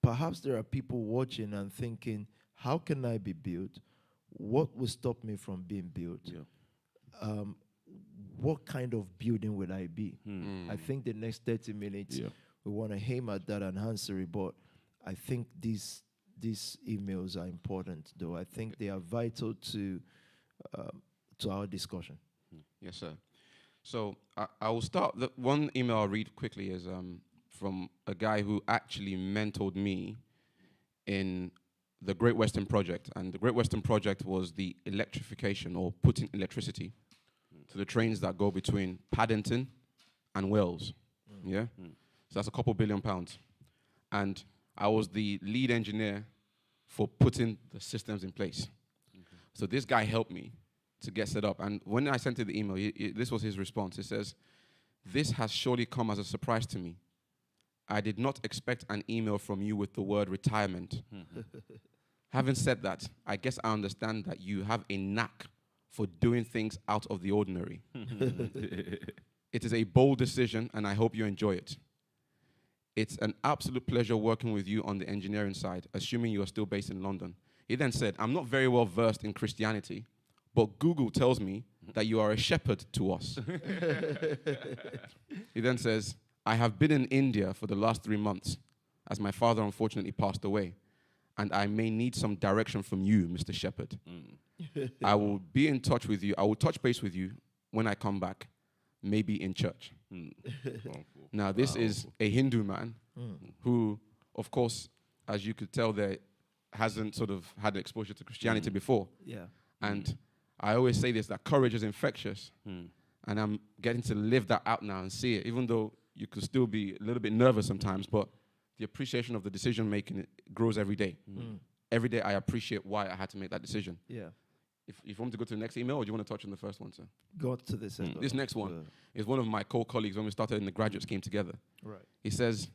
perhaps there are people watching and thinking, how can I be built? What will stop me from being built? What kind of building will I be? I think the next 30 minutes we want to aim at that and answer it. But I think these emails are important, though. I think they are vital to our discussion. Yes, sir. So I will start. The one email I'll read quickly is from a guy who actually mentored me in the Great Western Project. And the Great Western Project was the electrification or putting electricity to the trains that go between Paddington and Wales. So that's a couple £2 billion. And I was the lead engineer for putting the systems in place. So this guy helped me to get set up. And when I sent him the email, this was his response. It says, "This has surely come as a surprise to me. I did not expect an email from you with the word retirement. Having said that, I guess I understand that you have a knack for doing things out of the ordinary. It is a bold decision, and I hope you enjoy it. It's an absolute pleasure working with you on the engineering side, assuming you are still based in London." He then said, "I'm not very well versed in Christianity, but Google tells me that you are a shepherd to us." He then says, "I have been in India for the last 3 months, as my father unfortunately passed away, and I may need some direction from you, Mr. Shepherd. I will be in touch with you. I will touch base with you when I come back, maybe in church. Now, this is a Hindu man who, of course, as you could tell there, hasn't sort of had exposure to Christianity before. Yeah. And I always say this, that courage is infectious. And I'm getting to live that out now and see it, even though you could still be a little bit nervous sometimes, but the appreciation of the decision making grows every day. Every day I appreciate why I had to make that decision. Yeah. If you want me to go to the next email, or do you want to touch on the first one, sir? Go to this. This next one is one of my co-colleagues when we started in the graduate scheme together. Right. He says,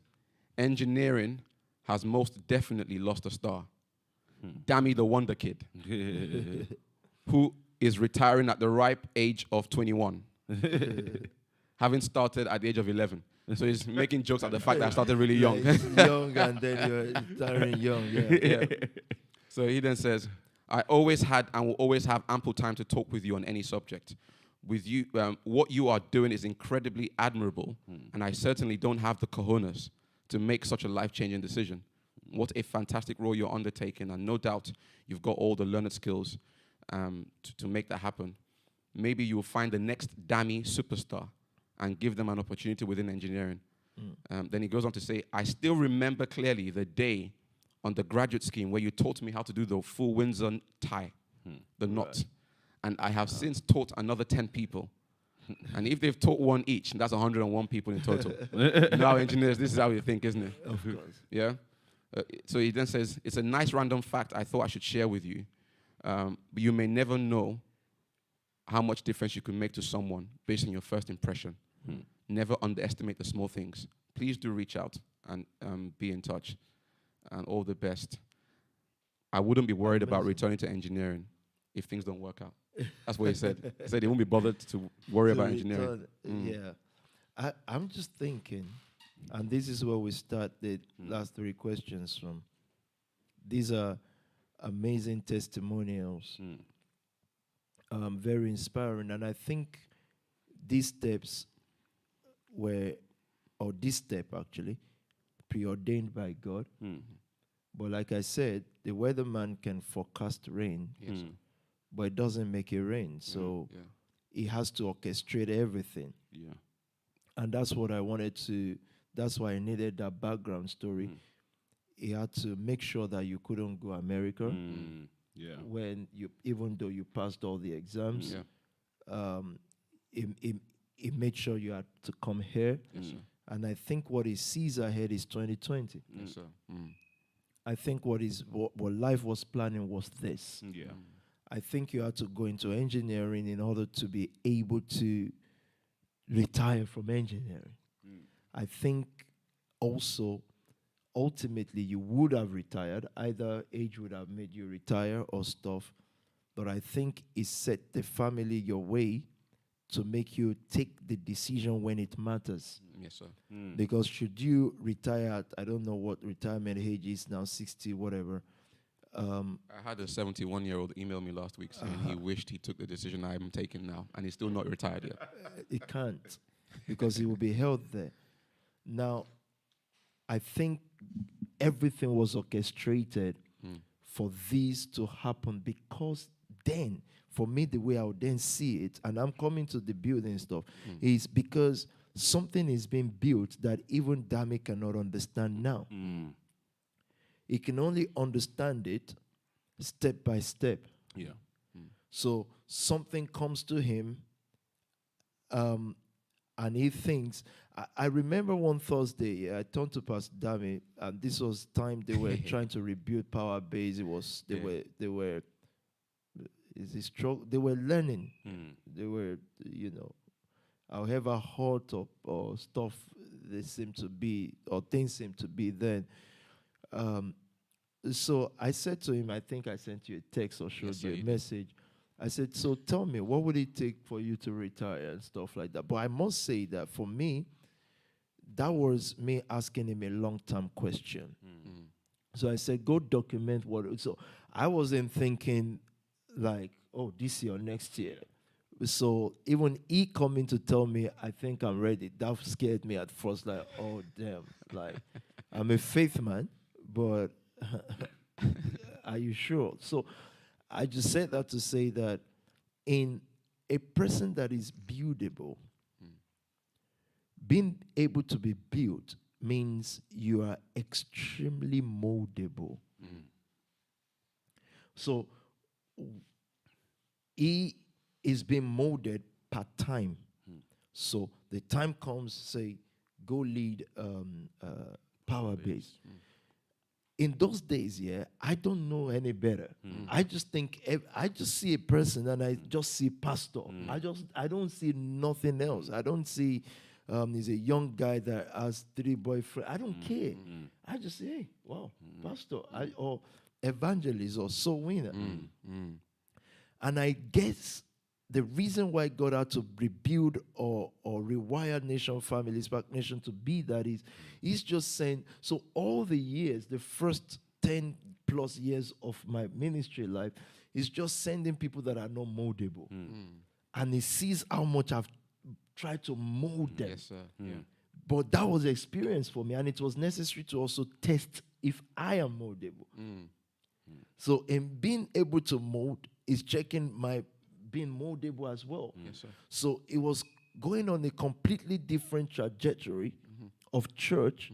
engineering has most definitely lost a star. Dammy the Wonder Kid, who is retiring at the ripe age of 21, having started at the age of 11. So he's making jokes at the fact that I started really young. Young, and then you're retiring young, yeah. So he then says, I always had and will always have ample time to talk with you on any subject. With you, what you are doing is incredibly admirable, and I certainly don't have the cojones to make such a life-changing decision. What a fantastic role you're undertaking, and no doubt you've got all the learned skills to make that happen. Maybe you'll find the next Dammy superstar and give them an opportunity within engineering. Then he goes on to say, I still remember clearly the day on the graduate scheme where you taught me how to do the full Windsor tie, the knot. And I have since taught another 10 people. And if they've taught one each, that's 101 people in total. Now, engineers, this is how you think, isn't it? Of course. Yeah? So he then says, it's a nice random fact I thought I should share with you. But you may never know how much difference you can make to someone based on your first impression. Never underestimate the small things. Please do reach out and be in touch. And all the best. I wouldn't be worried about returning to engineering if things don't work out. That's what he said. He said he won't be bothered to worry about engineering. Yeah. I'm just thinking, and this is where we start the last three questions from. These are amazing testimonials, very inspiring. And I think these steps were, or this step actually, preordained by God. But like I said, the weatherman can forecast rain, but it doesn't make it rain. So he has to orchestrate everything. And that's what I wanted to, that's why I needed that background story. He had to make sure that you couldn't go America when you, even though you passed all the exams. He made sure you had to come here. And I think what he sees ahead is 2020. Yes, sir. I think what life was planning was this. I think you had to go into engineering in order to be able to retire from engineering. I think also, ultimately, you would have retired. Either age would have made you retire or stuff. But I think it set the family your way to make you take the decision when it matters. Yes, sir. Because should you retire at, I don't know what retirement age is now, 60, whatever. I had a 71-year-old email me last week saying he wished he took the decision I'm taking now, and he's still not retired yet. It can't, because he will be held there. Now, I think everything was orchestrated for this to happen, because then, for me, the way I would then see it, and I'm coming to the building stuff, is because something is being built that even Dammy cannot understand now. He can only understand it step by step. So something comes to him, and he thinks. I remember one Thursday, I turned to Pastor Dammy, and this was time they were trying to rebuild Power Base. It was they were learning. They were, however hot or stuff they seem to be, or things seem to be then. So I said to him, I think I sent you a text or showed you a message. I said, so tell me, what would it take for you to retire and stuff like that? But I must say that for me, that was me asking him a long-term question. So I said, go document what. So I wasn't thinking like, oh, this year or next year. So even he coming to tell me, I think I'm ready, that scared me at first. Like, oh, damn. Like, I'm a faith man, but Are you sure? So I just said that to say that in a person that is buildable, being able to be built means you are extremely moldable. So he is being molded per time. So the time comes, say, go lead power base. In those days, I don't know any better. I just think, I just see a person and I just see pastor. I don't see nothing else. I don't see he's a young guy that has 3 boyfriends. I don't care. I just say, hey, wow, pastor, or evangelist or soul winner. And I guess the reason why God had to rebuild or rewire Nation Family, Spark Nation to be that is, he's just saying, so all the years, the first 10 plus years of my ministry life, is just sending people that are not moldable. And he sees how much I've tried to mold them. Yes, sir. Yeah. But that was the experience for me, and it was necessary to also test if I am moldable. So in being able to mold is checking my being moldable as well. Yes, sir. So it was going on a completely different trajectory of church.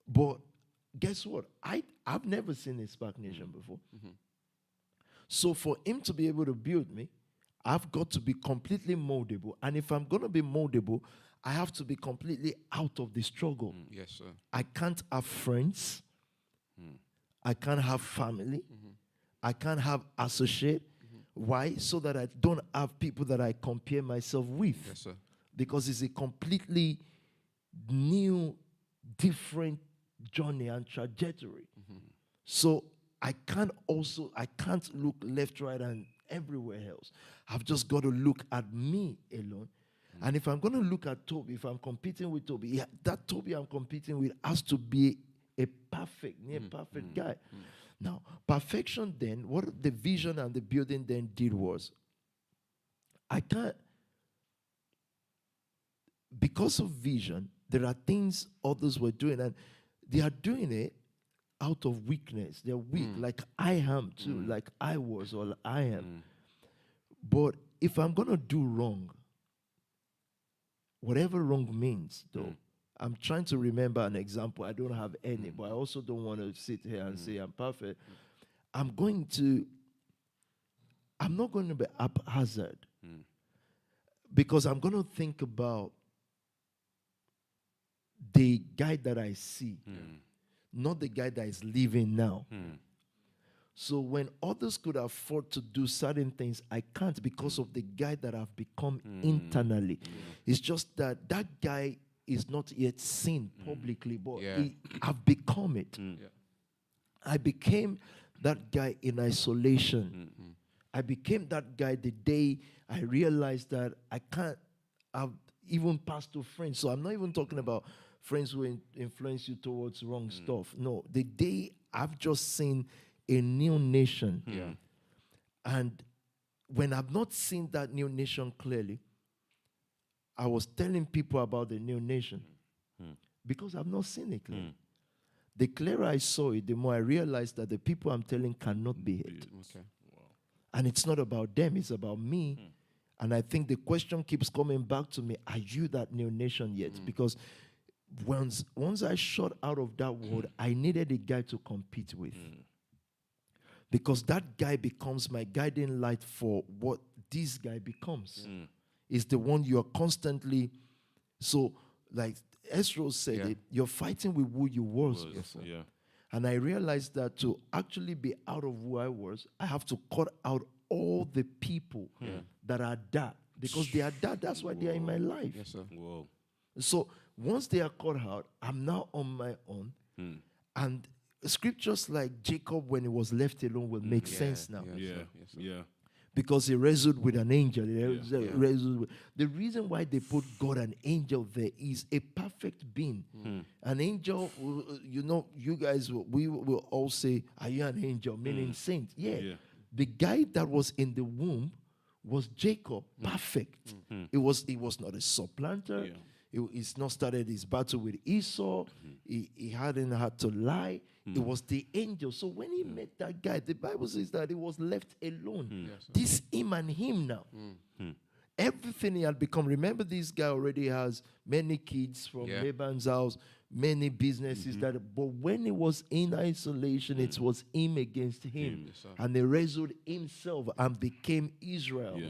But guess what? I've never seen a Spark Nation before. So for him to be able to build me, I've got to be completely moldable. And if I'm going to be moldable, I have to be completely out of the struggle. Yes, sir. I can't have friends. I can't have family. I can't have associate. Why? So that I don't have people that I compare myself with. Yes, sir. Because it's a completely new, different journey and trajectory. So I can't look left, right, and everywhere else. I've just got to look at me alone. And if I'm going to look at Tobi, if I'm competing with Tobi, that Tobi I'm competing with has to be a perfect, near perfect guy. Now, perfection then, what the vision and the building then did was, because of vision, there are things others were doing, and they are doing it out of weakness. They're weak, like I am too, like I was or I am. But if I'm going to do wrong, whatever wrong means, though, I'm trying to remember an example. I don't have any, but I also don't want to sit here and say I'm perfect. I'm not going to be haphazard because I'm going to think about the guy that I see, not the guy that is living now. So when others could afford to do certain things, I can't because of the guy that I've become internally. It's just that that guy is not yet seen publicly, but I've become it. I became that guy in isolation. I became that guy the day I realized that I can't have even pastor friends. So I'm not even talking about friends who influence you towards wrong stuff. No, the day I've just seen a new nation. And when I've not seen that new nation clearly, I was telling people about the new nation because I've not seen it clearly. The clearer I saw it, the more I realized that the people I'm telling cannot be it. And it's not about them, it's about me. And I think the question keeps coming back to me, are you that new nation yet? Because once I shot out of that world, I needed a guy to compete with. Because that guy becomes my guiding light for what this guy becomes. Is the one you are constantly, so like Ezra said it, you're fighting with who you was before. And I realized that to actually be out of who I was, I have to cut out all the people that are that. Because they are that, that's why they are in my life. Yes, sir. So once they are cut out, I'm now on my own. And scriptures like Jacob when he was left alone will make sense now. Because he wrestled with an angel. The reason why they put God and angel there is a perfect being. An angel, you guys, we will all say, are you an angel? Meaning saint. The guy that was in the womb was Jacob. Perfect. He was not a supplanter. He's not started his battle with Esau. He hadn't had to lie. It was the angel. So when he met that guy, the Bible says that he was left alone. This him and him now. Everything he had become. Remember, this guy already has many kids from Laban's house, many businesses. But when he was in isolation, it was him against him. And he wrestled himself and became Israel.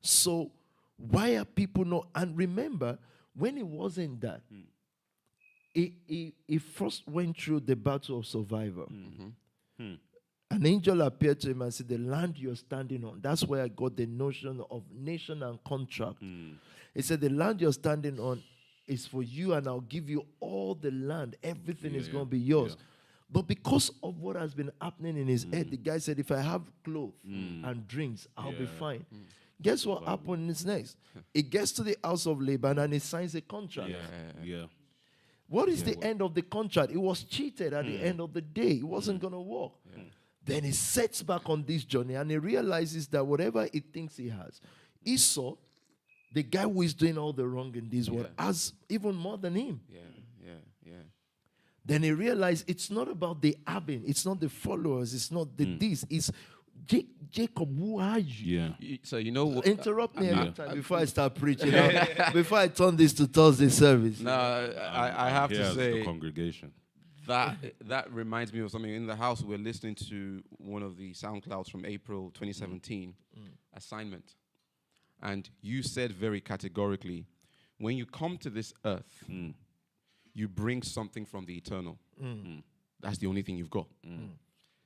So why are people not? And remember, when it wasn't that, he first went through the battle of survival. An angel appeared to him and said, the land you're standing on, that's where I got the notion of nation and contract. He said, the land you're standing on is for you, and I'll give you all the land. Everything is going to be yours. But because of what has been happening in his head, the guy said, if I have clothes and drinks, I'll be fine. Guess what happened next? He gets to the house of Laban and he signs a contract. What is the end of the contract? He was cheated at the end of the day. It wasn't going to work. Then he sets back on this journey and he realizes that whatever he thinks he has, Esau, the guy who is doing all the wrong in this world, has even more than him. Then he realized it's not about the having, it's not the followers, it's not the this, it's Jacob, who are you? So you know what? Interrupt me every time before I start preaching. Before I turn this to Thursday service. No, I have to say the congregation. That reminds me of something. In the house, we're listening to one of the SoundClouds from April 2017, Assignment. And you said very categorically, when you come to this earth, you bring something from the eternal. That's the only thing you've got.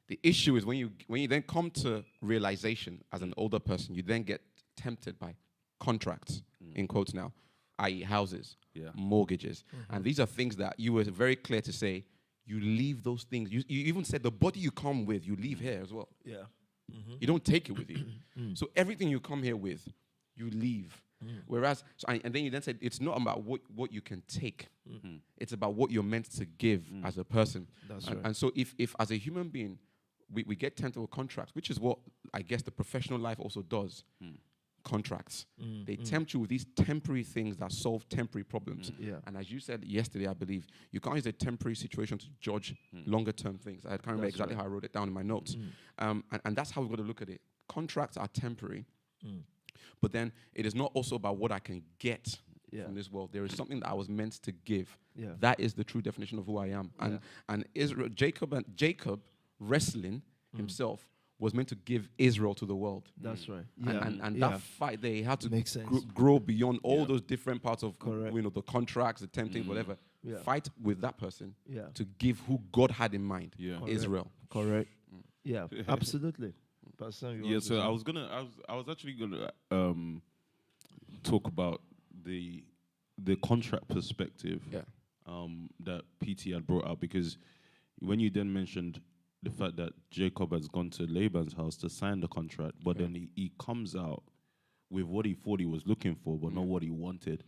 The issue is when you then come to realization as an older person, you then get tempted by contracts, in quotes now, i.e. houses, mortgages. And these are things that you were very clear to say, you leave those things. You even said the body you come with, you leave here as well. You don't take it with you. So everything you come here with, you leave. Whereas, and then you then said, it's not about what you can take. It's about what you're meant to give as a person. That's right. right. And so if as a human being, we get tempted with contracts, which is what I guess the professional life also does. Contracts. They tempt you with these temporary things that solve temporary problems. And as you said yesterday, I believe, you can't use a temporary situation to judge longer term things. I can't remember exactly how I wrote it down in my notes. And that's how we've got to look at it. Contracts are temporary. But then it is not also about what I can get from this world. There is something that I was meant to give. That is the true definition of who I am. And Israel, Jacob wrestling himself was meant to give Israel to the world. That's right. And that fight, they had to grow beyond all those different parts of the contracts, the tempting, whatever. Fight with that person to give who God had in mind, Israel. Correct. Yeah, absolutely. So I was actually gonna talk about the contract perspective that PT had brought out, because when you then mentioned the fact that Jacob has gone to Laban's house to sign the contract, but then he comes out with what he thought he was looking for, but not what he wanted.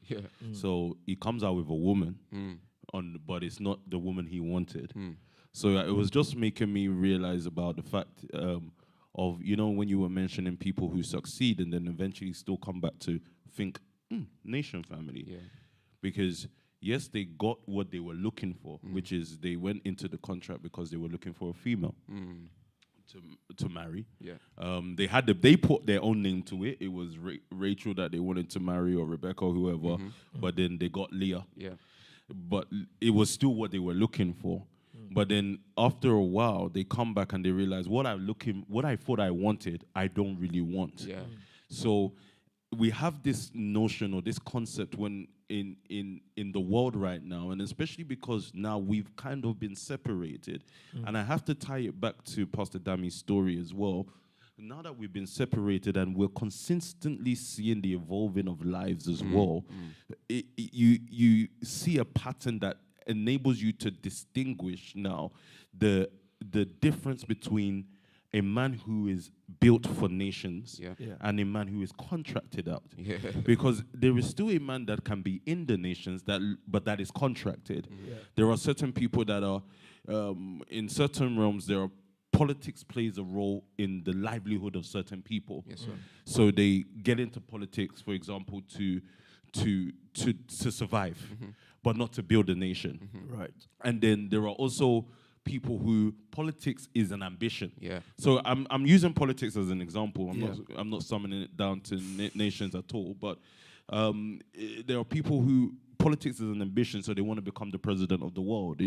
So he comes out with a woman, but it's not the woman he wanted. So it was just making me realize about the fact of, when you were mentioning people who succeed and then eventually still come back to think, nation family. Because yes, they got what they were looking for, which is they went into the contract because they were looking for a female to marry. They put their own name to it. It was Rachel that they wanted to marry, or Rebecca, or whoever. But then they got Leah. But it was still what they were looking for. But then after a while, they come back and they realize what I thought I wanted, I don't really want. So we have this notion or this concept when in the world right now, and especially because now we've kind of been separated. And I have to tie it back to Pastor Dami's story as well. Now that we've been separated and we're consistently seeing the evolving of lives as well, you see a pattern that enables you to distinguish now the difference between a man who is built for nations and a man who is contracted out. Because there is still a man that can be in the nations, but that is contracted. There are certain people that are, in certain realms, there are politics plays a role in the livelihood of certain people. Yes, sir. So they get into politics, for example, to survive, but not to build a nation. Right. And then there are also people who politics is an ambition. Yeah. So I'm using politics as an example. I'm not summoning it down to nations at all. But there are people who politics is an ambition, so they want to become the president of the world.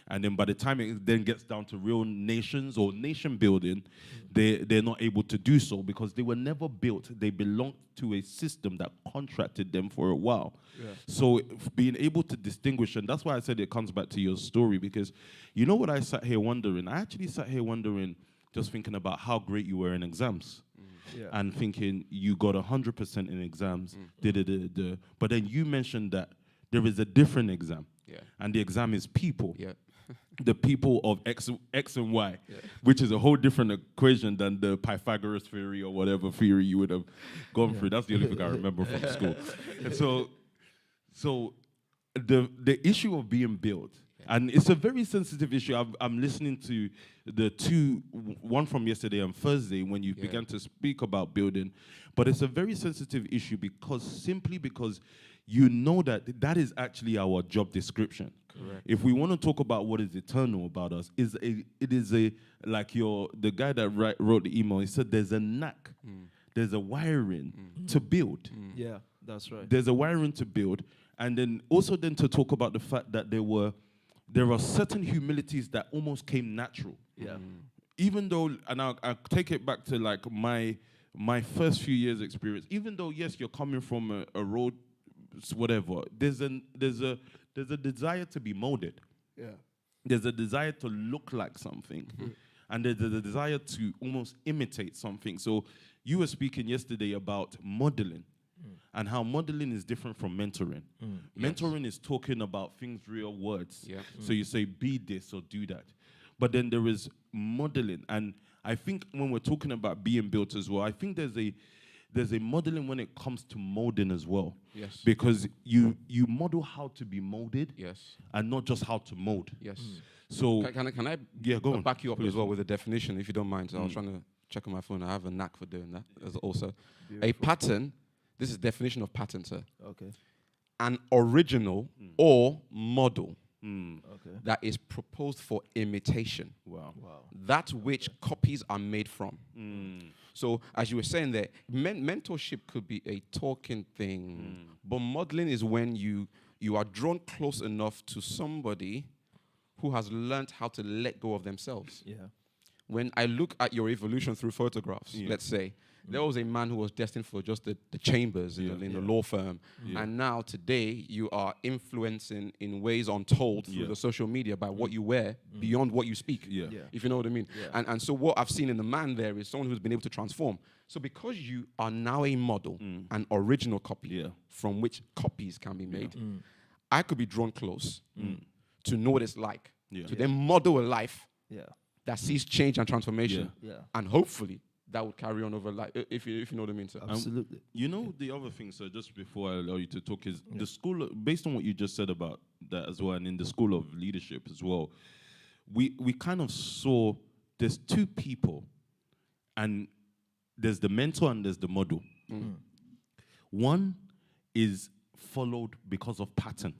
And then by the time it then gets down to real nations or nation building, they're not able to do so because they were never built. They belonged to a system that contracted them for a while. Yeah. So being able to distinguish, and that's why I said it comes back to your story, because you know what I sat here wondering? I actually sat here wondering, just thinking about how great you were in exams. Yeah. And thinking you got 100% in exams, but then you mentioned that there is a different exam, and the exam is people. The people of X and Y, which is a whole different equation than the Pythagoras theory or whatever theory you would have gone through. That's the only thing I remember from school. And so the issue of being built, and it's a very sensitive issue. I'm listening to one from yesterday and Thursday when you began to speak about building, but it's a very sensitive issue because you know that is actually our job description. Correct. If we want to talk about what is eternal about us, it is the guy that wrote the email, he said there's a knack, there's a wiring to build. Yeah, that's right. There's a wiring to build, and then also to talk about the fact that there are certain humilities that almost came natural. Yeah. Even though, and I'll take it back to like my first few years experience, even though yes, you're coming from a road, whatever, there's a desire to be molded. Yeah. There's a desire to look like something. And there's a desire to almost imitate something. So you were speaking yesterday about modeling and how modeling is different from mentoring. Mentoring is talking about things, real words. Yeah. So you say, be this or do that. But then there is modeling. And I think when we're talking about being built as well, I think there's a modeling when it comes to molding as well. Yes. Because you model how to be molded. Yes. And not just how to mold. Yes. So can I go on. back you up Please. as well with a definition, if you don't mind? So I was trying to check on my phone. I have a knack for doing that as also. A pattern, this is definition of pattern, sir. Okay. An original or model Okay. that is proposed for imitation. Wow. That which copies are made from. So as you were saying there, mentorship could be a talking thing, but modeling is when you are drawn close enough to somebody who has learned how to let go of themselves. Yeah. When I look at your evolution through photographs, let's say, there was a man who was destined for just the chambers in the law firm. And now today you are influencing in ways untold through the social media by what you wear beyond what you speak, if you know what I mean. And so what I've seen in the man there is someone who's been able to transform. So because you are now a model, an original copy from which copies can be made, I could be drawn close to know what it's like, to then model a life that sees change and transformation. And hopefully that would carry on over life, if you know what I mean, sir. Absolutely. You know, the other thing, sir, just before I allow you to talk, is the school, based on what you just said about that as well, and in the school of leadership as well, we kind of saw there's two people, and there's the mentor and there's the model. One is followed because of pattern.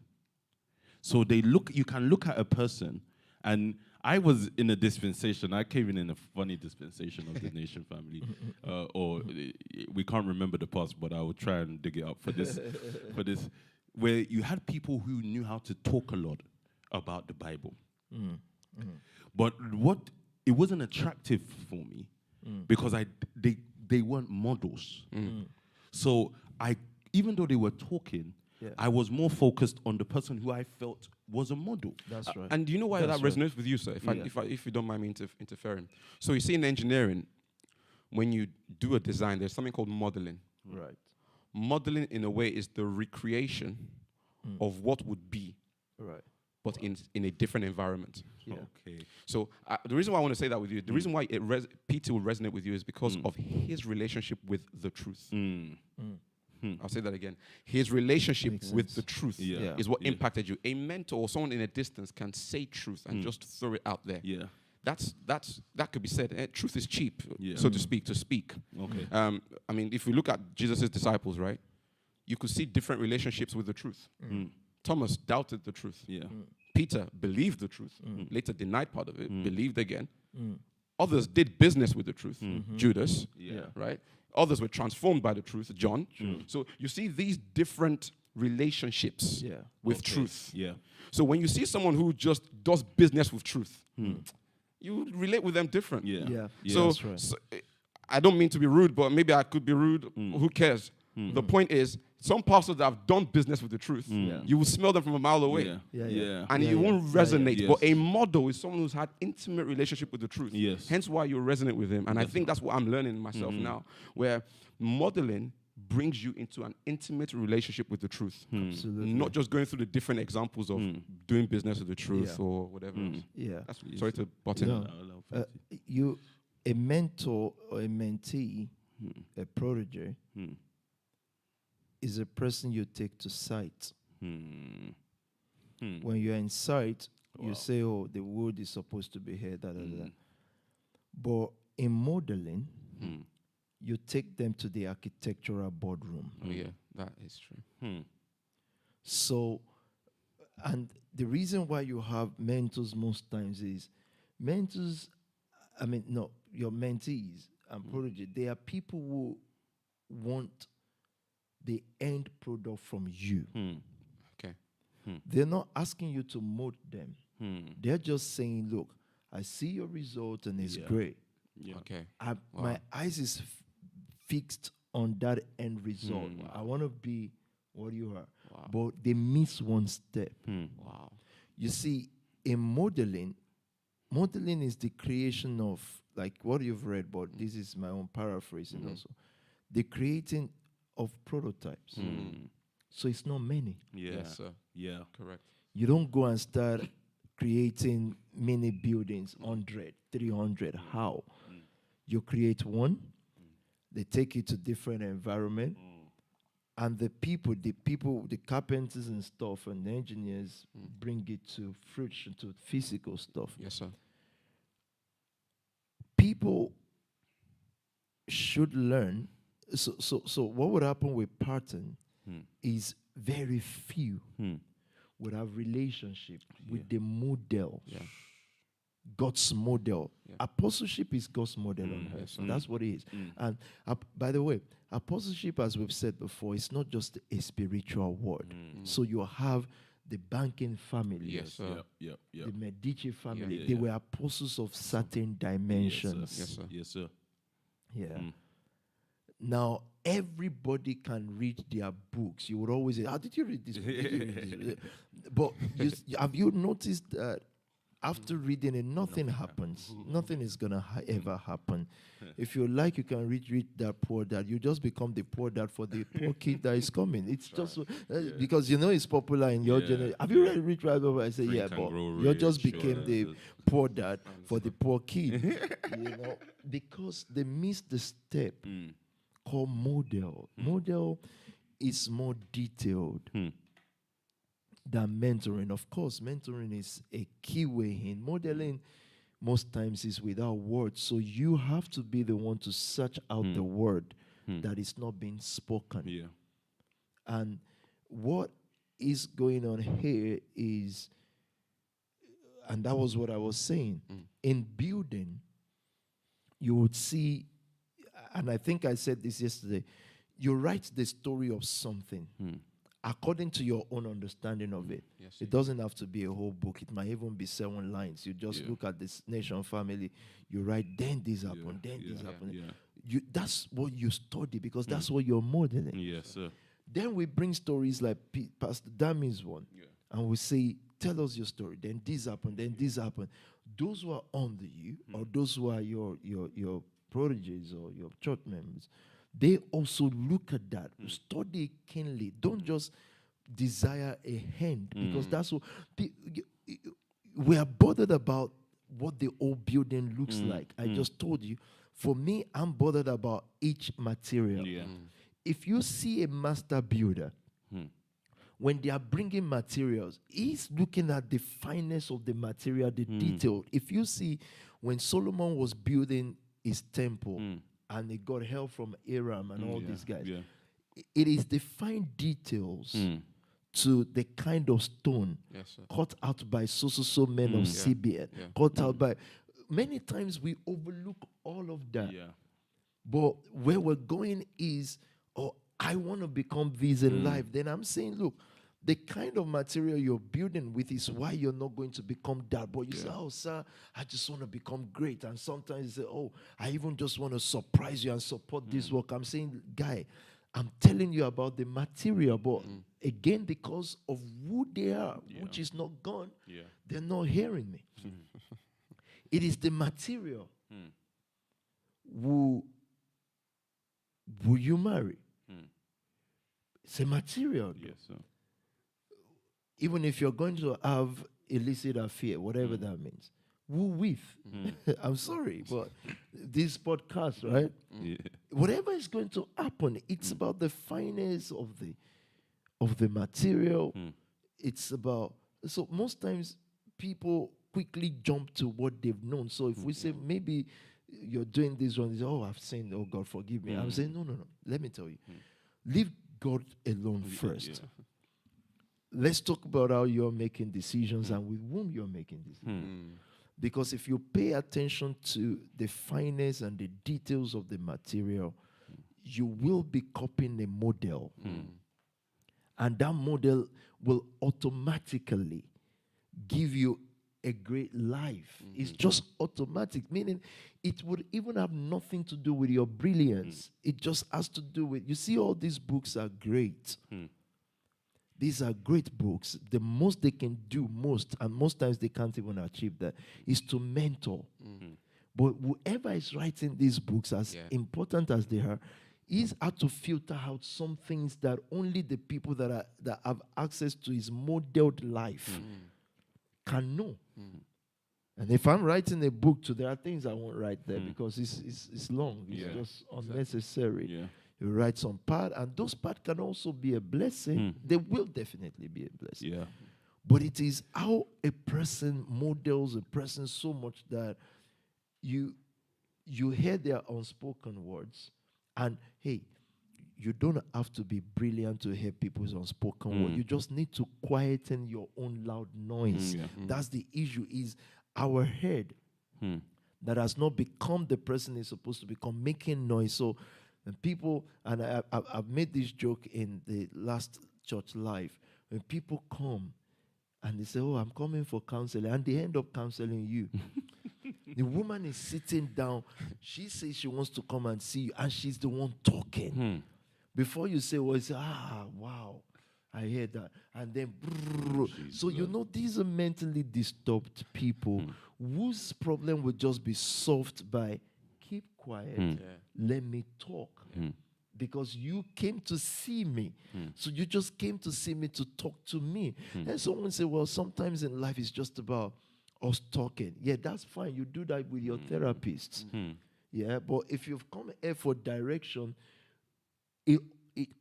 So you can look at a person, and I was in a dispensation. I came in a funny dispensation of the Nation family, or we can't remember the past, but I will try and dig it up for this, where you had people who knew how to talk a lot about the Bible, but it wasn't attractive for me because they weren't models. So even though they were talking, I was more focused on the person who I felt was a model. That's right. And do you know why that resonates with you, sir? If you don't mind me interfering. So you see in engineering, when you do a design, there's something called modeling. Right. Modeling, in a way, is the recreation of what would be, but in a different environment. Okay. So the reason why I want to say that with you, the reason why PT will resonate with you is because of his relationship with the truth. I'll say that again. His relationship with the truth is what impacted you. A mentor or someone in a distance can say truth and just throw it out there. that could be said. Truth is cheap, Yeah. so to speak. Okay. I mean, if we look at Jesus' disciples, right, you could see different relationships with the truth. Thomas doubted the truth. Yeah. Peter believed the truth, later denied part of it, believed again. Others did business with the truth. Judas, right? Others were transformed by the truth. John. So you see these different relationships with truth. Yeah. So when you see someone who just does business with truth, you relate with them different. Yeah. So, That's right. so I don't mean to be rude, but maybe I could be rude. Who cares? The point is, some pastors that have done business with the truth, you will smell them from a mile away. And it won't resonate. But a model is someone who's had intimate relationship with the truth. Yes. Hence why you resonate with him. And I think that's what I'm learning myself now, where modeling brings you into an intimate relationship with the truth. Absolutely. Not just going through the different examples of doing business with the truth or whatever else. Sorry to butt in. You, a mentor or a mentee, a protege, is a person you take to sight. When you're in sight, you say, oh, the wood is supposed to be here, da, da, da. But in modeling, you take them to the architectural boardroom. Oh, yeah, that is true. So, and the reason why you have mentors most times is mentors, your mentees and protege, they are people who want the end product from you. Okay. They're not asking you to mold them. They're just saying, look, I see your result and it's great. Okay. My eyes is fixed on that end result. I want to be what you are. But they miss one step. You see, in modeling is the creation of, like what you've read, but this is my own paraphrasing also, the creating of prototypes. So it's not many. Yes, sir. Yeah. Correct. You don't go and start creating mini buildings, 100, 300. How? You create one, they take it to different environment, and the carpenters and stuff, and the engineers bring it to fruition, to physical stuff. Yes, sir. People should learn. So what would happen with pattern is very few would have relationship with the model. God's model. Apostleship is God's model on earth. So that's what it is. And by the way, apostleship, as we've said before, is not just a spiritual word. So you have the banking family, Yes, sir. the Medici family. They were apostles of certain dimensions. Yes, sir. Yes, sir. Yeah. Now, everybody can read their books. You would always say, how did you read this book? Did you read this? But have you noticed that after reading it, nothing happens? Nothing is going to ever happen. If you like, you can read that poor dad. You just become the poor dad for the poor kid that is coming. It's just because you know it's popular in your generation. Have you read Rich Rad Baba? I say, yeah, but you just became the poor dad for the poor kid. Because they missed the step called model. Model is more detailed than mentoring. Of course, mentoring is a key way in. Modeling most times is without words. So you have to be the one to search out the word that is not being spoken. Yeah. And what is going on here is, and that was what I was saying, in building, you would see, and I think I said this yesterday, you write the story of something according to your own understanding of it. Yes, it doesn't have to be a whole book. It might even be 7 lines. You just look at this nation family, you write, then this happened, then this happened. That's what you study because that's what you're modeling. Yes, sir. Then we bring stories like Pastor Dami's one, and we say, tell us your story. Then this happened, then this happened. Those who are under you, or those who are your proteges or your church members, they also look at that, study keenly. Don't just desire a hand, because that's what we are bothered about what the old building looks like. I just told you. For me, I'm bothered about each material. If you see a master builder, when they are bringing materials, he's looking at the fineness of the material, the detail. If you see, when Solomon was building his temple and he got help from Aram and all these guys, it is the fine details to the kind of stone cut out by so men of CBN, cut out by... Many times we overlook all of that. But where we're going is, I want to become this in life. Then I'm saying, look, the kind of material you're building with is why you're not going to become that. But you say, oh, sir, I just want to become great. And sometimes you say, oh, I even just want to surprise you and support this work. I'm saying, guy, I'm telling you about the material. But again, because of who they are, which is not gone, they're not hearing me. It is the material. Will you marry? It's a material. Yes, sir. Even if you're going to have illicit affair, whatever that means. Who with? I'm sorry, but this podcast, right? Whatever is going to happen, it's about the fineness of the material. It's about... So most times people quickly jump to what they've known. So if we say maybe you're doing this one, oh, I've sinned, oh God, forgive me. I'm saying, no. Let me tell you. Leave God alone first. Let's talk about how you're making decisions and with whom you're making decisions. Because if you pay attention to the fineness and the details of the material, you will be copying a model. And that model will automatically give you a great life. It's just automatic, meaning it would even have nothing to do with your brilliance. It just has to do with, you see, all these books are great. These are great books. The most they can do, and most times they can't even achieve that, is to mentor. But whoever is writing these books, as important as they are, is how to filter out some things that only the people that have access to his modeled life can know. And if I'm writing a book too, there are things I won't write there because it's long. It's just unnecessary. You write some part, and those parts can also be a blessing. They will definitely be a blessing. But it is how a person models a person so much that you hear their unspoken words, and hey, you don't have to be brilliant to hear people's unspoken word. You just need to quieten your own loud noise. That's the issue, is our head that has not become the person it's supposed to become, making noise. So and people, and I've made this joke in the last church live, when people come and they say, oh, I'm coming for counseling, and they end up counseling you. The woman is sitting down. She says she wants to come and see you, and she's the one talking. Before you say, well, you say, wow, I hear that. And then, so you know, these are mentally disturbed people whose problem will just be solved by keep quiet, let me talk. Because you came to see me. So you just came to see me to talk to me. And someone say, well, sometimes in life it's just about us talking. Yeah, that's fine. You do that with your therapist. Yeah, but if you've come here for direction, it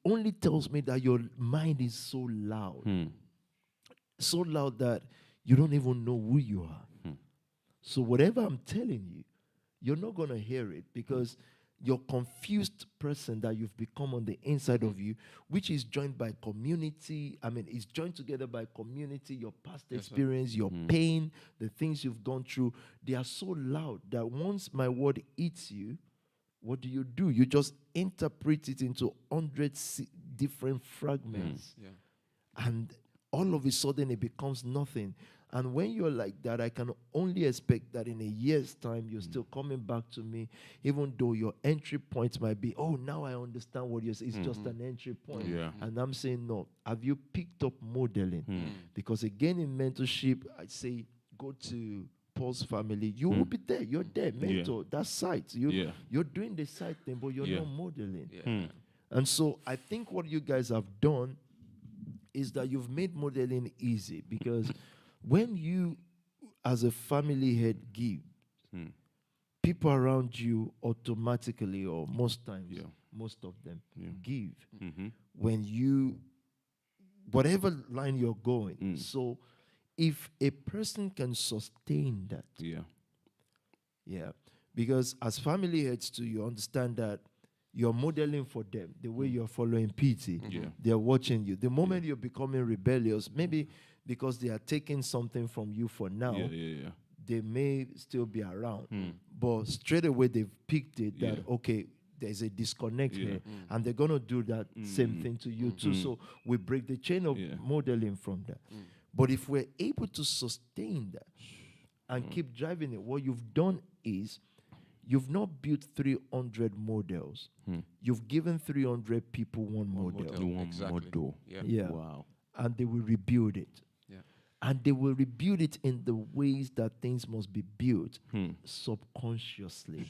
only tells me that your mind is so loud. So loud that you don't even know who you are. So whatever I'm telling you, you're not going to hear it because your confused person that you've become on the inside of you, which is joined by community, it's joined together by community, your past experience, your pain, the things you've gone through, they are so loud that once my word hits you, what do? You just interpret it into 100 different fragments. And all of a sudden it becomes nothing. And when you're like that, I can only expect that in a year's time, you're still coming back to me, even though your entry point might be, oh, now I understand what you're saying. It's just an entry point. And I'm saying, no. Have you picked up modeling? Because again, in mentorship, I say, go to Paul's family. You will be there. You're there. Mentor. That's sight. You're doing the sight thing, but you're not modeling. And so I think what you guys have done is that you've made modeling easy, because when you, as a family head, give, people around you automatically, or most times, most of them, give. When you whatever line you're going. So if a person can sustain that, because as family heads too, you understand that you're modeling for them the way you're following PT. They're watching you. The moment you're becoming rebellious, maybe because they are taking something from you for now, they may still be around. But straight away they've picked it that, okay, there's a disconnect here. And they're going to do that same thing to you too. So we break the chain of modeling from that. But if we're able to sustain that and keep driving it, what you've done is you've not built 300 models. You've given 300 people one model. Exactly. Wow. And they will rebuild it. And they will rebuild it in the ways that things must be built subconsciously.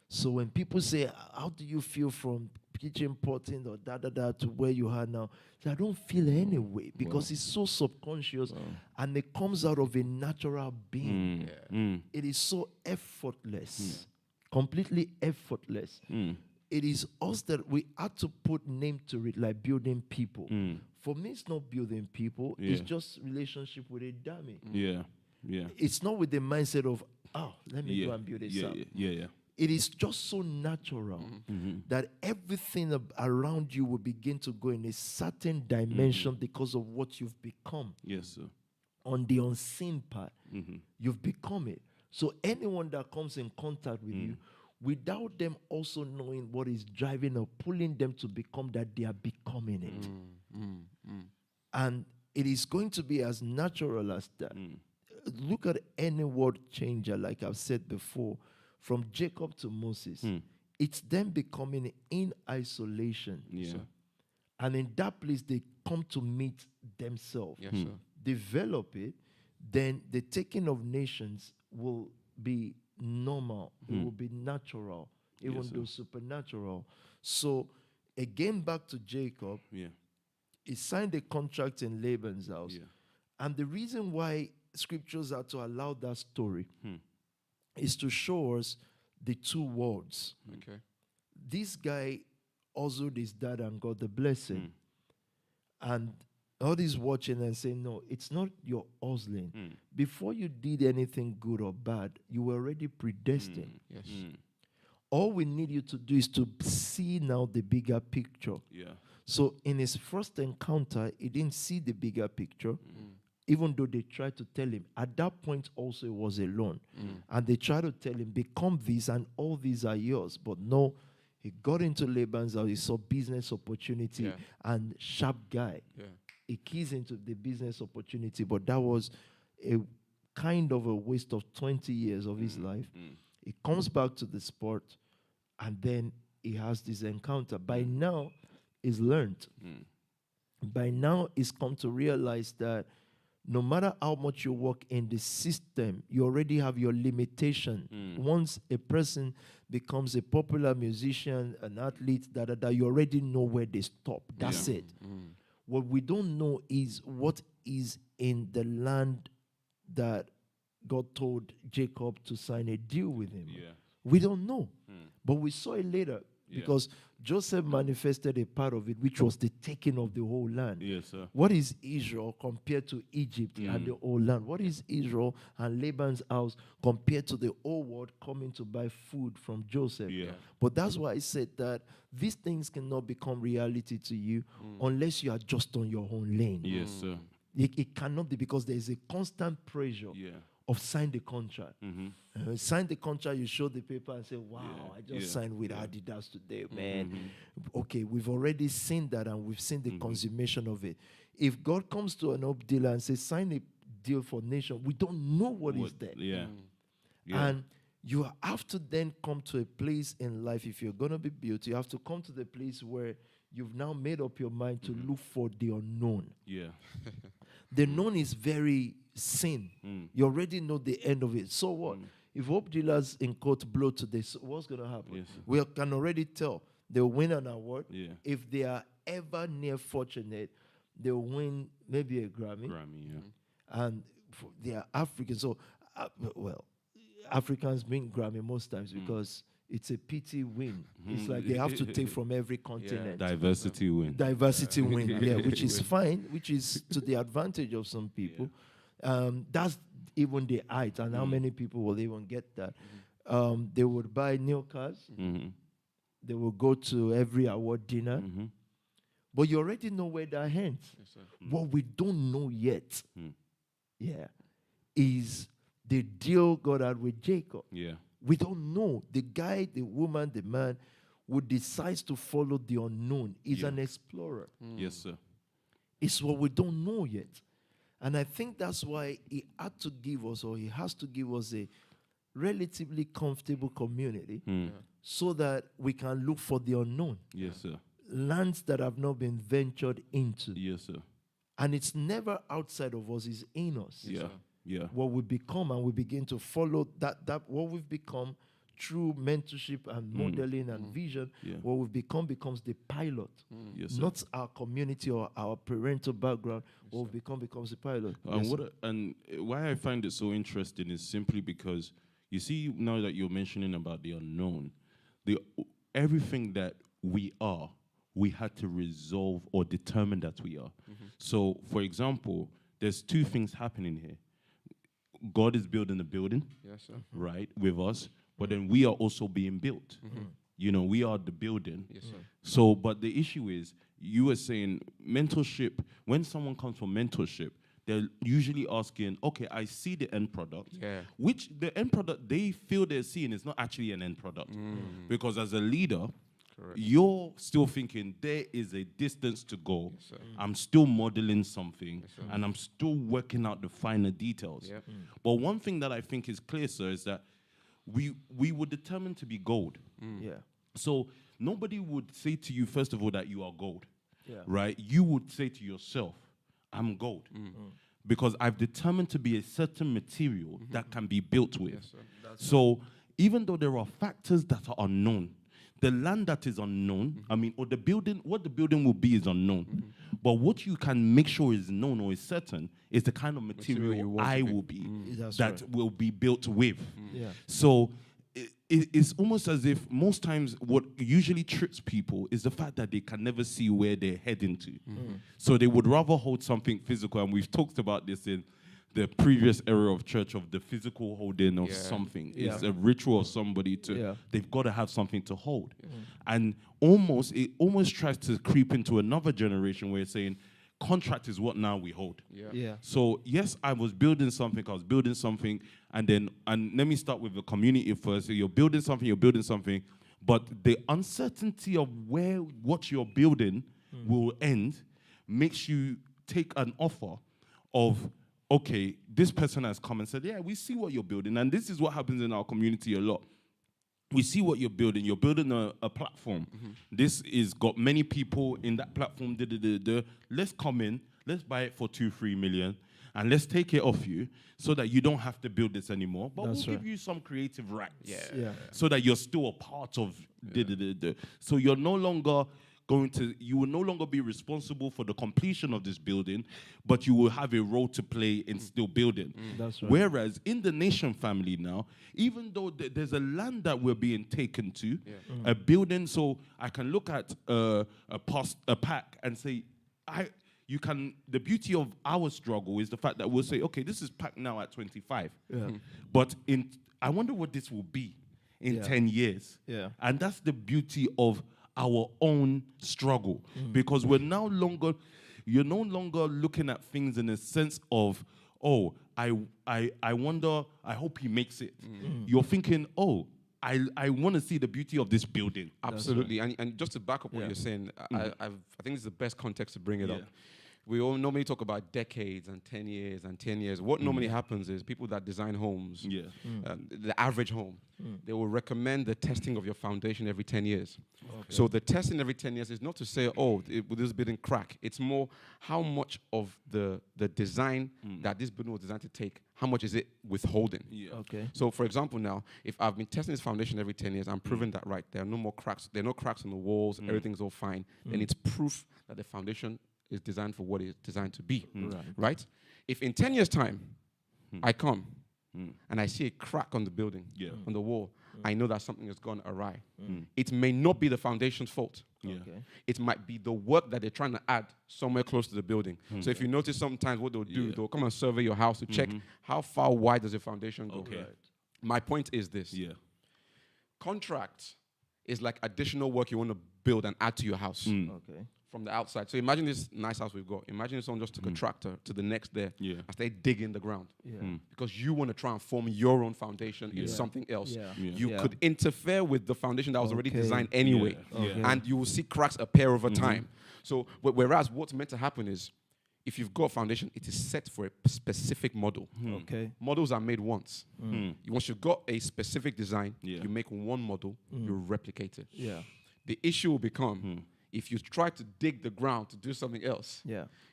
So when people say, how do you feel from kitchen potting or to where you are now? So I don't feel any way because it's so subconscious and it comes out of a natural being. It is so effortless, completely effortless. It is us that we had to put name to it, like building people. For me, it's not building people. It's just relationship with a dummy. It's not with the mindset of, let me go and build this up. It is just so natural that everything around you will begin to go in a certain dimension because of what you've become. Yes, sir. On the unseen part, you've become it. So anyone that comes in contact with you, without them also knowing what is driving or pulling them to become that, they are becoming it. And it is going to be as natural as that. Look at any world changer, like I've said before, from Jacob to Moses. It's them becoming in isolation. And in that place, they come to meet themselves. Develop it, then the taking of nations will be normal. It will be natural, even though supernatural. So, again, back to Jacob, he signed a contract in Laban's house. And the reason why scriptures are to allow that story is to show us the two worlds. This guy also his dad and got the blessing. And all this watching and saying, no, it's not your hustling. Before you did anything good or bad, you were already predestined. All we need you to do is to see now the bigger picture. So in his first encounter, he didn't see the bigger picture. Even though they tried to tell him, at that point also he was alone. And they tried to tell him, become this and all these are yours. But no, he got into Laban's house, he saw business opportunity and sharp guy. He keys into the business opportunity, but that was a kind of a waste of 20 years of his life. He comes back to the sport and then he has this encounter. By now, he's learned. By now, he's come to realize that no matter how much you work in the system, you already have your limitation. Once a person becomes a popular musician, an athlete, you already know where they stop. That's it. What we don't know is what is in the land that God told Jacob to sign a deal with him. We don't know. But we saw it later because Joseph manifested a part of it, which was the taking of the whole land. What is Israel compared to Egypt and the whole land? What is Israel and Laban's house compared to the whole world coming to buy food from Joseph? But that's why I said that these things cannot become reality to you unless you are just on your own lane. It cannot be, because there is a constant pressure of sign the contract. Sign the contract, you show the paper and say, wow, I just signed with Adidas today, man. Okay, we've already seen that and we've seen the consummation of it. If God comes to an up dealer and says, sign a deal for nation, we don't know what is there. And you have to then come to a place in life, if you're going to be built, you have to come to the place where you've now made up your mind to look for the unknown. The known is very sin. You already know the end of it. So what? If hope dealers in court blow today, so what's going to happen? We can already tell they'll win an award. If they are ever near fortunate, they'll win maybe a Grammy. And they are African. So, well, Africans win Grammy most times because it's a pity win. It's like they have to take from every continent. Diversity win. Diversity win, yeah, which is fine, which is to the advantage of some people. That's even the height, and how many people will even get that. They would buy new cars. They will go to every award dinner. But you already know where that ends. What we don't know yet, is the deal God had with Jacob. We don't know. The guy, the woman, the man who decides to follow the unknown is an explorer. Yes, sir. It's what we don't know yet. And I think that's why he had to give us, or he has to give us, a relatively comfortable community so that we can look for the unknown. Yes, sir. Lands that have not been ventured into. Yes, sir. And it's never outside of us, it's in us. Yeah. What we become, and we begin to follow that what we've become through mentorship and modeling and vision. What we've become becomes the pilot. Yes, sir. Not our community or our parental background. What we've become becomes the pilot. And why I find it so interesting is simply because, you see, now that you're mentioning about the unknown, everything that we are, we had to resolve or determine that we are. So, for example, there's two things happening here. God is building a building, right, with us, but then we are also being built. You know, we are the building. So, but the issue is, you were saying mentorship, when someone comes for mentorship, they're usually asking, okay, I see the end product, which the end product they feel they're seeing is not actually an end product. Because as a leader, you're still thinking there is a distance to go. I'm still modeling something, and I'm still working out the finer details. But one thing that I think is clear, sir, is that we were determined to be gold. So nobody would say to you, first of all, that you are gold, right? You would say to yourself, I'm gold. Because I've determined to be a certain material that can be built with. So even though there are factors that are unknown, the land that is unknown, I mean, or the building, what the building will be is unknown. But what you can make sure is known or is certain is the kind of material I will be that will be built with. So it's almost as if most times what usually trips people is the fact that they can never see where they're heading to. So they would rather hold something physical, and we've talked about this in the previous era of church, of the physical holding of something. It's a ritual of somebody to, they've got to have something to hold. And it almost tries to creep into another generation where it's saying, contract is what now we hold. So yes, I was building something, and let me start with the community first. So you're building something, but the uncertainty of what you're building will end makes you take an offer of, okay, this person has come and said, yeah, we see what you're building. And this is what happens in our community a lot. We see what you're building. You're building a platform. This is got many people in that platform. Let's come in. Let's buy it for 2-3 million. And let's take it off you so that you don't have to build this anymore. But we'll give you some creative rights. So that you're still a part of So you're no longer you will no longer be responsible for the completion of this building, but you will have a role to play in still building. Whereas in the nation family now, even though there's a land that we're being taken to, a building, so I can look at a pack and say, the beauty of our struggle is the fact that we'll say, okay, this is packed now at 25. But I wonder what this will be in 10 years. And that's the beauty of our own struggle, because you're no longer looking at things in a sense of, oh, I wonder, I hope he makes it. You're thinking, oh, I want to see the beauty of this building. Absolutely, and just to back up what you're saying, I think it's the best context to bring it up. We all normally talk about decades and 10 years and 10 years. What normally happens is people that design homes, the average home, they will recommend the testing of your foundation every 10 years. So the testing every 10 years is not to say, oh, will this building crack? It's more how much of the design that this building was designed to take, how much is it withholding? So for example now, if I've been testing this foundation every 10 years, I'm proving that right, there are no more cracks, there are no cracks in the walls, everything's all fine, then it's proof that the foundation is designed for what it's designed to be, right? If in 10 years' time, I come and I see a crack on the building, on the wall, I know that something has gone awry. It may not be the foundation's fault. Okay. It might be the work that they're trying to add somewhere close to the building. So if you notice sometimes what they'll do, they'll come and survey your house to check how far wide does the foundation go. Okay. My point is this. Yeah. Contract is like additional work you want to build and add to your house. Okay. From the outside. So imagine this nice house we've got. Imagine if someone just took a tractor to the next there and started digging the ground. Because you want to try and form your own foundation in something else. You could interfere with the foundation that was already designed anyway. And you will see cracks appear over time. So whereas what's meant to happen is if you've got a foundation, it is set for a specific model. Okay. Models are made once. Once you've got a specific design, you make one model, you replicate it. The issue will become if you try to dig the ground to do something else,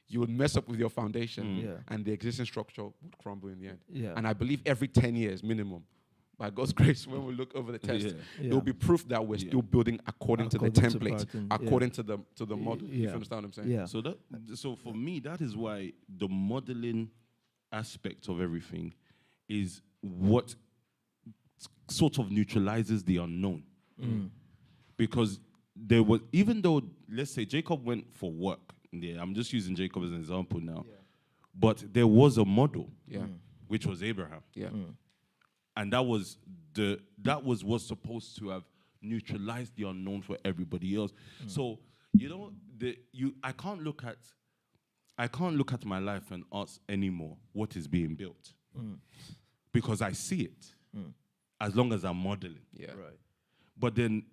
you would mess up with your foundation and the existing structure would crumble in the end. And I believe every 10 years minimum, by God's grace, when we look over the test, there will be proof that we're still building according to the template, according to the model. If you understand what I'm saying? So for me, that is why the modeling aspect of everything is what sort of neutralizes the unknown. Because there was, even though, let's say Jacob went for work, I'm just using Jacob as an example now, but there was a model, which was Abraham. And that was what's supposed to have neutralized the unknown for everybody else. So, I can't look at my life and ask anymore what is being built. Because I see it. As long as I'm modeling. Right. But then,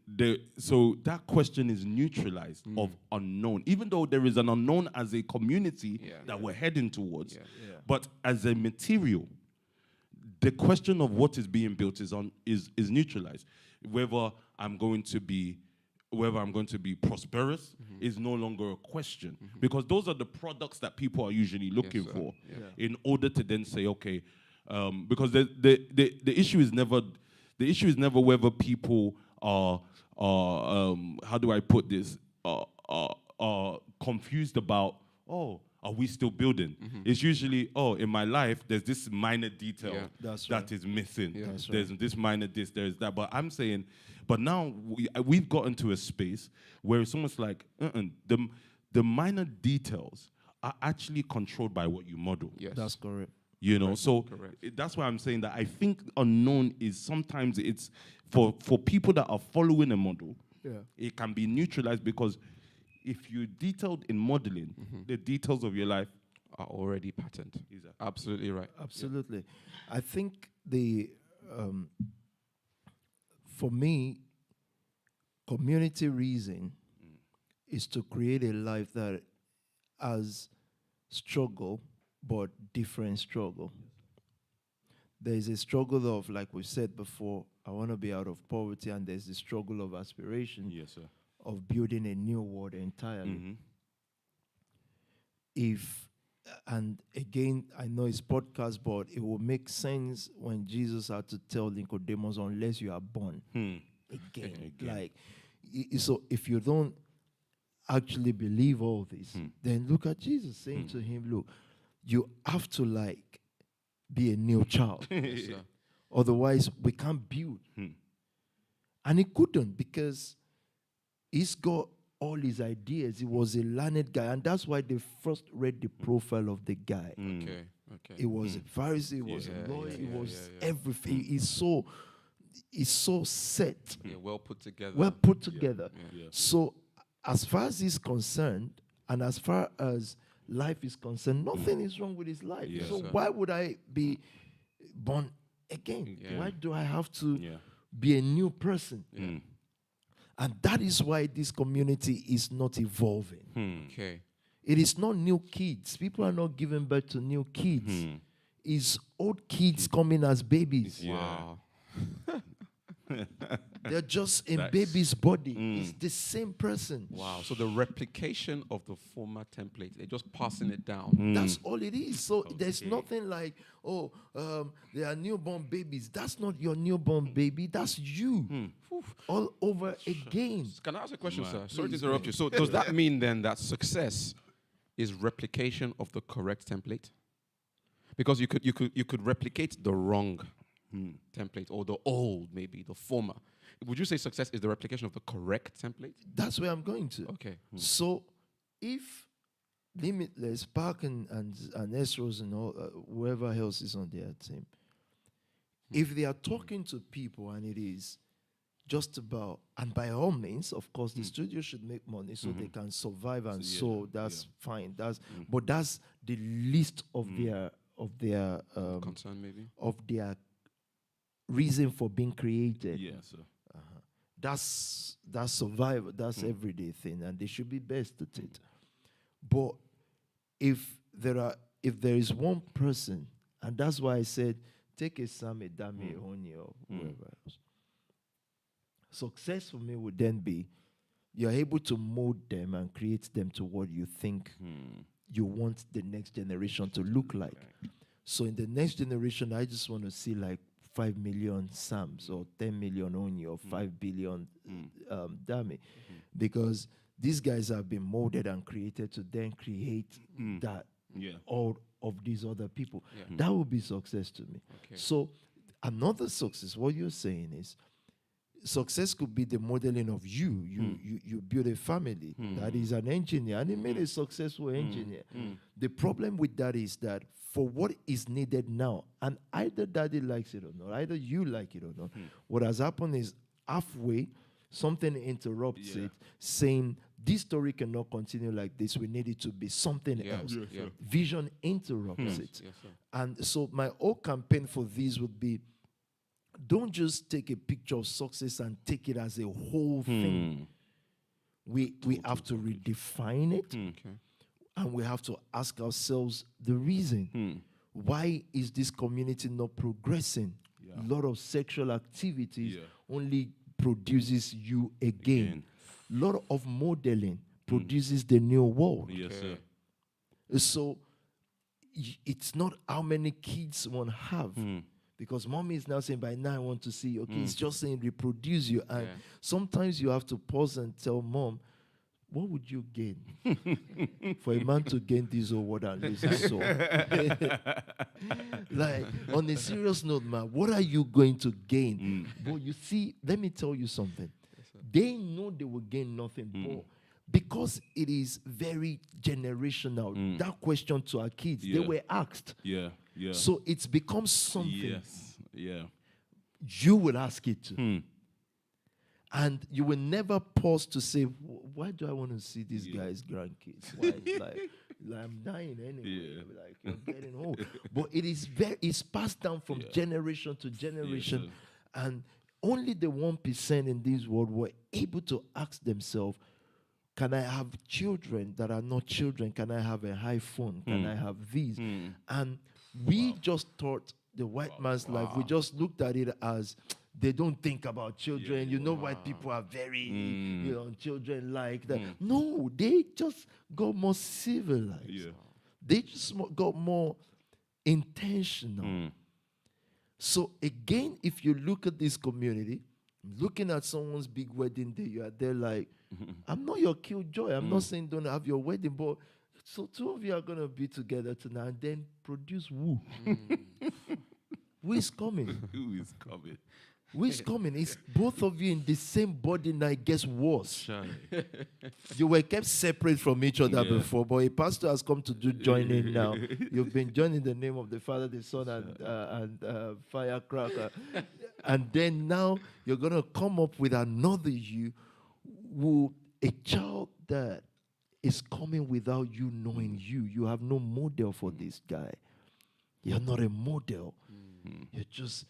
so that question is neutralized of unknown, even though there is an unknown as a community that we're heading towards. But as a material, the question of what is being built is neutralized. Whether I'm going to be prosperous is no longer a question, because those are the products that people are usually looking for in order to then say, okay, because the issue is never whether people are how do I put this, are confused about, are we still building? It's usually, in my life, there's this minor detail that is missing. There's this minor this, there's that. But I'm saying, but now we've gotten to a space where it's almost like the minor details are actually controlled by what you model. That's correct. So that's why I'm saying that I think unknown is sometimes it's for people that are following a model, it can be neutralized, because if you detailed in modeling, the details of your life are already patterned. Exactly. Absolutely right. Absolutely. I think for me, community reason is to create a life that has struggle, but different struggle. There is a struggle of, like we said before, I want to be out of poverty, and there's the struggle of aspiration. Yes, sir. Of building a new world entirely. And again, I know it's podcast, but it will make sense when Jesus had to tell Nicodemus, unless you are born again. Like, so if you don't actually believe all this, then look at Jesus saying to him, look, you have to be a new child. Otherwise, we can't build. And he couldn't, because he's got all his ideas. He was a learned guy, and that's why they first read the profile of the guy. Okay. He was a Pharisee, he was a lawyer, he was everything. He's so set. Well put together. Well put together. So as far as he's concerned, and as far as life is concerned, nothing is wrong with his life. So why would I be born again? Why do I have to be a new person? And that is why this community is not evolving. Okay. It is not new kids. People are not giving birth to new kids. It's old kids coming as babies. Wow. They're just in baby's body. It's the same person. Wow. So the replication of the former template, they're just passing it down. That's all it is. So there's nothing like, they are newborn babies. That's not your newborn baby. That's you. All over again. Can I ask a question, sir? Sorry to interrupt you. So does that mean then that success is replication of the correct template? Because you could replicate the wrong template, or the old, maybe the former. Would you say success is the replication of the correct template? That's where I'm going to. Okay. So if Limitless, Park and Esros and all, whoever else is on their team, if they are talking to people and it is just about, and by all means, of course, the studio should make money so they can survive, and so that's fine. But that's the least of their concern, maybe, of their reason for being created. Yeah, sir. That's survival. That's everyday thing, and they should be best at it. But if there is one person, and that's why I said, take a Sam, a Dami, a Honey, or whoever else. Success for me would then be you're able to mold them and create them to what you think you want the next generation to look like. So in the next generation, I just want to see like 5 million Sams or 10 million Oni or 5 billion Dami. Because these guys have been molded and created to then create that all of these other people. That would be success to me. So another success, what you're saying is, success could be the modeling of you. You build a family that is an engineer, and he made a successful engineer. The problem with that is that for what is needed now, and either daddy likes it or not, either you like it or not, what has happened is halfway, something interrupts it, saying this story cannot continue like this. We need it to be something else. Vision interrupts it. And so my whole campaign for this would be, don't just take a picture of success and take it as a whole thing. We have to redefine it, and we have to ask ourselves the reason. Why is this community not progressing? A lot of sexual activities only produces you again. A lot of modeling produces the new world. Yes, sir. So it's not how many kids one have. Because mommy is now saying, by now I want to see, it's just saying reproduce you. And sometimes you have to pause and tell mom, what would you gain for a man to gain this whole world and lose his soul? Like, on a serious note, man, what are you going to gain? But you see, let me tell you something. They know they will gain nothing, but because it is very generational, that question to our kids, they were asked. So it's become something. You will ask it to. And you will never pause to say, why do I want to see these guys' grandkids? Why? like I'm dying anyway. Like, you're getting old. But it's passed down from generation to generation. And only the 1% in this world were able to ask themselves, can I have children that are not children? Can I have a iPhone? Can I have these? And we just thought the white man's life, we just looked at it as they don't think about children. White people are very, children like that. No, they just got more civilized. They just got more intentional. So again, if you look at this community, looking at someone's big wedding day, you are there like, I'm not your killjoy. I'm not saying don't have your wedding, but so two of you are going to be together tonight and then produce who? Who is coming? Who is coming? Who is coming? It's both of you in the same body now. It gets worse. You were kept separate from each other before, but a pastor has come to do joining now. You've been joined in the name of the Father, the Son, and firecracker. And then now you're going to come up with another you, a child that is coming without you knowing you. You have no model for this guy. You're not a model. You just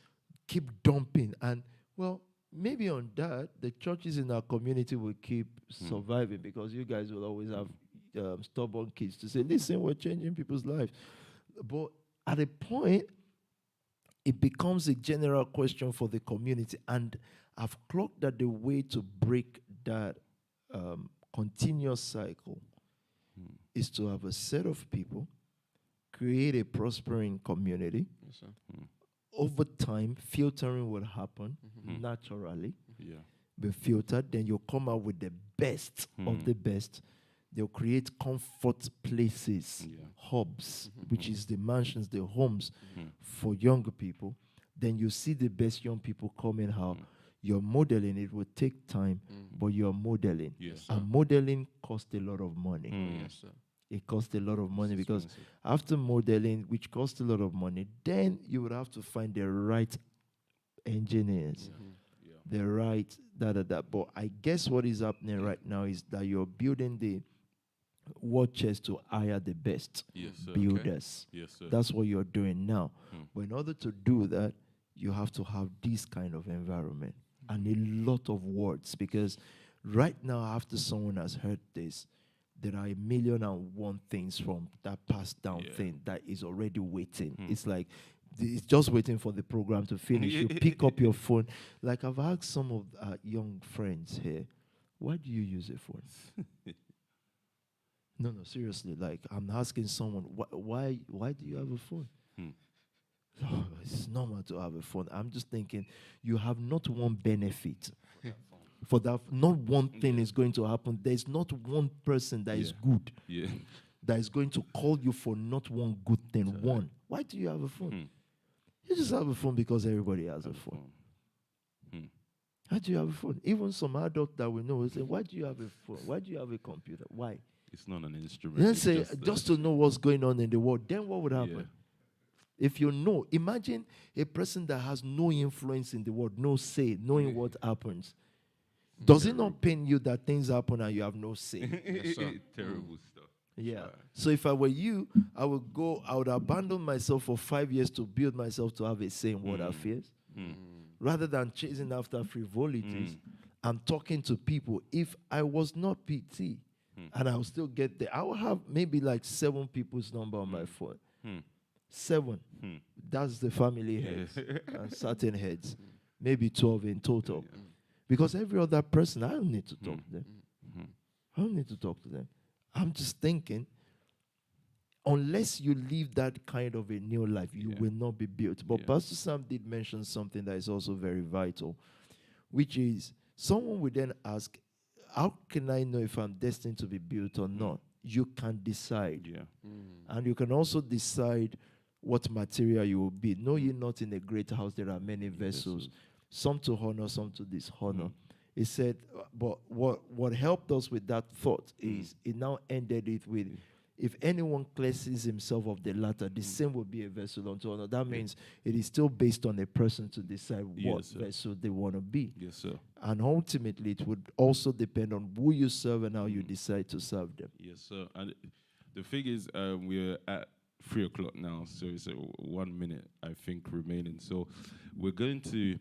keep dumping. And, well, maybe on that, the churches in our community will keep surviving because you guys will always have stubborn kids to say, listen, we're changing people's lives. But at a point, it becomes a general question for the community. And I've clocked that the way to break that continuous cycle is to have a set of people, create a prospering community. Yes, sir. Over time, filtering will happen naturally. Be filtered, then you'll come out with the best of the best. They'll create comfort places, hubs, which is the mansions, the homes for younger people. then you see the best young people coming out. You're modeling. It will take time, but you're modeling. Yes, and modeling costs a lot of money. Yes, sir. It costs a lot of money because expensive. after modeling, which costs a lot of money, then you would have to find the right engineers, the right da. But I guess what is happening right now is that you're building the war chest to hire the best Yes, sir. builders. Okay. Yes, sir. That's what you're doing now. But in order to do that, you have to have this kind of environment and a lot of words, because right now, after someone has heard this, there are 1,000,001 things from that passed down thing that is already waiting. It's like it's just waiting for the program to finish. You pick up your phone. Like I've asked some of our young friends here, why do you use a phone? No, seriously. Like I'm asking someone, why do you have a phone? Oh, it's normal to have a phone. I'm just thinking, you have not one benefit. For that, not one thing is going to happen. There's not one person that is good that is going to call you for not one good thing. One. Why do you have a phone? You just have a phone because everybody has a phone. Why do you have a phone? Even some adult that we know will say, why do you have a phone? Why do you have a computer? Why? It's not an instrument. Then it's say, just to know what's going on in the world. Then what would happen? If you know, imagine a person that has no influence in the world, no say, knowing what happens. Does it not pain you that things happen and you have no say? Yes, sir. Terrible stuff. Yeah. So if I were you, I would abandon myself for 5 years to build myself to have a say in what I feel. Rather than chasing after frivolities, I'm talking to people. If I was not PT and I'll still get there, I will have maybe like 7 people's number on my phone. 7. That's the family heads and certain heads. Maybe 12 in total. Because every other person, I don't need to talk to them. I don't need to talk to them. I'm just thinking, unless you live that kind of a new life, you will not be built. But Pastor Sam did mention something that is also very vital, which is someone would then ask, how can I know if I'm destined to be built or not? You can decide. And you can also decide what material you will be. Know ye not in a great house there are many vessels, some to honor, some to dishonor. He said, but what helped us with that thought is it now ended it with, if anyone cleanses himself of the latter, the same will be a vessel unto honor. That means it is still based on a person to decide what vessel they want to be. Yes, sir. And ultimately, it would also depend on who you serve and how you decide to serve them. Yes, sir. And the thing is, we're at 3 o'clock now, so it's 1 minute, I think, remaining. So we're going to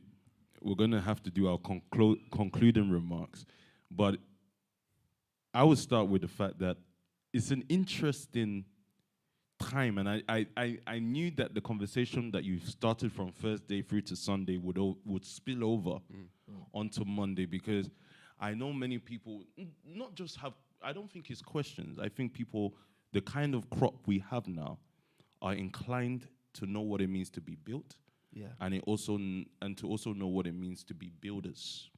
have to do our concluding remarks. But I would start with the fact that it's an interesting time, and I knew that the conversation that you started from Thursday through to Sunday would spill over onto Monday, because I know many people not just have, I don't think it's questions. I think people, the kind of crop we have now, are inclined to know what it means to be built, and to also know what it means to be builders.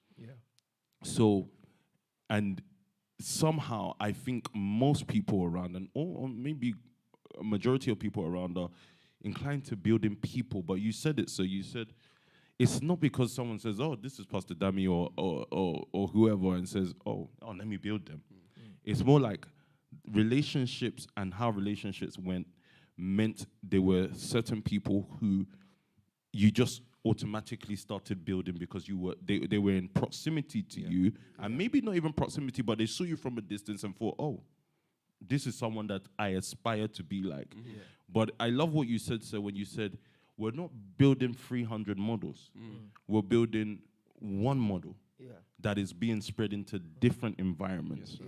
So, and somehow I think most people around, or maybe a majority of people around, are inclined to building people. But you said it, so you said it's not because someone says, "Oh, this is Pastor Dami," or whoever, and says, "Oh, let me build them." It's more like relationships and how relationships went meant there were certain people who you just automatically started building because they were in proximity to you, and maybe not even proximity, but they saw you from a distance and thought, oh, this is someone that I aspire to be like. But I love what you said, sir, when you said we're not building 300 models. We're building one model that is being spread into different environments.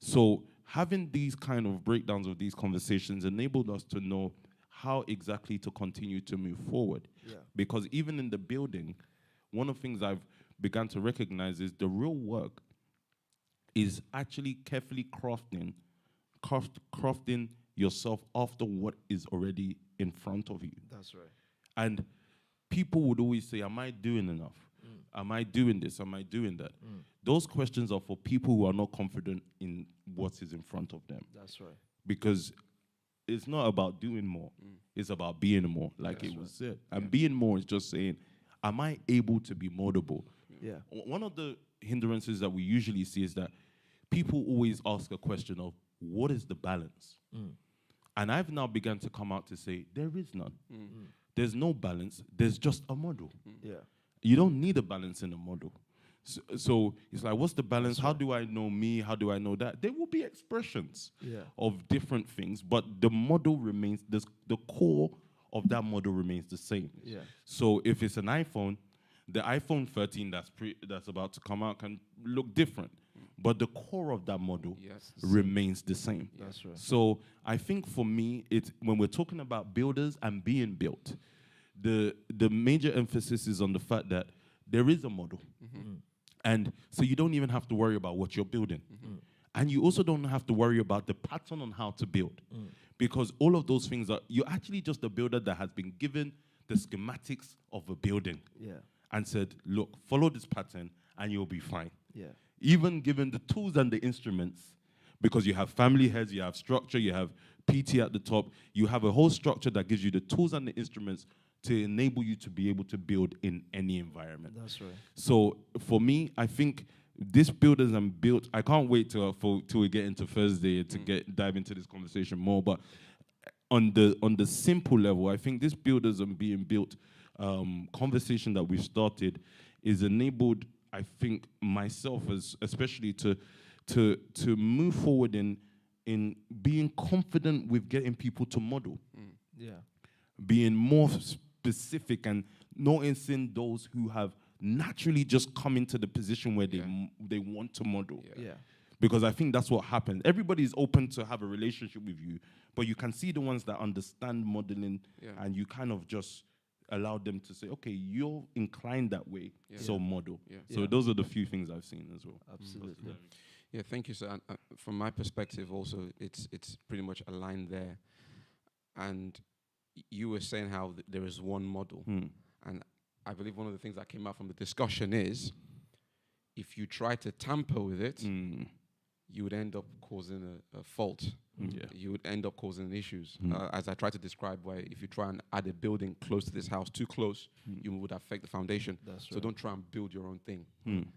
So having these kind of breakdowns of these conversations enabled us to know how exactly to continue to move forward. Because even in the building, one of the things I've begun to recognize is the real work is actually carefully crafting yourself after what is already in front of you. That's right. And people would always say, am I doing enough? Am I doing this? Am I doing that? Those questions are for people who are not confident in what is in front of them. That's right. Because it's not about doing more. It's about being more, like it was said. And being more is just saying, am I able to be moldable? Yeah. One of the hindrances that we usually see is that people always ask a question of, what is the balance? And I've now begun to come out to say, there is none. There's no balance. There's just a model. Yeah. You don't need a balance in a model. So it's like, what's the balance? How do I know me? How do I know that? There will be expressions of different things, but the model remains, the core of that model remains the same. Yeah. So if it's an iPhone, the iPhone 13 that's about to come out can look different, but the core of that model remains the same. That's right. So I think for me, it's when we're talking about builders and being built, the major emphasis is on the fact that there is a model. And so you don't even have to worry about what you're building. And you also don't have to worry about the pattern on how to build. Because all of those things you're actually just a builder that has been given the schematics of a building. Yeah. And said, look, follow this pattern and you'll be fine. Yeah. Even given the tools and the instruments, because you have family heads, you have structure, you have PT at the top, you have a whole structure that gives you the tools and the instruments to enable you to be able to build in any environment. That's right. So for me, I think this builders and built, I can't wait till we get into Thursday to dive into this conversation more, but on the simple level, I think this builders and being built conversation that we've started is enabled, I think, myself especially to move forward in being confident with getting people to model. Yeah. Being more specific and noticing those who have naturally just come into the position where they want to model. Yeah. Because I think that's what happens. Everybody is open to have a relationship with you, but you can see the ones that understand modeling and you kind of just allow them to say, okay, you're inclined that way, so model. So those are the few things I've seen as well. Absolutely. Yeah, thank you, sir. And, from my perspective also, it's pretty much aligned there. And you were saying how there is one model. And I believe one of the things that came out from the discussion is, if you try to tamper with it, you would end up causing a fault. You would end up causing issues. As I try to describe, why if you try and add a building close to this house, too close, you would affect the foundation. So don't try and build your own thing.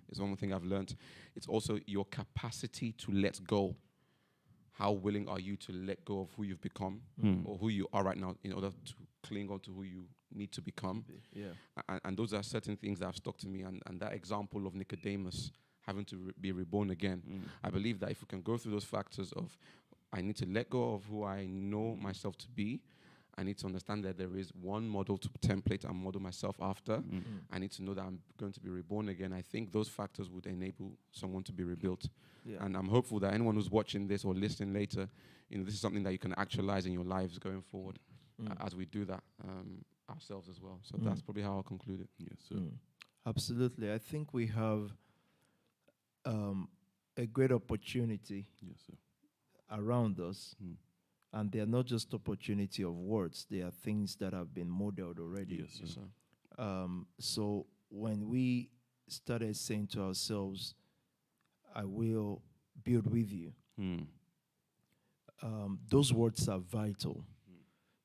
It's one thing I've learned. It's also your capacity to let go. How willing are you to let go of who you've become or who you are right now in order to cling on to who you need to become? And those are certain things that have stuck to me. And that example of Nicodemus having to be reborn again, I believe that if we can go through those factors of, I need to let go of who I know myself to be. I need to understand that there is one model to template and model myself after. I need to know that I'm going to be reborn again. I think those factors would enable someone to be rebuilt. And I'm hopeful that anyone who's watching this or listening later, this is something that you can actualize in your lives going forward as we do that ourselves as well. So that's probably how I'll conclude it. Yes, sir. Absolutely. I think we have a great opportunity around us. And they are not just opportunity of words. They are things that have been modeled already. Yes, sir. So when we started saying to ourselves, I will build with you, those words are vital.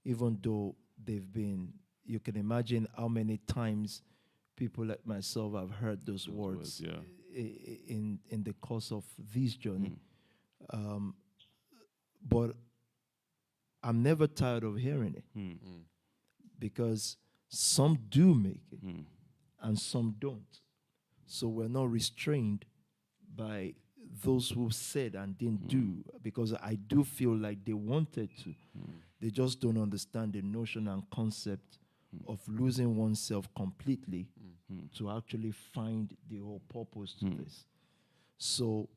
Even though they've been, you can imagine how many times people like myself have heard those words in the course of this journey. But I'm never tired of hearing it because some do make it and some don't. So we're not restrained by those who said and didn't do, because I do feel like they wanted to. They just don't understand the notion and concept of losing oneself completely to actually find the whole purpose to this. So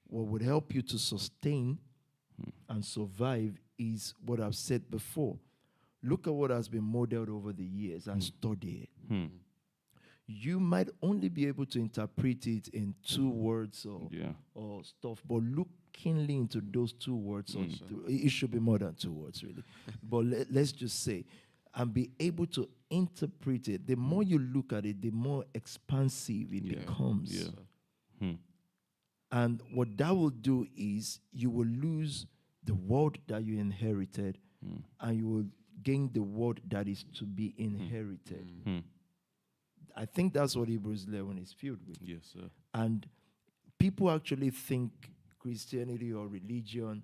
what would help you to sustain and survive is what I've said before. Look at what has been modeled over the years and study it. You might only be able to interpret it in 2 words or stuff, but look keenly into those 2 words. It should be more than 2 words, really. But let's just say, and be able to interpret it. The more you look at it, the more expansive it becomes. And what that will do is you will lose the world that you inherited and you will gain the word that is to be inherited. I think that's what Hebrews 11 is filled with. Yes, sir. And people actually think Christianity or religion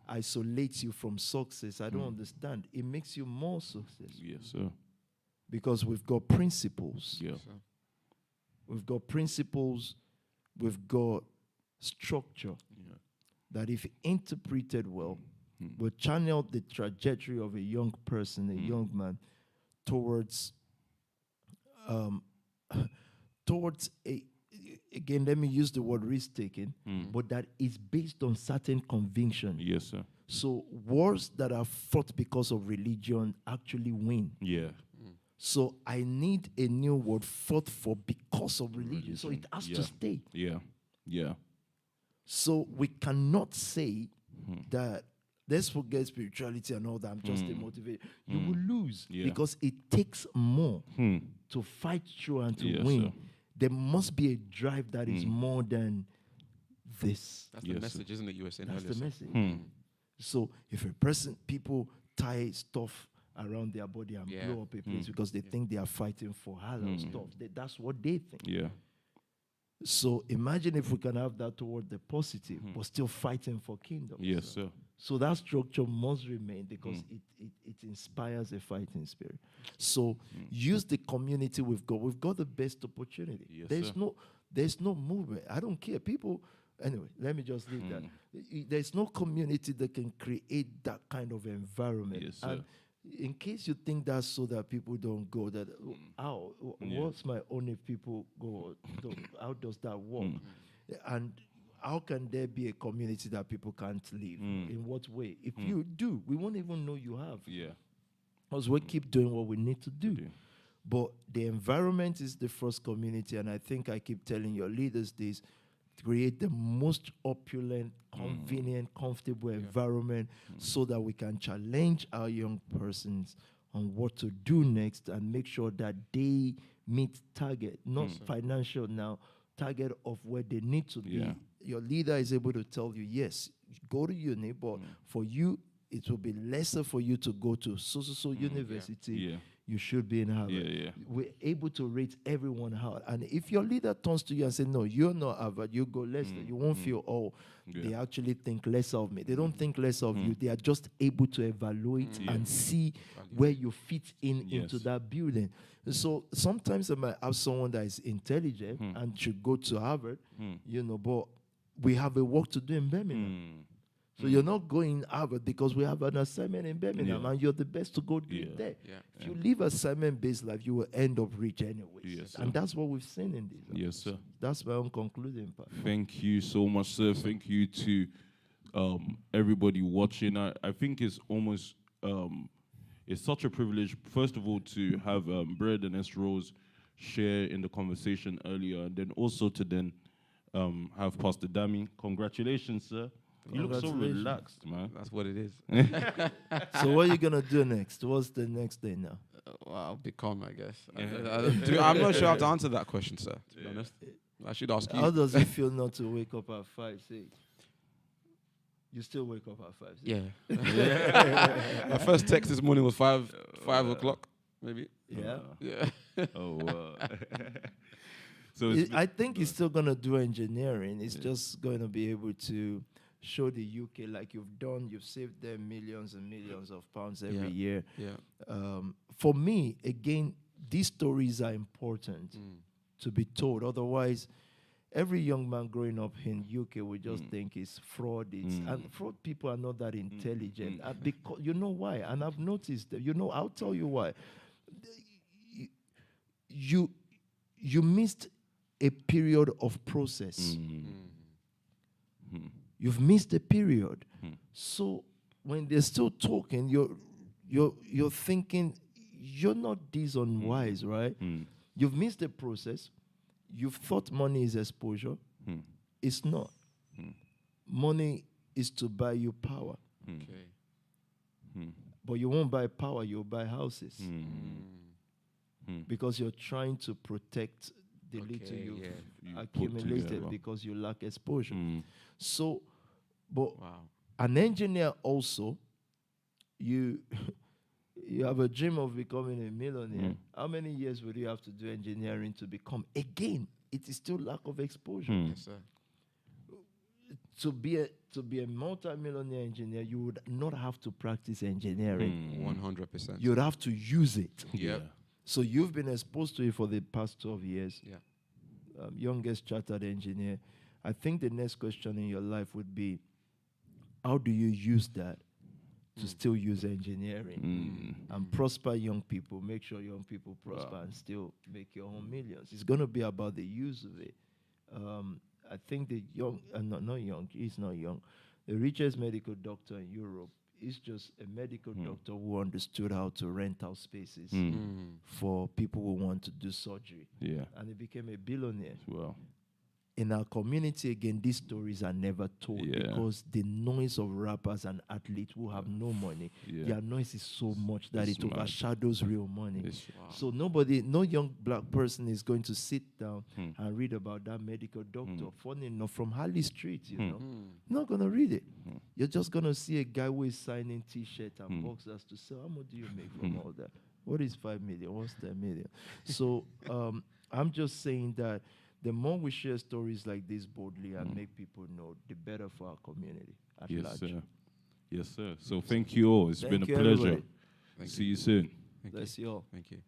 isolates you from success. I don't understand. It makes you more successful. Yes, sir. Because we've got principles. Yeah. We've got principles. We've got structure. Yeah. That if interpreted well, will channel the trajectory of a young person, a young man, towards towards a, again, let me use the word risk-taking, but that is based on certain conviction. Yes, sir. So wars that are fought because of religion actually win. Yeah. So I need a new word fought for because of religion. So it has to stay. Yeah. Yeah. So we cannot say that let's forget spirituality and all that. I'm just demotivated. You will lose because it takes more to fight through and to win. Sir. There must be a drive that is more than this. That's the message, isn't it? You were saying That's earlier. the message. So if a person, people tie stuff around their body and blow up a place because they think they are fighting for halal stuff. That's what they think. Yeah. So imagine if we can have that toward the positive, but still fighting for kingdom. Yes, sir. So that structure must remain because it inspires a fighting spirit. So use the community we've got. We've got the best opportunity. Yes, There's no movement. I don't care. People, anyway, let me just leave that. There's no community that can create that kind of environment. Yes, sir. And in case you think that's so that people don't go, that how what's my own if people go? How does that work? And how can there be a community that people can't live? In what way? If you do, we won't even know you have. Yeah. Because we keep doing what we need to do. But the environment is the first community, and I think I keep telling your leaders this: create the most opulent, convenient, comfortable environment so that we can challenge our young persons on what to do next and make sure that they meet target, not financial now, target of where they need to be. Your leader is able to tell you, yes, go to uni, but for you, it will be lesser for you to go to so university. You should be in Harvard. We're able to rate everyone Harvard. And if your leader turns to you and says, no, you're not Harvard, you go Leicester, you won't feel, they actually think less of me. They don't think less of you. They are just able to evaluate and see where you fit into that building. So sometimes I might have someone that is intelligent and should go to Harvard, but we have a work to do in Birmingham. So you're not going Harvard because we have an assignment in Birmingham and you're the best to go do it there. If you live assignment-based life, you will end up rich anyway. And that's what we've seen in this. Yes, sir. That's my own concluding part. Thank you so much, sir. Thank you to everybody watching. I think it's almost, it's such a privilege, first of all, to have Bread and S. Rose share in the conversation earlier, and then also to then have Pastor Dami. Congratulations, sir. You look so relaxed, man. That's what it is. So what are you going to do next? What's the next day now? Well, I'll be calm, I guess. I'm not sure how to answer that question, sir, to be honest. I should ask you. How does it feel not to wake up at 5, 6? You still wake up at 5, 6? Yeah. My first text this morning was 5 o'clock, maybe. Yeah? Oh, so I think he's still going to do engineering. He's just going to be able to show the UK like you've done. You've saved them millions and millions of pounds every year. For me, again, these stories are important to be told. Otherwise, every young man growing up in UK will just think it's fraud. And fraud people are not that intelligent. Because, you know why? And I've noticed that. I'll tell you why. You missed a period of process. You've missed a period. So when they're still talking, you're thinking you're not this unwise, right? You've missed the process. You've thought money is exposure. It's not. Money is to buy you power. But you won't buy power, you'll buy houses. Because you're trying to protect the little you've accumulated because you lack exposure. So, but an engineer also you you have a dream of becoming a millionaire. How many years would you have to do engineering to become? Again, it is still lack of exposure. Yes, sir. To be a multi-millionaire engineer, you would not have to practice engineering. 100%. You'd have to use it. Yeah. So you've been exposed to it for the past 12 years. Yeah. Youngest chartered engineer. I think the next question in your life would be, how do you use that to still use engineering and prosper young people? Make sure young people prosper and still make your own millions. It's going to be about the use of it. I think the young, not young, he's not young. The richest medical doctor in Europe is just a medical doctor who understood how to rent out spaces for people who want to do surgery. Yeah. And he became a billionaire. Well. In our community, again, these stories are never told because the noise of rappers and athletes who have no money, their noise is so much that it overshadows real money. So no young black person is going to sit down and read about that medical doctor. Funny enough, from Harley Street, you know. Not going to read it. You're just going to see a guy who is signing T-shirts and boxers to sell. How much do you make from all that? What is 5 million? What's 10 million? So I'm just saying that the more we share stories like this boldly and make people know, the better for our community at large. Sir. Yes, sir. So thank you all. It's been a pleasure. Everybody. See you soon. Bless you all. Thank you.